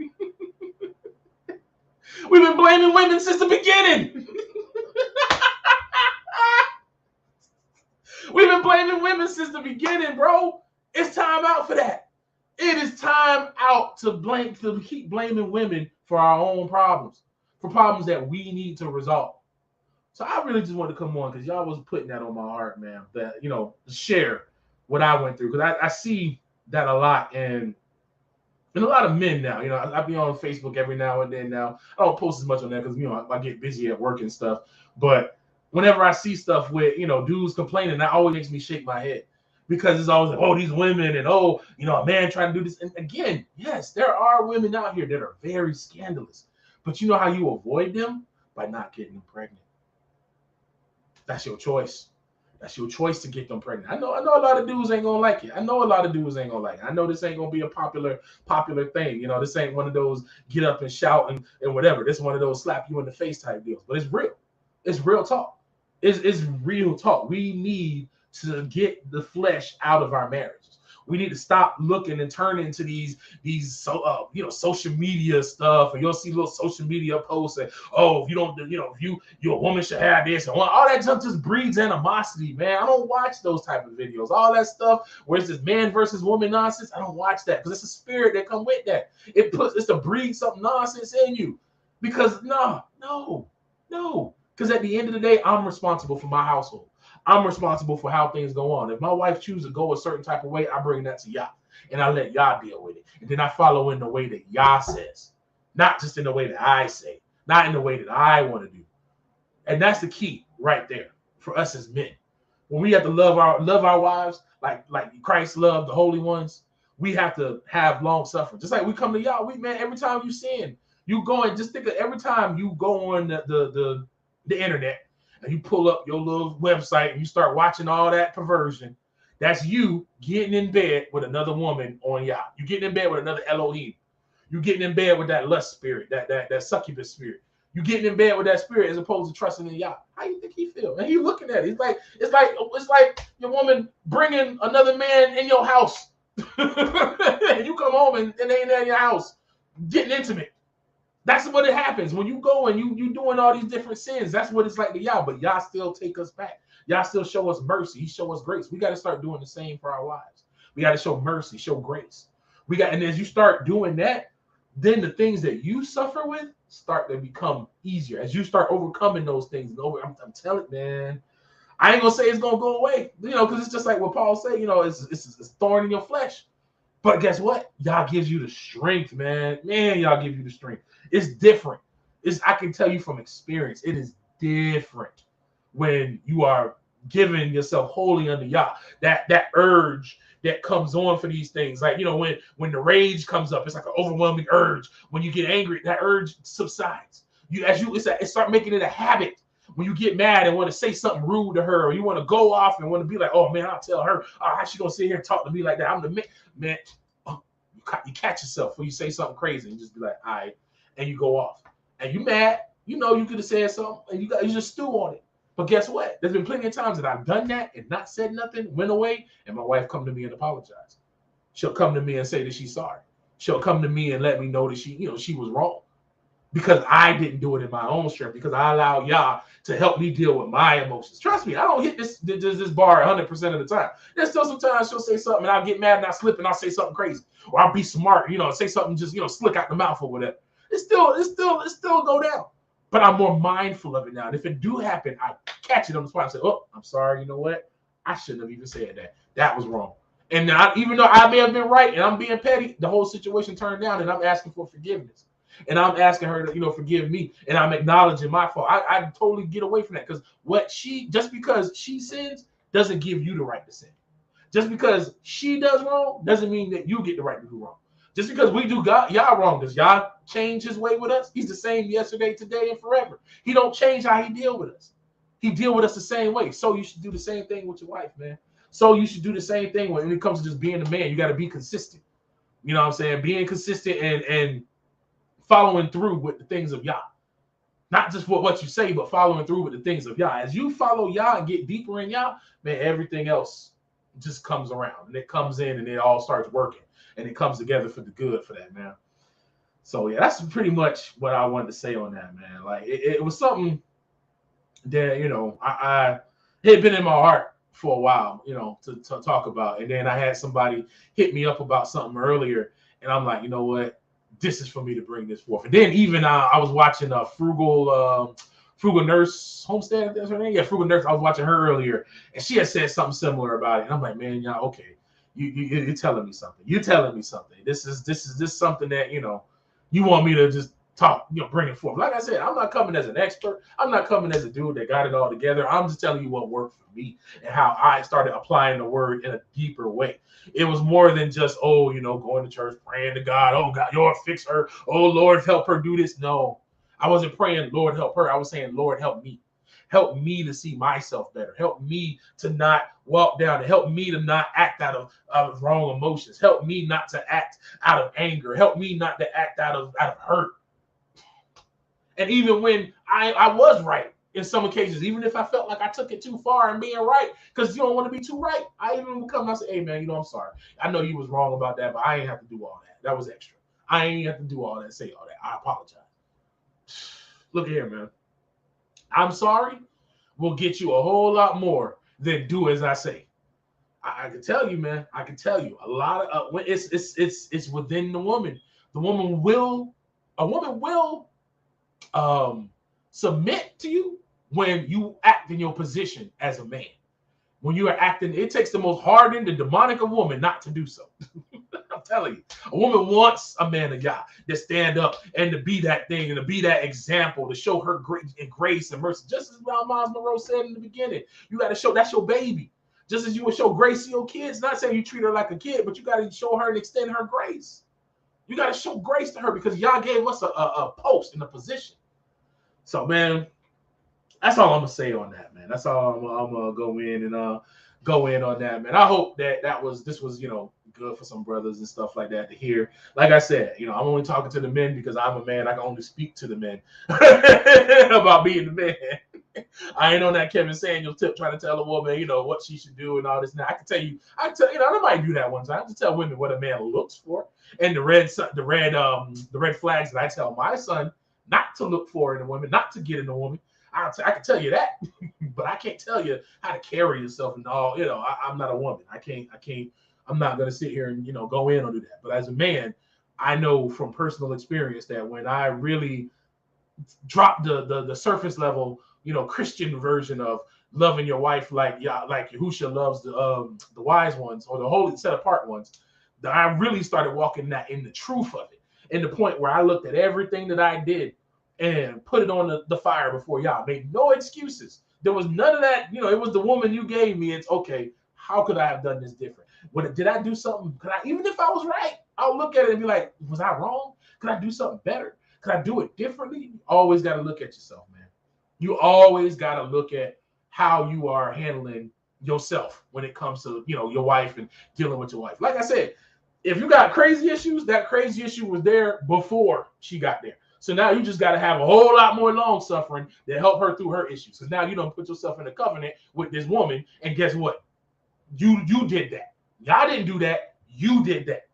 We've been blaming women since the beginning. We've been blaming women since the beginning, bro. It's time out for that. It is time out to keep blaming women for our own problems, for problems that we need to resolve. So I really just wanted to come on because y'all was putting that on my heart, man. That, share what I went through, because I see that a lot in a lot of men now. I be on Facebook every now and then. Now I don't post as much on that because I get busy at work and stuff. But whenever I see stuff with dudes complaining, that always makes me shake my head, because it's always like, oh, these women, and a man trying to do this. And again, yes, there are women out here that are very scandalous, but you know how you avoid them? By not getting them pregnant. That's your choice. That's your choice to get them pregnant. I know a lot of dudes ain't gonna like it. I know this ain't gonna be a popular thing. This ain't one of those get up and shout and whatever. This is one of those slap you in the face type deals. But it's real. It's real talk. It's real talk. We need to get the flesh out of our marriages. We need to stop looking and turning into these social media stuff, and you'll see little social media posts and, oh, if you don't, if you're a woman should have this, and all that stuff just breeds animosity, man. I don't watch those type of videos. All that stuff where it's this man versus woman nonsense, I don't watch that, because it's a spirit that come with that. It's to breed some nonsense in you, because no, because at the end of the day, I'm responsible for my household. I'm responsible for how things go on. If my wife chooses to go a certain type of way, I bring that to Yah, and I let Yah deal with it. And then I follow in the way that Yah says, not just in the way that I say, not in the way that I want to do. And that's the key right there for us as men. When we have to love our wives like Christ loved the holy ones, we have to have long suffering. Just like we come to Yah, every time you sin, you go and just think of every time you go on the internet, and you pull up your little website and you start watching all that perversion, That's you getting in bed with another woman on Yah. You getting in bed with another Elohim. You getting in bed with that lust spirit, that succubus spirit. You getting in bed with that spirit as opposed to trusting in Yah. How you think he feel? And he looking at it. It's like your woman bringing another man in your house. And you come home and they ain't in your house getting intimate. That's what it happens when you go and you doing all these different sins. That's what it's like to Yah. But Yah still take us back. Yah still show us mercy. He show us grace. We got to start doing the same for our wives. We got to show mercy, show grace. And as you start doing that, then the things that you suffer with start to become easier. As you start overcoming those things, I'm telling you, man, I ain't gonna say it's gonna go away, because it's just like what Paul said, it's thorn in your flesh. But guess what? Y'all gives you the strength, man. Y'all give you the strength. It's different. I can tell you from experience, it is different when you are giving yourself wholly unto Yah. That urge that comes on for these things, like when the rage comes up, it's like an overwhelming urge. When you get angry, that urge subsides. It start making it a habit. When you get mad and want to say something rude to her, or you want to go off and want to be like, oh man, I'll tell her, how she gonna sit here and talk to me like that? I'm the man. You catch yourself when you say something crazy and just be like, all right, and you go off and you mad. You could have said something and you just stew on it. But guess what? There's been plenty of times that I've done that and not said nothing, went away, and my wife come to me and apologize. She'll come to me and say that she's sorry. She'll come to me and let me know that she was wrong, because I didn't do it in my own strength, because I allowed Yah to help me deal with my emotions. Trust me, I don't hit this bar 100% of the time. There's still sometimes she'll say something and I'll get mad and I'll slip and I'll say something crazy, or I'll be smart, say something just slick out the mouth or whatever. It still go down. But I'm more mindful of it now. And if it do happen, I catch it on the spot and say, oh, I'm sorry. You know what? I shouldn't have even said that. That was wrong. And even though I may have been right and I'm being petty, the whole situation turned down and I'm asking for forgiveness. And I'm asking her to, forgive me. And I'm acknowledging my fault. I totally get away from that, because just because she sins doesn't give you the right to sin. Just because she does wrong doesn't mean that you get the right to do wrong. Just because we do Yah wrong, does Yah change his way with us? He's the same yesterday, today, and forever. He don't change how he deal with us. He deal with us the same way. So you should do the same thing with your wife, man. So you should do the same thing when it comes to just being a man. You got to be consistent. You know what I'm saying? Being consistent and following through with the things of Yah. Not just what you say, but following through with the things of Yah. As you follow Yah and get deeper in Yah, man, everything else just comes around. And it comes in and it all starts working. And it comes together for the good for that, man. So, yeah, that's pretty much what I wanted to say on that, man. Like, it was something that, I had been in my heart for a while, to talk about. And then I had somebody hit me up about something earlier. And I'm like, you know what? This is for me to bring this forth. And then even I was watching a Frugal Nurse Homestead, that's her name? Yeah, Frugal Nurse. I was watching her earlier. And she had said something similar about it. And I'm like, man, y'all, okay. You're telling me something. You're telling me something. This is something that, you want me to just talk, bring it forth. Like I said, I'm not coming as an expert. I'm not coming as a dude that got it all together. I'm just telling you what worked for me and how I started applying the word in a deeper way. It was more than just, going to church, praying to God. Oh, God, Lord, fix her. Oh, Lord, help her do this. No, I wasn't praying, Lord, help her. I was saying, Lord, help me. Help me to see myself better. Help me to not walk down. Help me to not act out of wrong emotions. Help me not to act out of anger. Help me not to act out of hurt. And even when I was right in some occasions, even if I felt like I took it too far and being right, because you don't want to be too right, I even would come and I say, hey, man, I'm sorry. I know you was wrong about that, but I ain't have to do all that. That was extra. I ain't have to do all that, say all that. I apologize. Look here, man. I'm sorry will get you a whole lot more than do as I say. I can tell you, man. I can tell you a lot of it's within the woman. A woman will submit to you when you act in your position as a man. When you are acting, it takes the most hardened and demonic of woman not to do so. I'm telling you, a woman wants a man of God to stand up and to be that thing and to be that example, to show her grace and mercy. Just as Miles Monroe said in the beginning, you got to show that's your baby. Just as you would show grace to your kids, not saying you treat her like a kid, but you got to show her and extend her grace. You got to show grace to her because y'all gave us a post and a position. So, man, that's all I'm going to say on that, man. That's all I'm going to go in and go in on that, man. I hope that this was, good for some brothers and stuff like that to hear. Like I said, I'm only talking to the men because I'm a man. I can only speak to the men about being the man. I ain't on that Kevin Samuels tip trying to tell a woman, what she should do and all this. Now I can tell you, I might do that one time to tell women what a man looks for and the red flags that I tell my son not to look for in a woman, not to get in a woman. I can tell you that, but I can't tell you how to carry yourself and all. I'm not a woman. I'm not going to sit here and, go in or do that. But as a man, I know from personal experience that when I really drop the surface level, Christian version of loving your wife like Yahusha loves the wise ones or the holy set apart ones, that I really started walking that in the truth of it. And the point where I looked at everything that I did and put it on the fire before y'all. Made no excuses. There was none of that. It was the woman you gave me. It's okay. How could I have done this different? Did I do something? Even if I was right, I'll look at it and be like, was I wrong? Could I do something better? Could I do it differently? You always got to look at yourself, man. You always got to look at how you are handling yourself when it comes to, your wife and dealing with your wife. Like I said, if you got crazy issues, that crazy issue was there before she got there. So now you just got to have a whole lot more long suffering to help her through her issues. Because now you don't put yourself in a covenant with this woman. And guess what? You did that. Y'all didn't do that. You did that.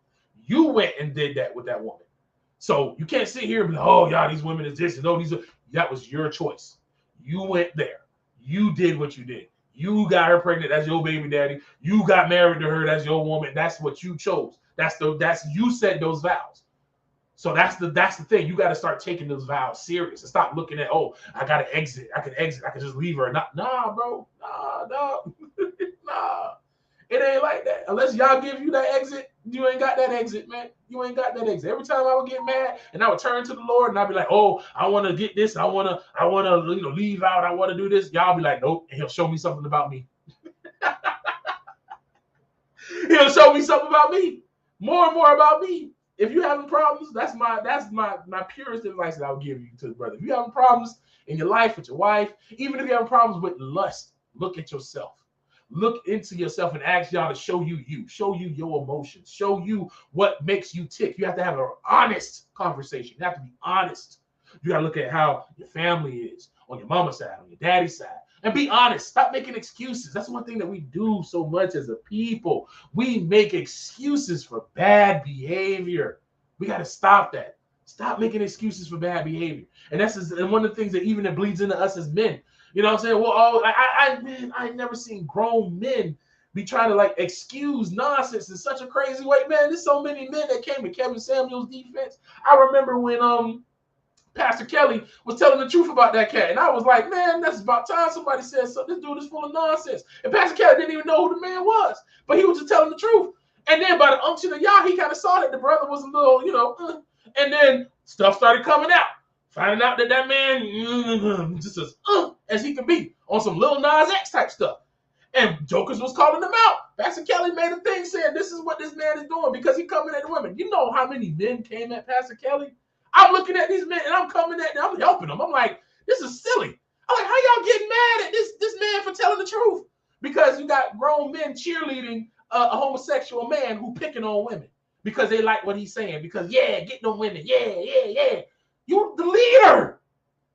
You went and did that with that woman. So you can't sit here and be like, oh, y'all, these women is this and oh, that was your choice. You went there. You did what you did. You got her pregnant. That's your baby daddy. You got married to her. That's your woman. That's what you chose. That's you said those vows. So that's the thing. You got to start taking those vows serious and stop looking at, oh, I got to exit. I can exit. I can just leave her. Nah, bro. Nah. Nah. It ain't like that. Unless y'all give you that exit, you ain't got that exit, man. You ain't got that exit. Every time I would get mad and I would turn to the Lord and I'd be like, oh, I want to get this. I want to leave out. I want to do this. Y'all be like, nope. And he'll show me something about me. He'll show me something about me. More and more about me. If you having problems, that's my purest advice that I'll give you to the brother. If you having problems in your life with your wife, even if you having problems with lust, look at yourself. Look into yourself and ask y'all to show you your emotions, show you what makes you tick. You have to have an honest conversation. You have to be honest. You got to look at how your family is on your mama's side, on your daddy's side, and be honest. Stop making excuses. That's one thing that we do so much as a people. We make excuses for bad behavior. We got to stop that. Stop making excuses for bad behavior. And that's one of the things that even it bleeds into us as men. You know what I'm saying? Well, I never seen grown men be trying to excuse nonsense in such a crazy way. Man, there's so many men that came to Kevin Samuels' defense. I remember when Pastor Kelly was telling the truth about that cat. And I was like, man, that's about time somebody said something. This dude is full of nonsense. And Pastor Kelly didn't even know who the man was. But he was just telling the truth. And then by the unction of y'all, he kind of saw that the brother was a little, and then stuff started coming out. Finding out that man just as he can be on some Lil Nas X type stuff. And jokers was calling him out. Pastor Kelly made a thing saying this is what this man is doing because he coming at the women. You know how many men came at Pastor Kelly? I'm looking at these men and I'm coming at them. I'm helping them. I'm like, this is silly. I'm like, how y'all getting mad at this man for telling the truth? Because you got grown men cheerleading a homosexual man who picking on women because they like what he's saying. Because, yeah, get them women. Yeah. You're the leader.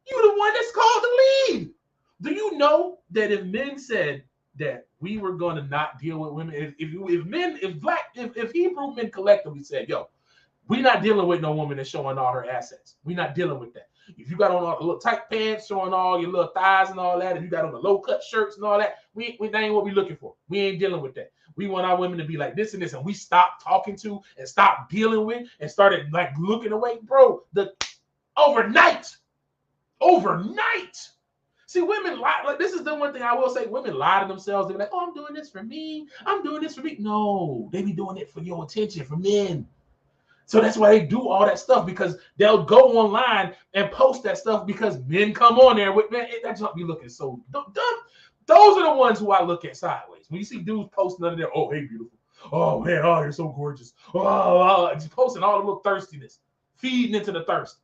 You're the one that's called to lead. Do you know that if men said that we were going to not deal with women, if Hebrew men collectively said, yo, we're not dealing with no woman that's showing all her assets. We're not dealing with that. If you got on all the little tight pants showing all your little thighs and all that, if you got on the low cut shirts and all that, that ain't what we looking for. We ain't dealing with that. We want our women to be like this and this, and we stopped talking to and stopped dealing with and started looking away, bro. Overnight. See, women lie. This is the one thing I will say. Women lie to themselves. They be like, oh, I'm doing this for me. I'm doing this for me. No, they be doing it for your attention, for men. So that's why they do all that stuff, because they'll go online and post that stuff because men come on there with, man, that junk be looking so dumb. Those are the ones who I look at sideways. When you see dudes posting under there, oh, hey, beautiful. Oh, man, oh, you're so gorgeous. Oh, just posting all the little thirstiness, feeding into the thirst.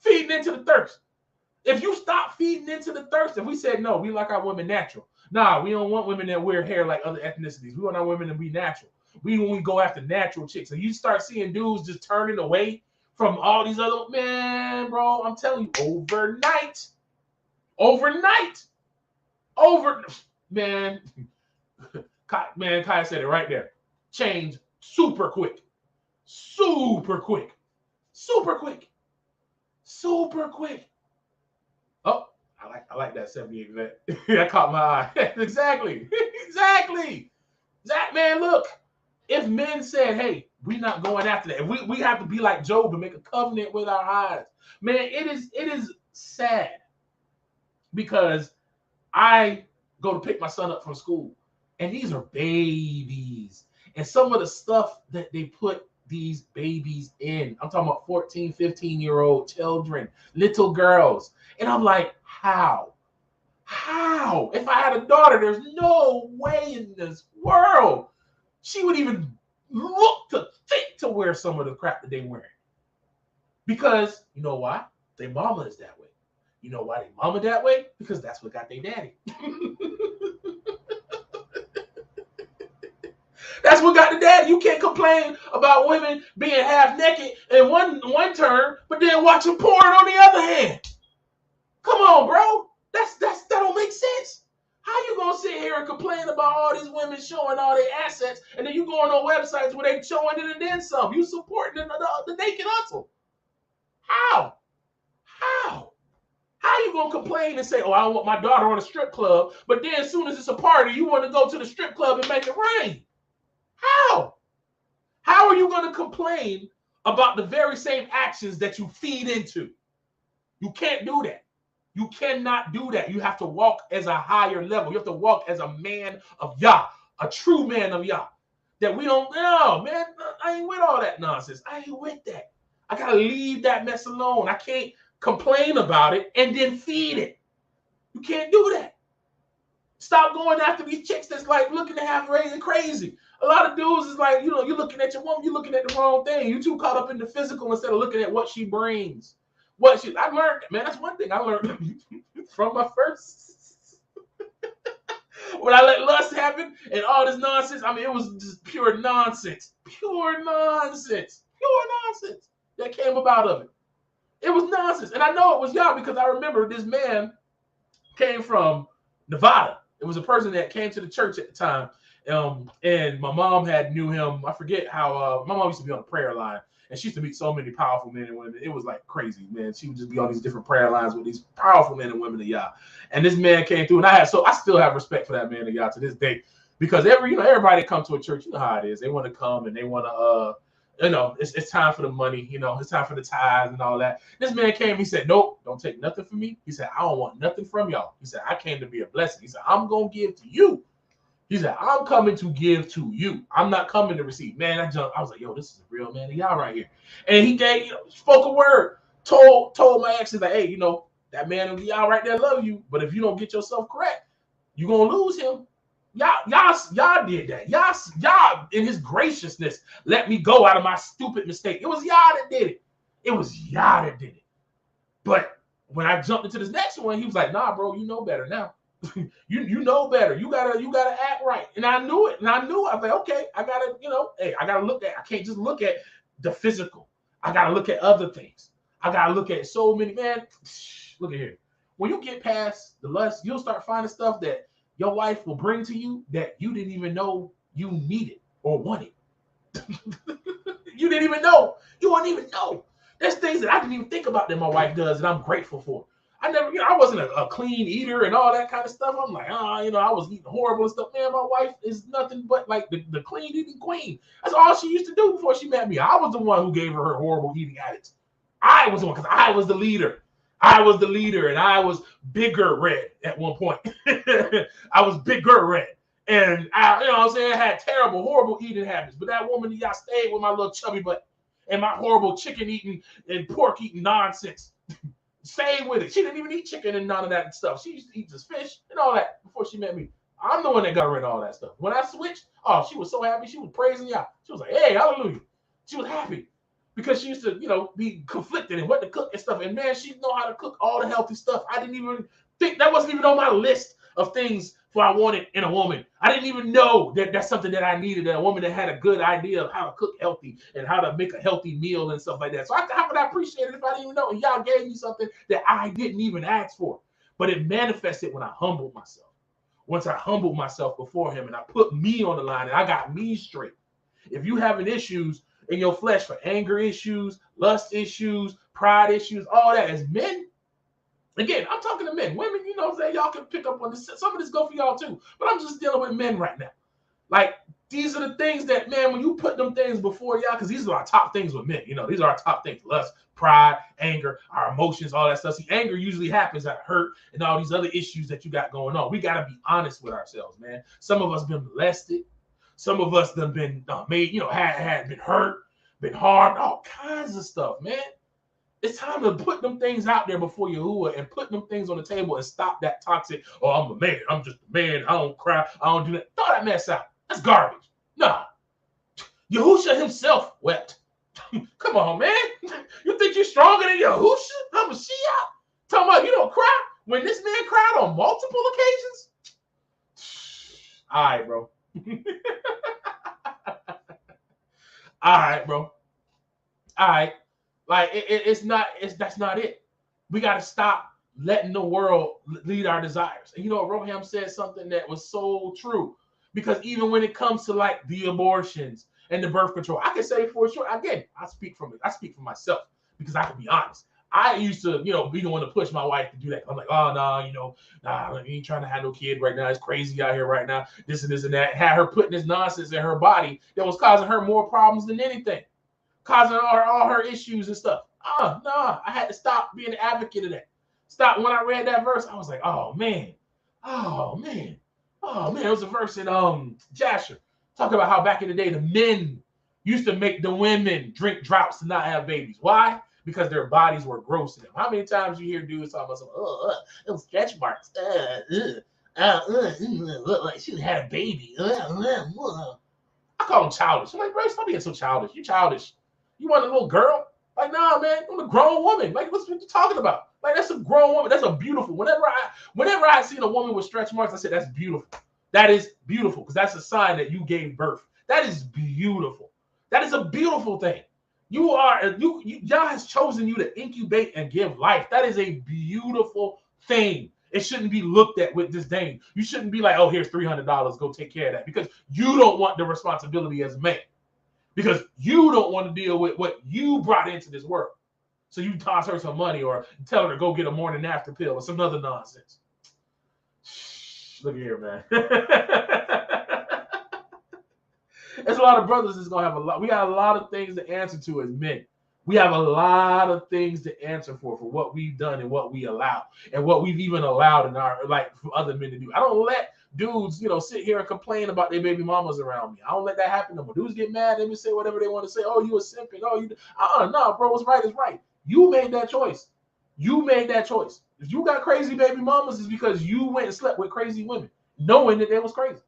Feeding into the thirst. If you stop feeding into the thirst, if we said, no, we like our women natural, Nah, we don't want women that wear hair like other ethnicities. We want our women to be natural. We only go after natural chicks. And you start seeing dudes just turning away from all these other, man, bro, I'm telling you, man, Kai said it right there. Change super quick. Oh, I like that 78 vet. That caught my eye. Exactly. That man, look. If men said, "Hey, we're not going after that," we have to be like Job and make a covenant with our eyes. Man, it is sad because I go to pick my son up from school, and these are babies, and some of the stuff that they put these babies in. I'm talking about 14, 15-year-old children, little girls. And I'm like, how? If I had a daughter, there's no way in this world she would even look to think to wear some of the crap that they're wearing. Because, you know why? Their mama is that way. You know why their mama that way? Because that's what got their daddy. That's what got the daddy. You can't complain about women being half naked in one turn, but then watching porn on the other hand. Come on, bro. That don't make sense. How you gonna sit here and complain about all these women showing all their assets, and then you going on websites where they showing it and then some? You supporting the naked hustle? How? How you gonna complain and say, "Oh, I want my daughter on a strip club," but then as soon as it's a party, you want to go to the strip club and make it rain? How? How are you going to complain about the very same actions that you feed into? You can't do that. You cannot do that. You have to walk as a higher level. You have to walk as a man of Yah, a true man of Yah. That we don't, no, man, I ain't with all that nonsense. I ain't with that. I got to leave that mess alone. I can't complain about it and then feed it. You can't do that. Stop going after these chicks that's like looking to have raising crazy. A lot of dudes is like, you're looking at your woman, you're looking at the wrong thing. You too caught up in the physical instead of looking at what she brings. I learned, man, that's one thing I learned from my first. When I let lust happen and all this nonsense, I mean, it was just pure nonsense that came about of it. It was nonsense. And I know it was y'all because I remember this man came from Nevada. It was a person that came to the church at the time. And my mom knew him. I forget how my mom used to be on the prayer line, and she used to meet so many powerful men and women. It was like crazy, man. She would just be on these different prayer lines with these powerful men and women of Yah. And this man came through, and I still have respect for that man of Yah to this day, because everybody that comes to a church, you know how it is. They want to come and they want to it's time for the money, it's time for the tithes and all that. This man came, he said, "Nope, don't take nothing from me." He said, "I don't want nothing from y'all." He said, "I came to be a blessing." He said, "I'm going to give to you." He said, "I'm coming to give to you. I'm not coming to receive." Man, I jumped. I was like, "Yo, this is a real man of y'all right here." And he spoke a word, told my ex, like, "Hey, that man of y'all right there love you, but if you don't get yourself correct, you're going to lose him." Y'all did that. Y'all in his graciousness let me go out of my stupid mistake. It was y'all that did it. But when I jumped into this next one, he was like, "Nah, bro, you know better now. you know better. You gotta act right." And I knew it. I was like, okay, I gotta look at. I can't just look at the physical. I gotta look at other things. I gotta look at so many. Man, look at here. When you get past the lust, you'll start finding stuff that your wife will bring to you that you didn't even know you needed or wanted. You didn't even know. You wouldn't even know. There's things that I didn't even think about that my wife does that I'm grateful for. I wasn't a clean eater and all that kind of stuff. I'm like, I was eating horrible and stuff. Man, my wife is nothing but like the clean eating queen. That's all she used to do before she met me. I was the one who gave her horrible eating habits. I was the one, because I was the leader. And I was bigger red at one point. I was bigger red. And I had terrible, horrible eating habits. But that woman, y'all stayed with my little chubby butt and my horrible chicken eating and pork eating nonsense. Stayed with it. She didn't even eat chicken and none of that stuff. She used to eat just fish and all that before she met me. I'm the one that got rid of all that stuff. When I switched, she was so happy. She was praising y'all. She was like, "Hey, hallelujah." She was happy. Because she used to, be conflicted and what to cook and stuff. And man, she know how to cook all the healthy stuff. I didn't even think that wasn't even on my list of things for I wanted in a woman. I didn't even know that that's something that I needed, that a woman that had a good idea of how to cook healthy and how to make a healthy meal and stuff like that. So how could I appreciate it if I didn't even know? And y'all gave me something that I didn't even ask for. But it manifested when I humbled myself. Once I humbled myself before him and I put me on the line and I got me straight. If you having issues in your flesh for anger issues, lust issues, pride issues, all that as men, again, I'm talking to men. Women, you know what I'm saying? Y'all can pick up on this. Some of this go for y'all too. But I'm just dealing with men right now. Like, these are the things that, man, when you put them things before y'all, because these are our top things with men. You know, these are our top things. Lust, pride, anger, our emotions, all that stuff. See, anger usually happens at hurt and all these other issues that you got going on. We got to be honest with ourselves, man. Some of us been molested. Some of us done been made, you know, had been hurt, been harmed, all kinds of stuff, man. It's time to put them things out there before Yahuwah and put them things on the table and stop that toxic, oh, I'm a man. I'm just a man. I don't cry. I don't do that. Throw that mess out. That's garbage. Nah. Yahusha himself wept. Come on, man. You think you're stronger than Yahusha? I'm a Shia. Talking about you don't cry when this man cried on multiple occasions? All right, bro. All right, bro. All right. Like that's not it. We got to stop letting the world lead our desires. And you know, Roham said something that was so true, because even when it comes to like the abortions and the birth control, I can say for sure, again, I speak for myself because I can be honest. I used to, you know, be the one to push my wife to do that. I'm like, oh, no, you know, nah, you ain't trying to have no kid right now. It's crazy out here right now. This and this and that. Had her putting this nonsense in her body that was causing her more problems than anything, causing all her issues and stuff. No, I had to stop being an advocate of that. Stop. When I read that verse, I was like, oh, man. It was a verse in Jasher talking about how back in the day, the men used to make the women drink droughts to not have babies. Why? Because their bodies were gross to them. How many times you hear dudes talking about some, those stretch marks, look like she had a baby. I call them childish. I'm like, bro, stop being so childish. You childish. You want a little girl? Like, nah, man, I'm a grown woman. Like, what's what you talking about? Like, that's a grown woman. That's a beautiful. Whenever I seen a woman with stretch marks, I said, that's beautiful. That is beautiful, because that's a sign that you gave birth. That is beautiful. That is a beautiful thing. God has chosen you to incubate and give life. That is a beautiful thing. It shouldn't be looked at with disdain. You shouldn't be like, oh, here's $300. Go take care of that, because you don't want the responsibility as a man, because you don't want to deal with what you brought into this world. So you toss her some money or tell her to go get a morning after pill or some other nonsense. Look here, man. There's a lot of brothers that's going to have a lot. We got a lot of things to answer to as men. We have a lot of things to answer for what we've done and what we allow and what we've even allowed in our, like, for other men to do. I don't let dudes, you know, sit here and complain about their baby mamas around me. I don't let that happen no more. Dudes get mad at me, say whatever they want to say. Oh, you a simping. Oh, you. No, bro. What's right is right. You made that choice. You made that choice. If you got crazy baby mamas, it's because you went and slept with crazy women, knowing that they was crazy.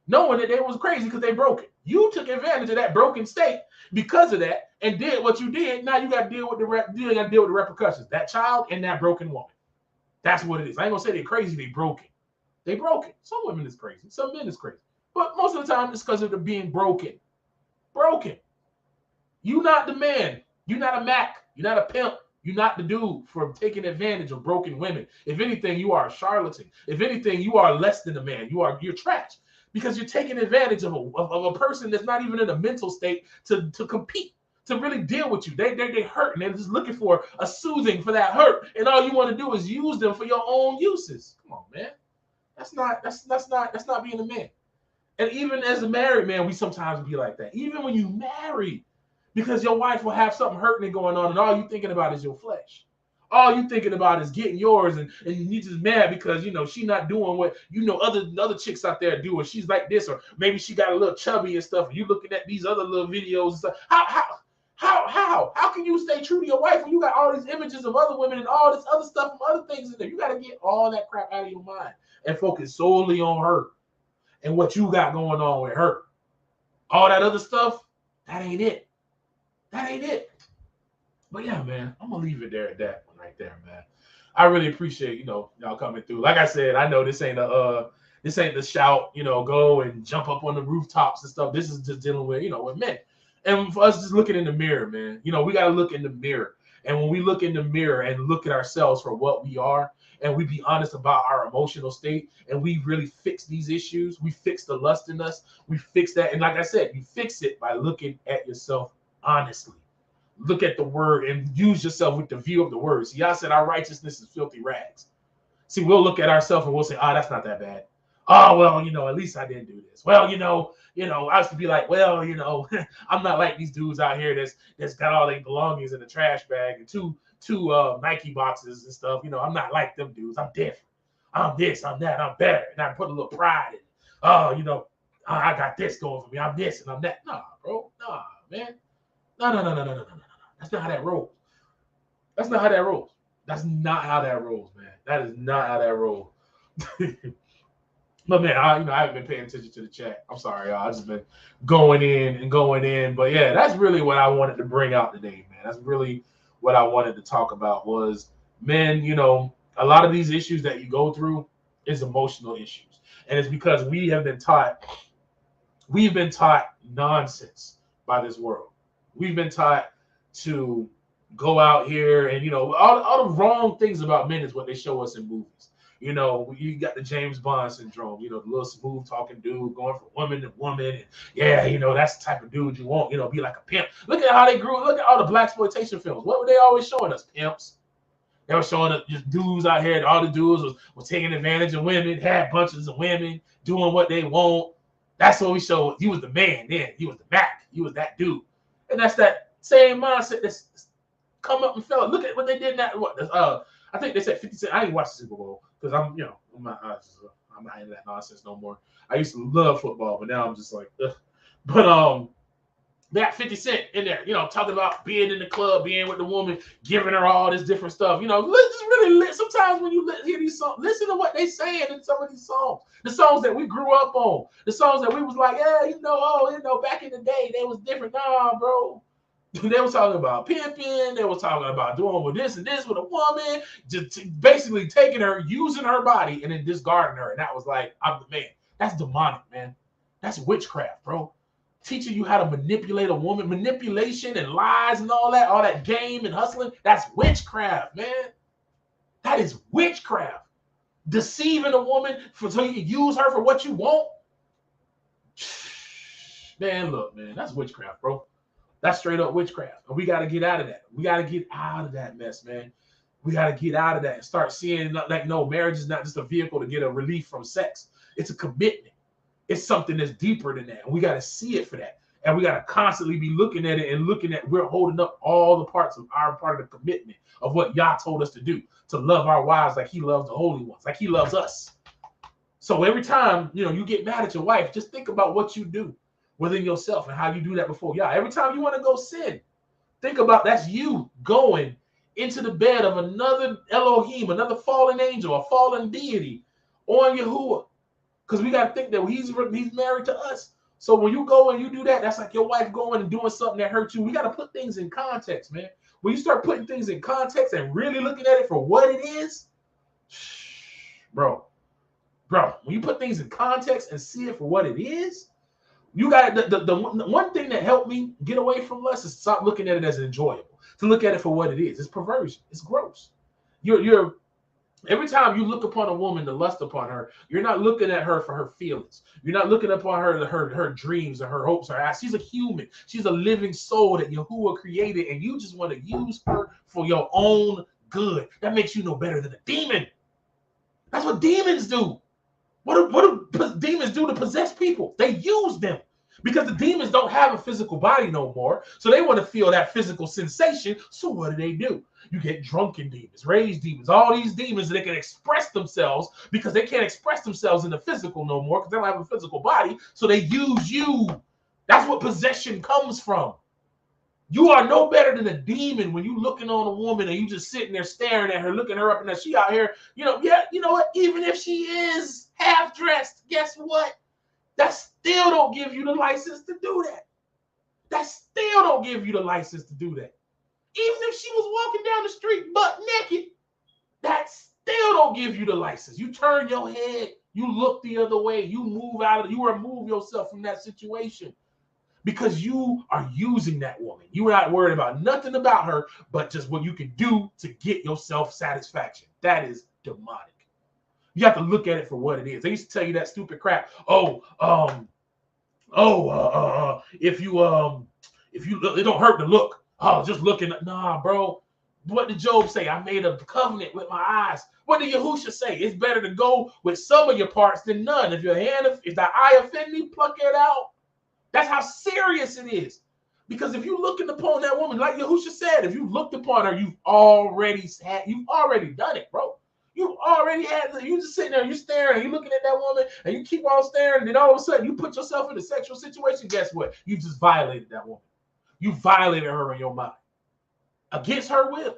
Knowing that they was crazy because they broke it. You took advantage of that broken state because of that and did what you did. Now you got to deal with the repercussions. That child and that broken woman. That's what it is. I ain't gonna say they're crazy. They broken. They broken. Some women is crazy. Some men is crazy. But most of the time it's because of them being broken. Broken. You not the man. You're not a Mac. You're not a pimp. You're not the dude for taking advantage of broken women. If anything, you are a charlatan. If anything, you are less than a man. You're trash. Because you're taking advantage of a person that's not even in a mental state to compete, to really deal with you. They hurt and they're just looking for a soothing for that hurt. And all you want to do is use them for your own uses. Come on, man. That's not being a man. And even as a married man, we sometimes be like that. Even when you marry, because your wife will have something hurting and going on, and all you thinking about is your flesh. All you thinking about is getting yours, and you just mad because, you know, she not doing what, you know, other chicks out there do, and she's like this, or maybe she got a little chubby and stuff, and you looking at these other little videos and stuff. How can you stay true to your wife when you got all these images of other women and all this other stuff from other things in there? You got to get all that crap out of your mind and focus solely on her and what you got going on with her. All that other stuff, that ain't it. That ain't it. But yeah, man, I'm gonna leave it there at that one right there, man. I really appreciate, y'all coming through. Like I said, I know this ain't the shout, go and jump up on the rooftops and stuff. This is just dealing with, with men. And for us just looking in the mirror, man, we got to look in the mirror. And when we look in the mirror and look at ourselves for what we are, and we be honest about our emotional state, and we really fix these issues, we fix the lust in us, we fix that. And like I said, you fix it by looking at yourself honestly. Look at the word and use yourself with the view of the word. See, y'all said our righteousness is filthy rags. See, we'll look at ourselves and we'll say, that's not that bad. Oh, well, at least I didn't do this. Well, I used to be like, well, I'm not like these dudes out here that's got all their belongings in the trash bag and two Nike boxes and stuff. I'm not like them dudes. I'm different. I'm this, I'm that, I'm better. And I put a little pride in it. Oh, I got this going for me. I'm this and I'm that. Nah, bro. Nah, man. No. That's not how that rolls. That's not how that rolls. That's not how that rolls, man. That is not how that rolls. But man, I haven't been paying attention to the chat. I'm sorry, y'all. I've just been going in. But yeah, that's really what I wanted to bring out today, man. That's really what I wanted to talk about was, men, a lot of these issues that you go through is emotional issues. And it's because we've been taught nonsense by this world. We've been taught to go out here and, all the wrong things about men is what they show us in movies. You got the James Bond syndrome, the little smooth talking dude going from woman to woman. And yeah, that's the type of dude you want, be like a pimp. Look at how they grew. Look at all the blaxploitation films. What were they always showing us? Pimps. They were showing us just dudes out here. All the dudes was taking advantage of women, had bunches of women, doing what they want. That's what we showed. He was the man then. He was the Mac. He was that dude. And that's that same mindset that's come up and fell. Look at what they did in that. I think they said 50 Cent. I didn't watch the Super Bowl because I'm not into that nonsense no more. I used to love football, but now I'm just like, ugh. But that 50 Cent in there, talking about being in the club, being with the woman, giving her all this different stuff. Just really sometimes when you hear these songs, listen to what they saying in some of these songs. The songs that we grew up on, the songs that we was like, yeah, back in the day, they was different. Nah, bro. They were talking about pimping. They were talking about doing this and this with a woman, just basically taking her, using her body, and then discarding her. And that was like, I'm the man. That's demonic, man. That's witchcraft, bro. Teaching you how to manipulate a woman, manipulation and lies and all that game and hustling. That's witchcraft, man. That is witchcraft. Deceiving a woman so you can use her for what you want. Man, look, man, that's witchcraft, bro. That's straight up witchcraft. And we got to get out of that. We got to get out of that mess, man. We got to get out of that and start seeing like, no, marriage is not just a vehicle to get a relief from sex. It's a commitment. It's something that's deeper than that. And we got to see it for that. And we got to constantly be looking at it and looking at, we're holding up all the parts of our part of the commitment of what Yah told us to do, to love our wives like he loves the holy ones, like he loves us. So every time, you get mad at your wife, just think about what you do within yourself and how you do that before Yah. Every time you want to go sin, think about that's you going into the bed of another Elohim, another fallen angel, a fallen deity on Yahuwah. Because we got to think that he's married to us. So when you go and you do that, that's like your wife going and doing something that hurts you. We got to put things in context, man. When you start putting things in context and really looking at it for what it is, bro, when you put things in context and see it for what it is, you got the one thing that helped me get away from lust is stop looking at it as enjoyable. To look at it for what it is. It's perversion. It's gross. You're every time you look upon a woman to lust upon her, you're not looking at her for her feelings. You're not looking upon her dreams or her hopes or ask. She's a human. She's a living soul that Yahuwah created, and you just want to use her for your own good. That makes you no better than a demon. That's what demons do. What do demons do to possess people? They use them. Because the demons don't have a physical body no more. So they want to feel that physical sensation. So what do? You get drunken demons, rage demons, all these demons that can express themselves because they can't express themselves in the physical no more because they don't have a physical body. So they use you. That's what possession comes from. You are no better than a demon when you looking on a woman and you just sitting there staring at her, looking her up, and she out here, you know what? Even if she is half dressed, guess what? That still don't give you the license to do that. That still don't give you the license to do that. Even if she was walking down the street butt naked, that don't give you the license. You turn your head, you look the other way, you remove yourself from that situation because you are using that woman. You're not worried about nothing about her, but just what you can do to get yourself satisfaction. That is demonic. You have to look at it for what it is. They used to tell you that stupid crap. If you look, it don't hurt to look. Oh, just looking. Nah, bro. What did Job say? I made a covenant with my eyes. What did Yahusha say? It's better to go with some of your parts than none. If the eye offend me, pluck it out. That's how serious it is. Because if you looking upon that woman, like Yahusha said, if you looked upon her, you've already done it, bro. You already had, you just sitting there, you staring, and you looking at that woman, and you keep on staring, and then all of a sudden you put yourself in a sexual situation. Guess what? You just violated that woman. You violated her in your mind. Against her will.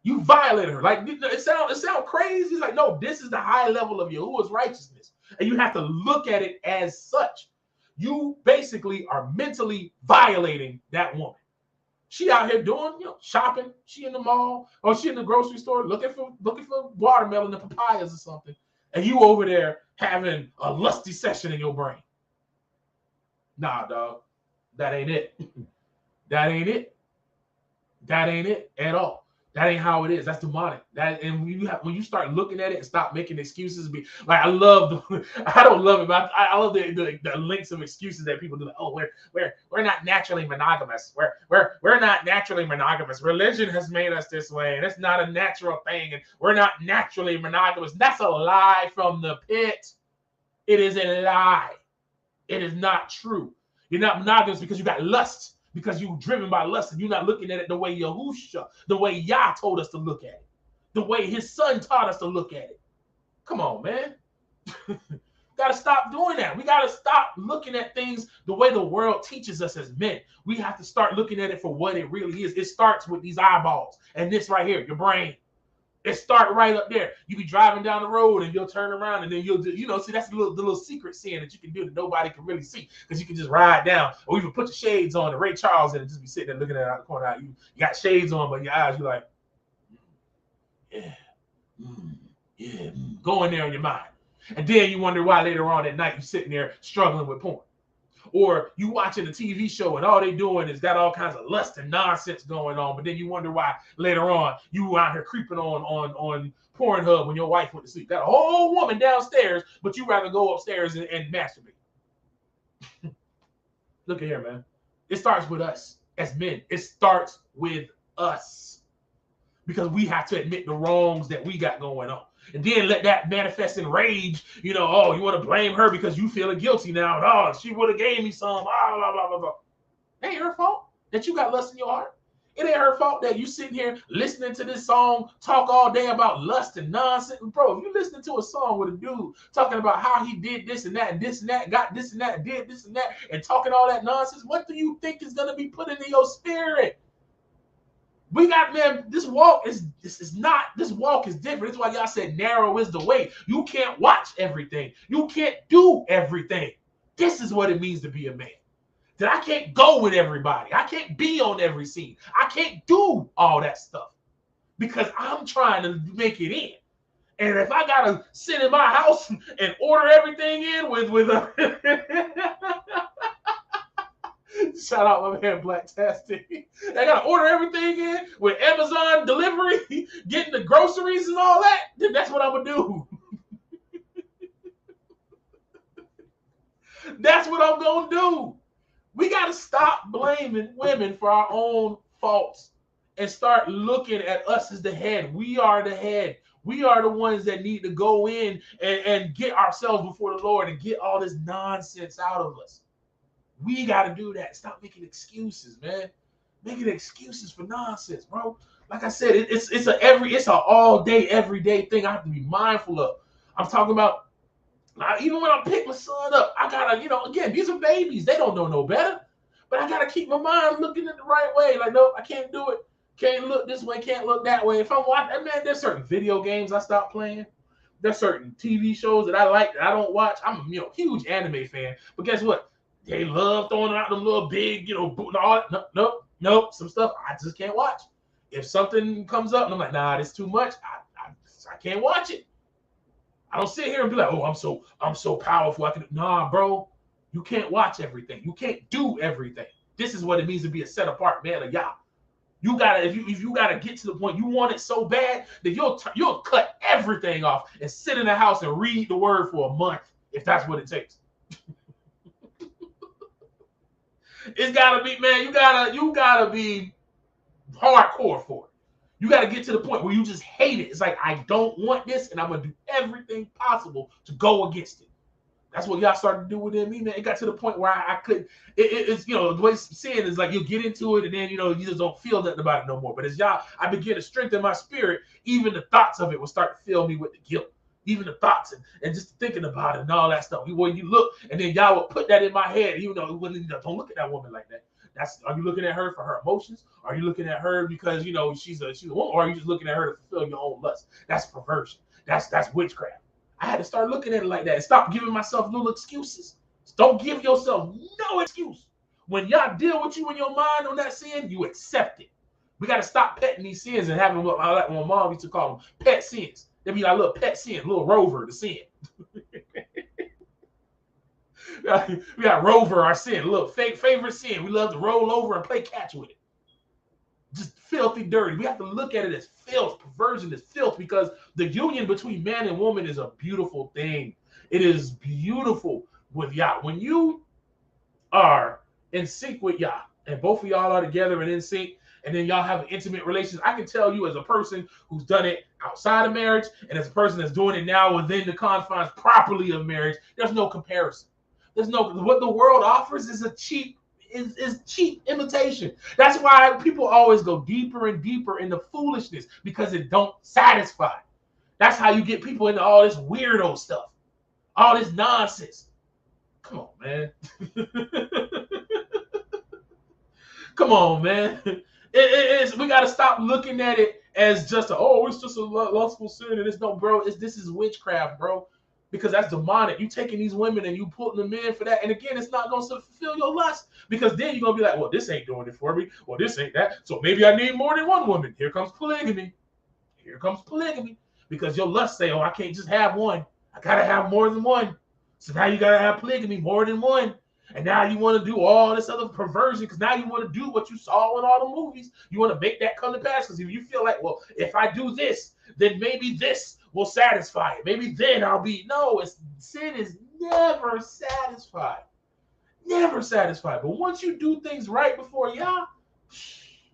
You violated her. Like, it sounds crazy. It's like, no, this is the high level of Yahuwah's righteousness. And you have to look at it as such. You basically are mentally violating that woman. She out here doing, shopping. She in the mall or she in the grocery store looking for watermelon and papayas or something. And you over there having a lusty session in your brain. Nah, dog. That ain't it. That ain't it. That ain't it at all. That ain't how it is. That's demonic. And when you start looking at it and stop making excuses, I don't love it, but I love the links of excuses that people do. Like, oh, we're not naturally monogamous. We're not naturally monogamous. Religion has made us this way, and it's not a natural thing, and we're not naturally monogamous. That's a lie from the pit. It is a lie. It is not true. You're not monogamous because you got lust. Because you're driven by lust and you're not looking at it the way Yahusha, the way Yah told us to look at it, the way his son taught us to look at it. Come on, man. Got to stop doing that. We got to stop looking at things the way the world teaches us as men. We have to start looking at it for what it really is. It starts with these eyeballs and this right here, your brain. It starts right up there. You be driving down the road and you'll turn around and then you'll do, see, that's the little secret seeing that you can do that nobody can really see because you can just ride down or even put your shades on, the Ray Charles, and just be sitting there looking at it out the corner. You got shades on, but your eyes, you're like, going there in your mind. And then you wonder why later on at night you're sitting there struggling with porn. Or you watching a TV show and all they doing is got all kinds of lust and nonsense going on. But then you wonder why later on you out here creeping on Pornhub when your wife went to sleep. Got a whole woman downstairs, but you rather go upstairs and masturbate. Look at here, man. It starts with us as men. It starts with us. Because we have to admit the wrongs that we got going on. And then let that manifest in rage. You want to blame her because you feeling guilty now. Oh, she would have gave me some. Blah, blah, blah, blah, blah. It ain't her fault that you got lust in your heart. It ain't her fault that you sitting here listening to this song, talk all day about lust and nonsense. Bro, if you listening to a song with a dude talking about how he did this and that, got this and that, did this and that, and talking all that nonsense, what do you think is going to be put into your spirit? We got, man, this walk is different. That's why y'all said narrow is the way. You can't watch everything. You can't do everything. This is what it means to be a man. That I can't go with everybody. I can't be on every scene. I can't do all that stuff because I'm trying to make it in. And if I got to sit in my house and order everything in with a... Shout out my man Blacktastic. I gotta order everything in with Amazon delivery, getting the groceries and all that. Then that's what I'm gonna do. That's what I'm gonna do. We gotta stop blaming women for our own faults and start looking at us as the head. We are the head. We are the ones that need to go in and get ourselves before the Lord and get all this nonsense out of us. We got to do that. Stop making excuses, man. Making excuses for nonsense, bro. Like I said, it's an all day, everyday thing I have to be mindful of. I'm talking about even when I pick my son up, I gotta, again, these are babies. They don't know no better. But I gotta keep my mind looking in the right way. Like, no, I can't do it. Can't look this way, can't look that way. If I'm watching, man, there's certain video games I stopped playing. There's certain TV shows that I like that I don't watch. I'm a huge anime fan. But guess what? They love throwing out them little big, booting all that. Nope. Some stuff I just can't watch. If something comes up and I'm like, nah, this is too much, I can't watch it. I don't sit here and be like, oh, I'm so powerful. I can. Nah, bro, you can't watch everything. You can't do everything. This is what it means to be a set apart man of Yah. You gotta, if you gotta get to the point you want it so bad that you'll cut everything off and sit in the house and read the word for a month if that's what it takes. It's gotta be, man. You gotta be hardcore for it. You got to get to the point where you just hate it. It's like, I don't want this, and I'm going to do everything possible to go against it. That's what y'all started to do within me, man. It got to the point where I couldn't. It's, you know, the way saying is like you get into it, and then, you know, you just don't feel nothing about it no more. But as y'all, I begin to strengthen my spirit, even the thoughts of it will start to fill me with the guilt. Even the thoughts and just thinking about it and all that stuff. When you look, and then y'all will put that in my head, even though don't look at that woman like that. Are you looking at her for her emotions? Are you looking at her because, you know, she's a woman, or are you just looking at her to fulfill your own lust? That's perversion. That's witchcraft. I had to start looking at it like that and stop giving myself little excuses. Don't give yourself no excuse. When y'all deal with you in your mind on that sin, you accept it. We got to stop petting these sins and having what my mom used to call them pet sins. They be like little pet sin, little Rover, the sin. We got Rover, our sin, little favorite sin. We love to roll over and play catch with it. Just filthy dirty. We have to look at it as filth. Perversion is filth, because the union between man and woman is a beautiful thing. It is beautiful with Yah. When you are in sync with Yah, and both of y'all are together and in sync, and then y'all have an intimate relationship, I can tell you as a person who's done it outside of marriage and as a person that's doing it now within the confines properly of marriage, there's no comparison. There's no, what the world offers is a cheap imitation. That's why people always go deeper and deeper into foolishness, because it don't satisfy. That's how you get people into all this weirdo stuff, all this nonsense. Come on, man. Come on, man. We got to stop looking at it as just it's just a lustful sin, and it's no, bro. This is witchcraft, bro. Because that's demonic. You taking these women and you putting them in for that. And again, it's not going to fulfill your lust, because then you're going to be like, well, this ain't doing it for me. Well, this ain't that. So maybe I need more than one woman. Here comes polygamy. Here comes polygamy. Because your lust say, I can't just have one. I got to have more than one. So now you got to have polygamy, more than one. And now you want to do all this other perversion, because now you want to do what you saw in all the movies. You want to make that come to pass, because if you feel like, well, if I do this, then maybe this will satisfy it. Maybe then I'll be. No, sin is never satisfied. Never satisfied. But once you do things right before Yah,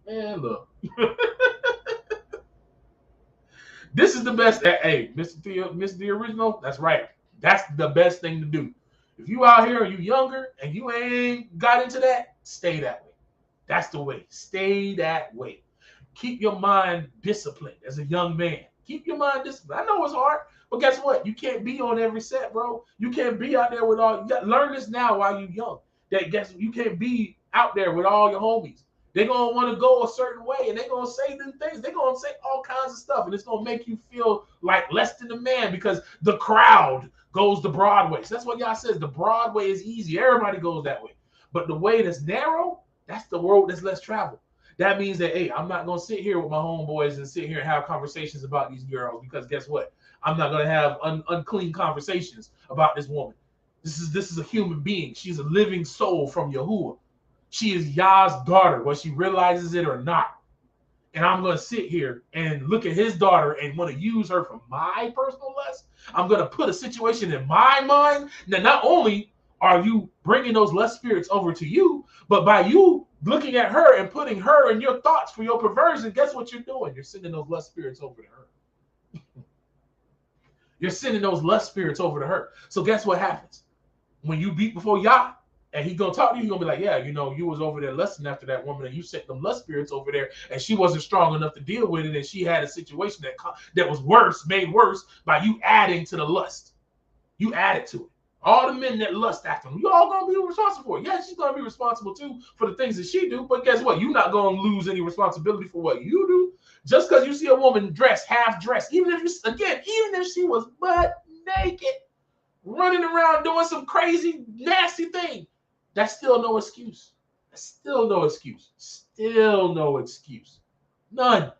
man, look. This is the best. Hey, Mr. The Original, that's right. That's the best thing to do. If you out here and you younger and you ain't got into that, stay that way. That's the way. Stay that way. Keep your mind disciplined as a young man. Keep your mind disciplined. I know it's hard, but guess what? You can't be on every set, bro. You can't be out there with all. Learn this now while you're young. That guess you can't be out there with all your homies. They're gonna want to go a certain way, and they're gonna say them things. They're gonna say all kinds of stuff, and it's gonna make you feel like less than a man, because the crowd goes to Broadway. So that's what y'all says. The Broadway is easy. Everybody goes that way. But the way that's narrow, that's the road that's less traveled. That means that, hey, I'm not going to sit here with my homeboys and sit here and have conversations about these girls, because guess what? I'm not going to have unclean conversations about this woman. This is a human being. She's a living soul from Yahuwah. She is Yah's daughter, whether she realizes it or not. And I'm going to sit here and look at his daughter and want to use her for my personal lust. I'm going to put a situation in my mind that not only are you bringing those lust spirits over to you, but by you looking at her and putting her in your thoughts for your perversion, guess what you're doing? You're sending those lust spirits over to her. You're sending those lust spirits over to her. So guess what happens? When you beat before Yah, and he's going to talk to you, he's going to be like, yeah, you know, you was over there lusting after that woman, and you sent them lust spirits over there, and she wasn't strong enough to deal with it, and she had a situation that was worse, made worse by you adding to the lust. You added to it. All the men that lust after him, you all going to be responsible for it. Yeah, she's going to be responsible, too, for the things that she do, but guess what? You're not going to lose any responsibility for what you do. Just because you see a woman dressed, half-dressed, even if she was butt naked, running around doing some crazy, nasty thing, that's still no excuse. That's still no excuse. Still no excuse. None.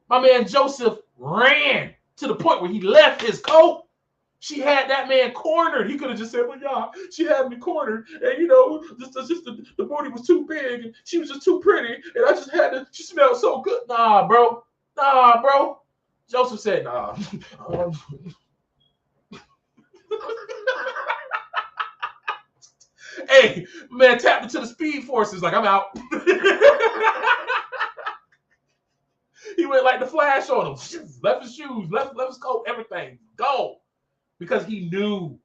My man Joseph ran to the point where he left his coat She had that man cornered. He could have just said, well, y'all, she had me cornered. And, just the booty was too big. And she was just too pretty. And I just had to, she smelled so good. Nah, bro. Joseph said, nah. Hey, man, tapped into the speed forces. Like, I'm out. He went like the Flash on him. Left his shoes, left his coat, everything. Go. Because he knew.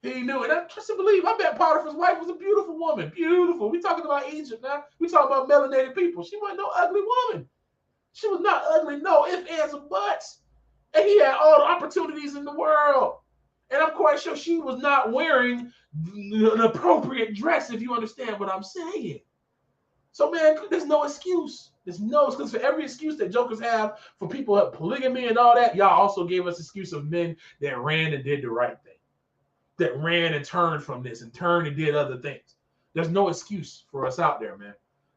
And I trust and believe, I bet Potiphar's wife was a beautiful woman. Beautiful. We talking about Egypt now. We talking about melanated people. She wasn't no ugly woman. She was not ugly. No ifs, ands, or buts. And he had all the opportunities in the world. And I'm quite sure she was not wearing an appropriate dress, if you understand what I'm saying. So, man, there's no excuse. There's no excuse. For every excuse that jokers have for people have polygamy and all that, y'all also gave us excuse of men that ran and did the right thing, that ran and turned from this and turned and did other things. There's no excuse for us out there, man.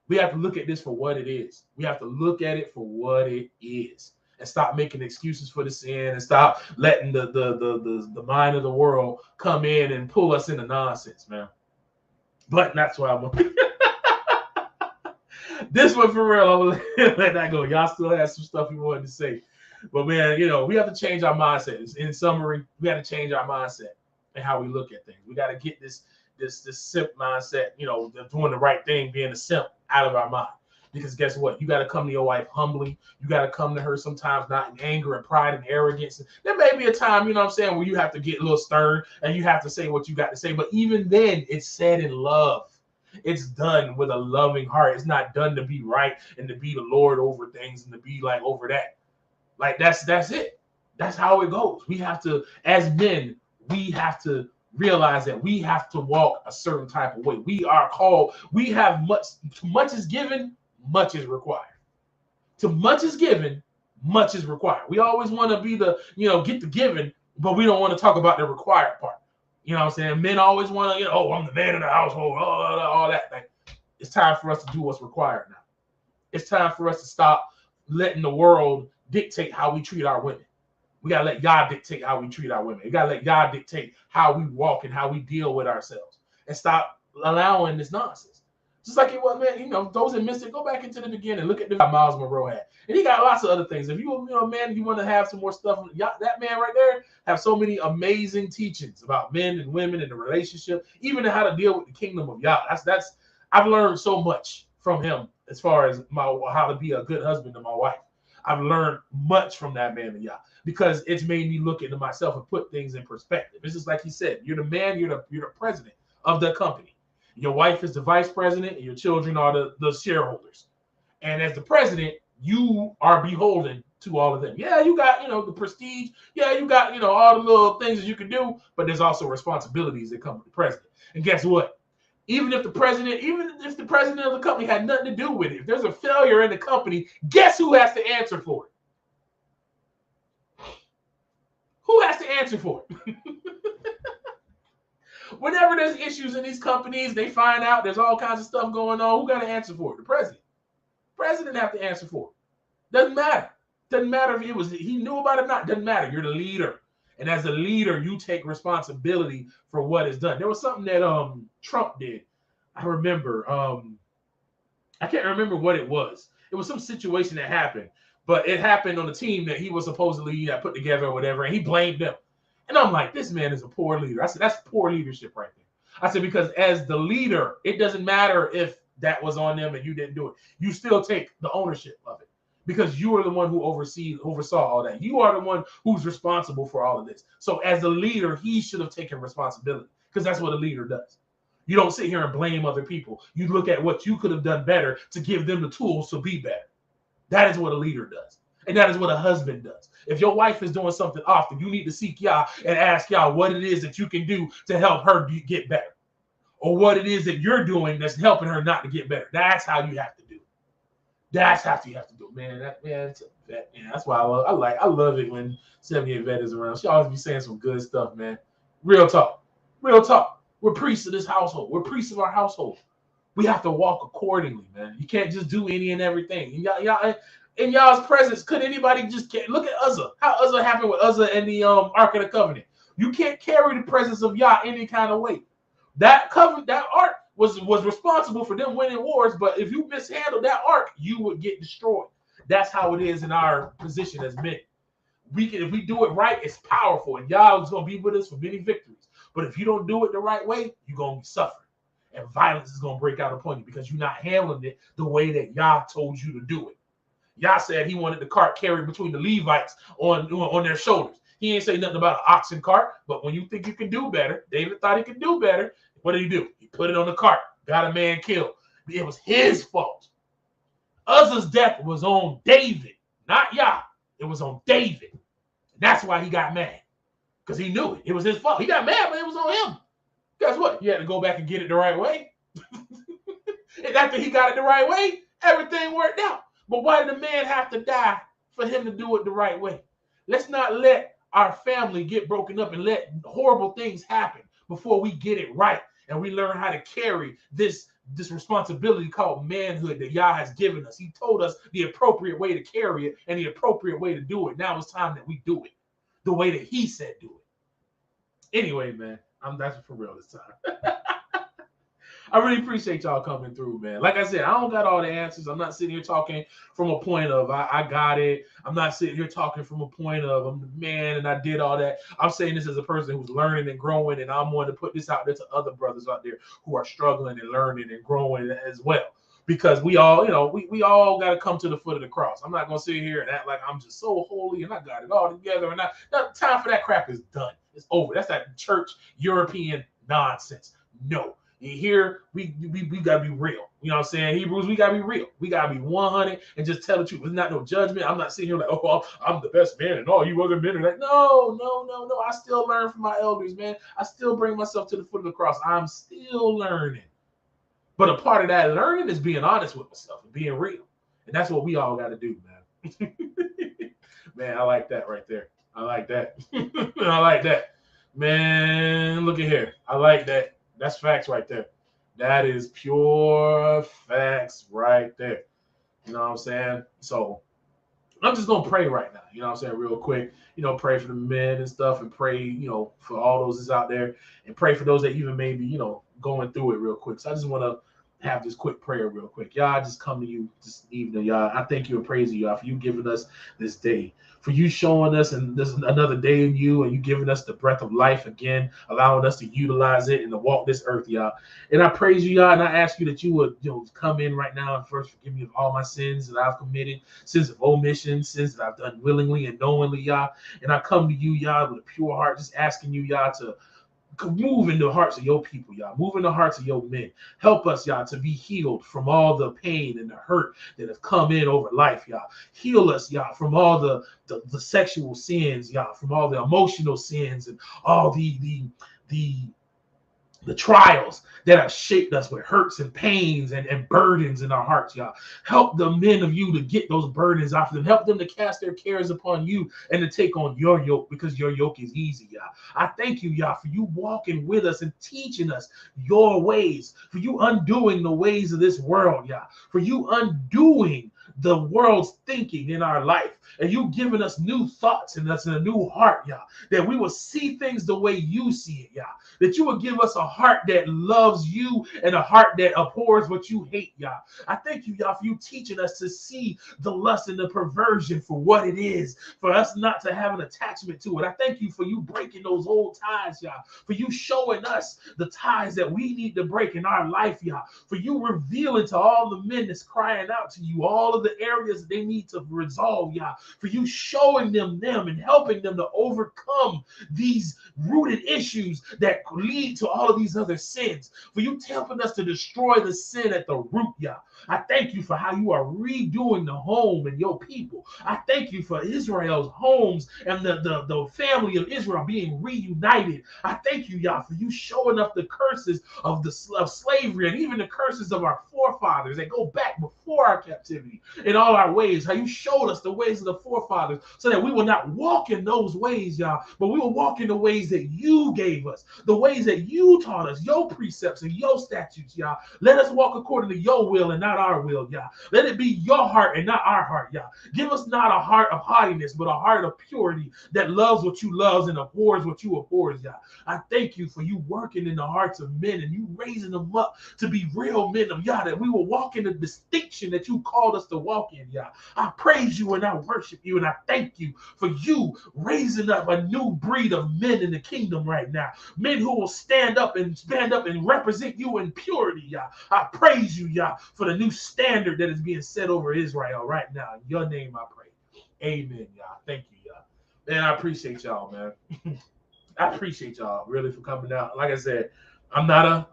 We have to look at this for what it is. We have to look at it for what it is and stop making excuses for the sin and stop letting the mind of the world come in and pull us into nonsense, man. But that's why I'm this one for real, I'm gonna let that go. Y'all still have some stuff you wanted to say. But man, we have to change our mindset. In summary, we got to change our mindset and how we look at things. We got to get this simp mindset, doing the right thing, being a simp out of our mind. Because guess what? You got to come to your wife humbly. You got to come to her sometimes not in anger and pride and arrogance. There may be a time, where you have to get a little stern and you have to say what you got to say. But even then, it's said in love. It's done with a loving heart. It's not done to be right and to be the Lord over things and to be like over that. Like that's it. That's how it goes. We have to, as men, we have to realize that we have to walk a certain type of way. We are called, we have much is given, much is required. To much is given, much is required. We always want to be the, get the given, but we don't want to talk about the required part. You know what I'm saying? Men always want to, I'm the man of the household, all that thing. It's time for us to do what's required now. It's time for us to stop letting the world dictate how we treat our women. We got to let God dictate how we treat our women. We got to let God dictate how we walk and how we deal with ourselves and stop allowing this nonsense. Just like it was, man, those that missed it, go back into the beginning. Look at the Miles Monroe had. And he got lots of other things. If you man, you want to have some more stuff, that man right there have so many amazing teachings about men and women and the relationship, even how to deal with the kingdom of Yah. That's I've learned so much from him as far as how to be a good husband to my wife. I've learned much from that man of Yah because it's made me look into myself and put things in perspective. It's just like he said, you're the man, you're the president of the company. Your wife is the vice president and your children are the shareholders. And as the president, you are beholden to all of them. Yeah, you got, the prestige. Yeah, you got, all the little things that you can do, but there's also responsibilities that come with the president. And guess what? Even if the president of the company had nothing to do with it, if there's a failure in the company, guess who has to answer for it? Who has to answer for it? Whenever there's issues in these companies, they find out there's all kinds of stuff going on. Who got to answer for it? The president. President have to answer for it. Doesn't matter. Doesn't matter if he knew about it or not. Doesn't matter. You're the leader. And as a leader, you take responsibility for what is done. There was something that Trump did. I remember. I can't remember what it was. It was some situation that happened. But it happened on the team that he was supposedly put together or whatever. And he blamed them. And I'm like, this man is a poor leader. I said, that's poor leadership right there. I said, because as the leader, it doesn't matter if that was on them and you didn't do it. You still take the ownership of it because you are the one who oversaw all that. You are the one who's responsible for all of this. So as a leader, he should have taken responsibility because that's what a leader does. You don't sit here and blame other people. You look at what you could have done better to give them the tools to be better. That is what a leader does. And that is what a husband does. If your wife is doing something often, you need to seek Yah and ask Yah what it is that you can do to help her get better. Or what it is that you're doing that's helping her not to get better. That's how you have to do it. That's how you have to do it, man. That's why I love it when 78 Vet is around. She always be saying some good stuff, man. Real talk. Real talk. We're priests of this household. We're priests of our household. We have to walk accordingly, man. You can't just do any and everything. And in y'all's presence, could anybody just look at Uzzah? How Uzzah happened with Uzzah and the Ark of the Covenant? You can't carry the presence of Yah any kind of way. That ark was responsible for them winning wars, but if you mishandle that ark, you would get destroyed. That's how it is in our position as men. If we do it right, it's powerful, and Yah is going to be with us for many victories. But if you don't do it the right way, you're going to suffer, and violence is going to break out upon you because you're not handling it the way that Yah told you to do it. Yah said he wanted the cart carried between the Levites on their shoulders. He ain't say nothing about an oxen cart, but when you think you can do better, David thought he could do better. What did he do? He put it on the cart, got a man killed. It was his fault. Uzzah's death was on David, not Yah. It was on David. That's why he got mad, because he knew it. It was his fault. He got mad, but it was on him. Guess what? You had to go back and get it the right way. And after he got it the right way, everything worked out. But why did the man have to die for him to do it the right way? Let's not let our family get broken up and let horrible things happen before we get it right and we learn how to carry this responsibility called manhood that Yah has given us. He told us the appropriate way to carry it and the appropriate way to do it. Now it's time that we do it the way that he said do it. Anyway, man, that's for real this time. I really appreciate y'all coming through, man. Like I said, I don't got all the answers. I'm not sitting here talking from a point of I got it. I'm not sitting here talking from a point of I'm the man and I did all that. I'm saying this as a person who's learning and growing, and I'm wanting to put this out there to other brothers out there who are struggling and learning and growing as well. Because we all, we all got to come to the foot of the cross. I'm not going to sit here and act like I'm just so holy and I got it all together. And time for that crap is done. It's over. That's that church European nonsense. No. Here, we got to be real. You know what I'm saying? Hebrews, we got to be real. We got to be 100 and just tell the truth. There's not no judgment. I'm not sitting here like, oh, I'm the best man and all you other men are like, no. I still learn from my elders, man. I still bring myself to the foot of the cross. I'm still learning. But a part of that learning is being honest with myself and being real. And that's what we all got to do, man. Man, I like that right there. I like that. I like that. Man, look at here. I like that. That's facts right there. That is pure facts right there. You know what I'm saying? So I'm just going to pray right now. You know what I'm saying? Real quick. Pray for the men and stuff, and pray, for all those that's out there, and pray for those that even maybe, going through it real quick. So I just want to have this quick prayer real quick. Y'all, I just come to you this evening, y'all. I thank you and praise you, y'all, for you giving us this day, for you showing us, and this is another day in you, and you giving us the breath of life again, allowing us to utilize it and to walk this earth, y'all. And I praise you, y'all, and I ask you that you would, come in right now and first forgive me of all my sins that I've committed, sins of omission, sins that I've done willingly and knowingly, y'all. And I come to you, y'all, with a pure heart, just asking you, y'all, to move in the hearts of your people, y'all. Move in the hearts of your men. Help us, y'all, to be healed from all the pain and the hurt that have come in over life, y'all. Heal us, y'all, from all the sexual sins, y'all, from all the emotional sins and all the trials that have shaped us with hurts and pains and burdens in our hearts, y'all. Help the men of you to get those burdens off them. Help them to cast their cares upon you and to take on your yoke, because your yoke is easy, y'all. I thank you, y'all, for you walking with us and teaching us your ways, for you undoing the ways of this world, y'all, for you undoing the world's thinking in our life, and you giving us new thoughts and us a new heart, y'all, that we will see things the way you see it, y'all, that you will give us a heart that loves you and a heart that abhors what you hate, y'all. I thank you, y'all, for you teaching us to see the lust and the perversion for what it is, for us not to have an attachment to it. I thank you for you breaking those old ties, y'all, for you showing us the ties that we need to break in our life, y'all, for you revealing to all the men that's crying out to you all of the areas that they need to resolve, y'all, for you showing them and helping them to overcome these rooted issues that lead to all of these other sins, for you helping us to destroy the sin at the root, y'all. I thank you for how you are redoing the home and your people. I thank you for Israel's homes and the family of Israel being reunited. I thank you, y'all, for you showing up the curses of slavery and even the curses of our forefathers that go back before our captivity in all our ways, how you showed us the ways of the forefathers, so that we will not walk in those ways, y'all, but we will walk in the ways that you gave us, the ways that you taught us, your precepts and your statutes, y'all. Let us walk according to your will and not our will, y'all. Let it be your heart and not our heart, y'all. Give us not a heart of haughtiness, but a heart of purity that loves what you love and abhors what you abhors, y'all. I thank you for you working in the hearts of men and you raising them up to be real men of y'all, that we will walk in the distinction that you called us to walk in, y'all. I praise you and I worship you and I thank you for you raising up a new breed of men in the kingdom right now. Men who will stand up and represent you in purity, y'all. I praise you, y'all, for the new standard that is being set over Israel right now. In your name I pray. Amen, y'all. Thank you, y'all. Man, I appreciate y'all, man. I appreciate y'all really for coming out. Like I said, I'm not a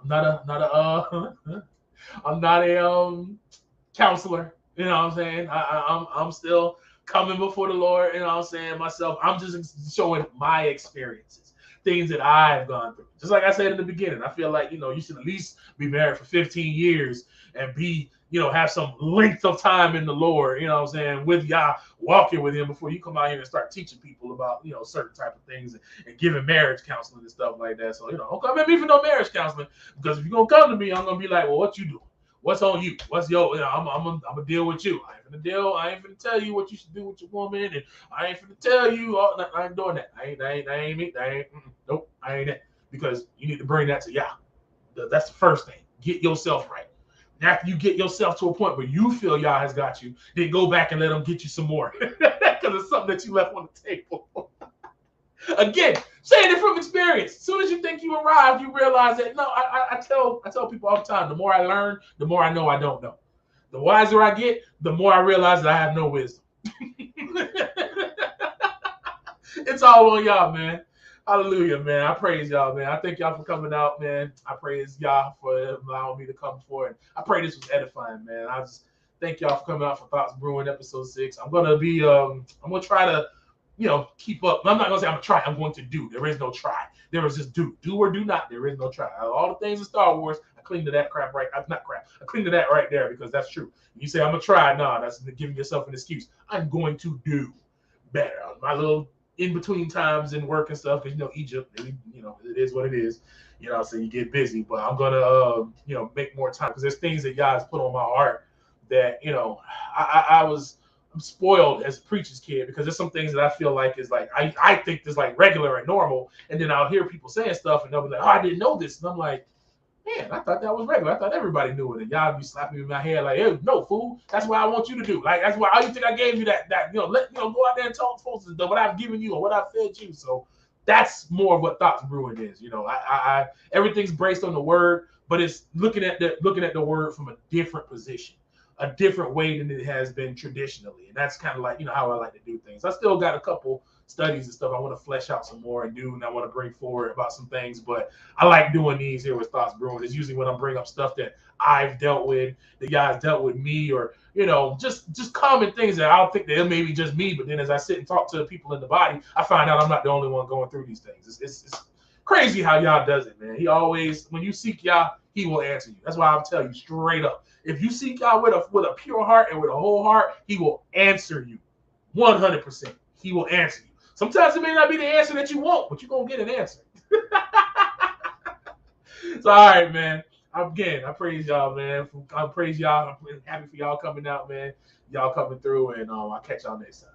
counselor, you know what I'm saying? I'm still coming before the Lord, you know what I'm saying, myself. I'm just showing my experiences, things that I've gone through. Just like I said in the beginning, I feel like, you should at least be married for 15 years and be, have some length of time in the Lord, you know what I'm saying, with y'all, walking with him before you come out here and start teaching people about, certain type of things and giving marriage counseling and stuff like that. So, don't come at me for no marriage counseling, because if you're going to come to me, I'm going to be like, well, what you doing? What's on you? What's your, I'm gonna deal with you. I ain't finna tell you what you should do with your woman, and I ain't finna tell you, I ain't doing that. Nope, I ain't that. Because you need to bring that to y'all. That's the first thing. Get yourself right. After you get yourself to a point where you feel y'all has got you, then go back and let them get you some more. Because it's something that you left on the table. Again, saying it from experience. As soon as you think you arrived, you realize that, no, I tell people all the time, the more I learn, the more I know I don't know. The wiser I get, the more I realize that I have no wisdom. It's all on y'all, man. Hallelujah, man. I praise y'all, man. I thank y'all for coming out, man. I praise y'all for allowing me to come forward. I pray this was edifying, man. I just thank y'all for coming out for Thoughts Brewing episode 6. I'm gonna try to, keep up. I'm not gonna say I'm gonna try. I'm going to do. There is no try. There is just do. Do or do not. There is no try. All the things in Star Wars, I cling to that crap right. Not crap. I cling to that right there because that's true. You say I'm gonna try. No, that's giving yourself an excuse. I'm going to do better. My little in between times in work and stuff, because Egypt, it is what it is. So you get busy. But I'm gonna make more time, because there's things that God has put on my heart that I'm spoiled as a preacher's kid, because there's some things that I feel like is like I think is like regular and normal, and then I'll hear people saying stuff and they'll be like, oh, I didn't know this, and I'm like, man, I thought that was regular. I thought everybody knew it, and y'all be slapping me in my head like, hey, no, fool, that's what I want you to do. Like, that's why you think I gave you that go out there and talk to folks and what I've given you or what I've fed you. So that's more of what Thoughts Brewing is. I everything's based on the word, but it's looking at the word from a different position, a different way than it has been traditionally. And that's kind of like, how I like to do things. I still got a couple studies and stuff I want to flesh out some more and do, and I want to bring forward about some things, but I like doing these here with Thoughts Brewing. It's usually when I'm bringing up stuff that I've dealt with, the guys dealt with me, or, just common things that I don't think that it may be just me, but then as I sit and talk to the people in the body, I find out I'm not the only one going through these things. It's crazy how y'all does it, man. He always, when you seek y'all, he will answer you. That's why I'll tell you straight up. If you seek God with a pure heart and with a whole heart, he will answer you 100%. He will answer you. Sometimes it may not be the answer that you want, but you're going to get an answer. So, all right, man. Again, I praise y'all, man. I praise y'all. I'm happy for y'all coming out, man. Y'all coming through, and I'll catch y'all next time.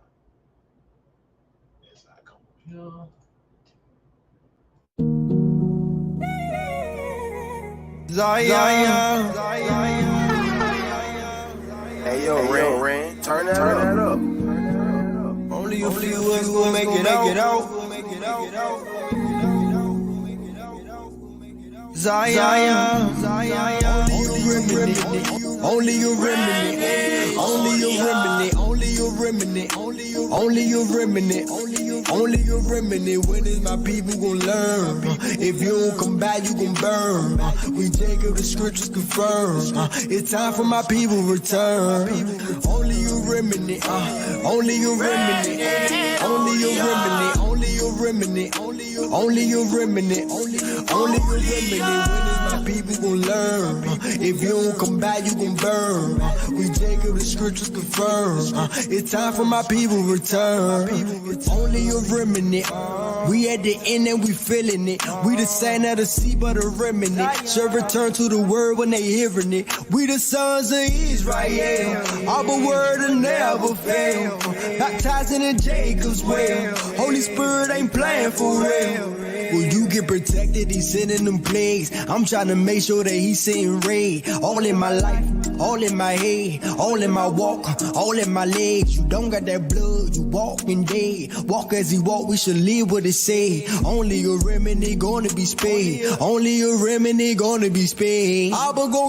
Next time, come on. Zion. Hey, yo, Ren, turn that up. Only a few of us gon' make it out. Zion. Only a remnant. Only a remnant. Only a remnant. Only a remnant. Only a remnant. When is my people gon' learn? If you don't come back, you gon' burn. We Jacob, the scriptures confirm. It's time for my people return. Only a remnant. Only a remnant. Only a remnant. Only a remnant. Only a remnant. Only a remnant. When is my people gon' learn. If you don't come back, you gon' burn. We Jacob, the scriptures confirm. It's time for my people return. Only a remnant. We at the end and we feeling it. We the sand of the sea, but a remnant. Shall return to the word when they hearing it. We the sons of Israel. Our word will never fail. Baptizing in Jacob's well. Holy Spirit ain't playing for real. Will you get protected? He's sending them plagues. I'm trying to make sure that he's sending rain. All in my life, all in my head, all in my walk, all in my legs. You don't got that blood, you walking dead. Walk as he walk, we should live what it say. Only a remnant gonna be spared. Only a remnant gonna be spared. Abba gon'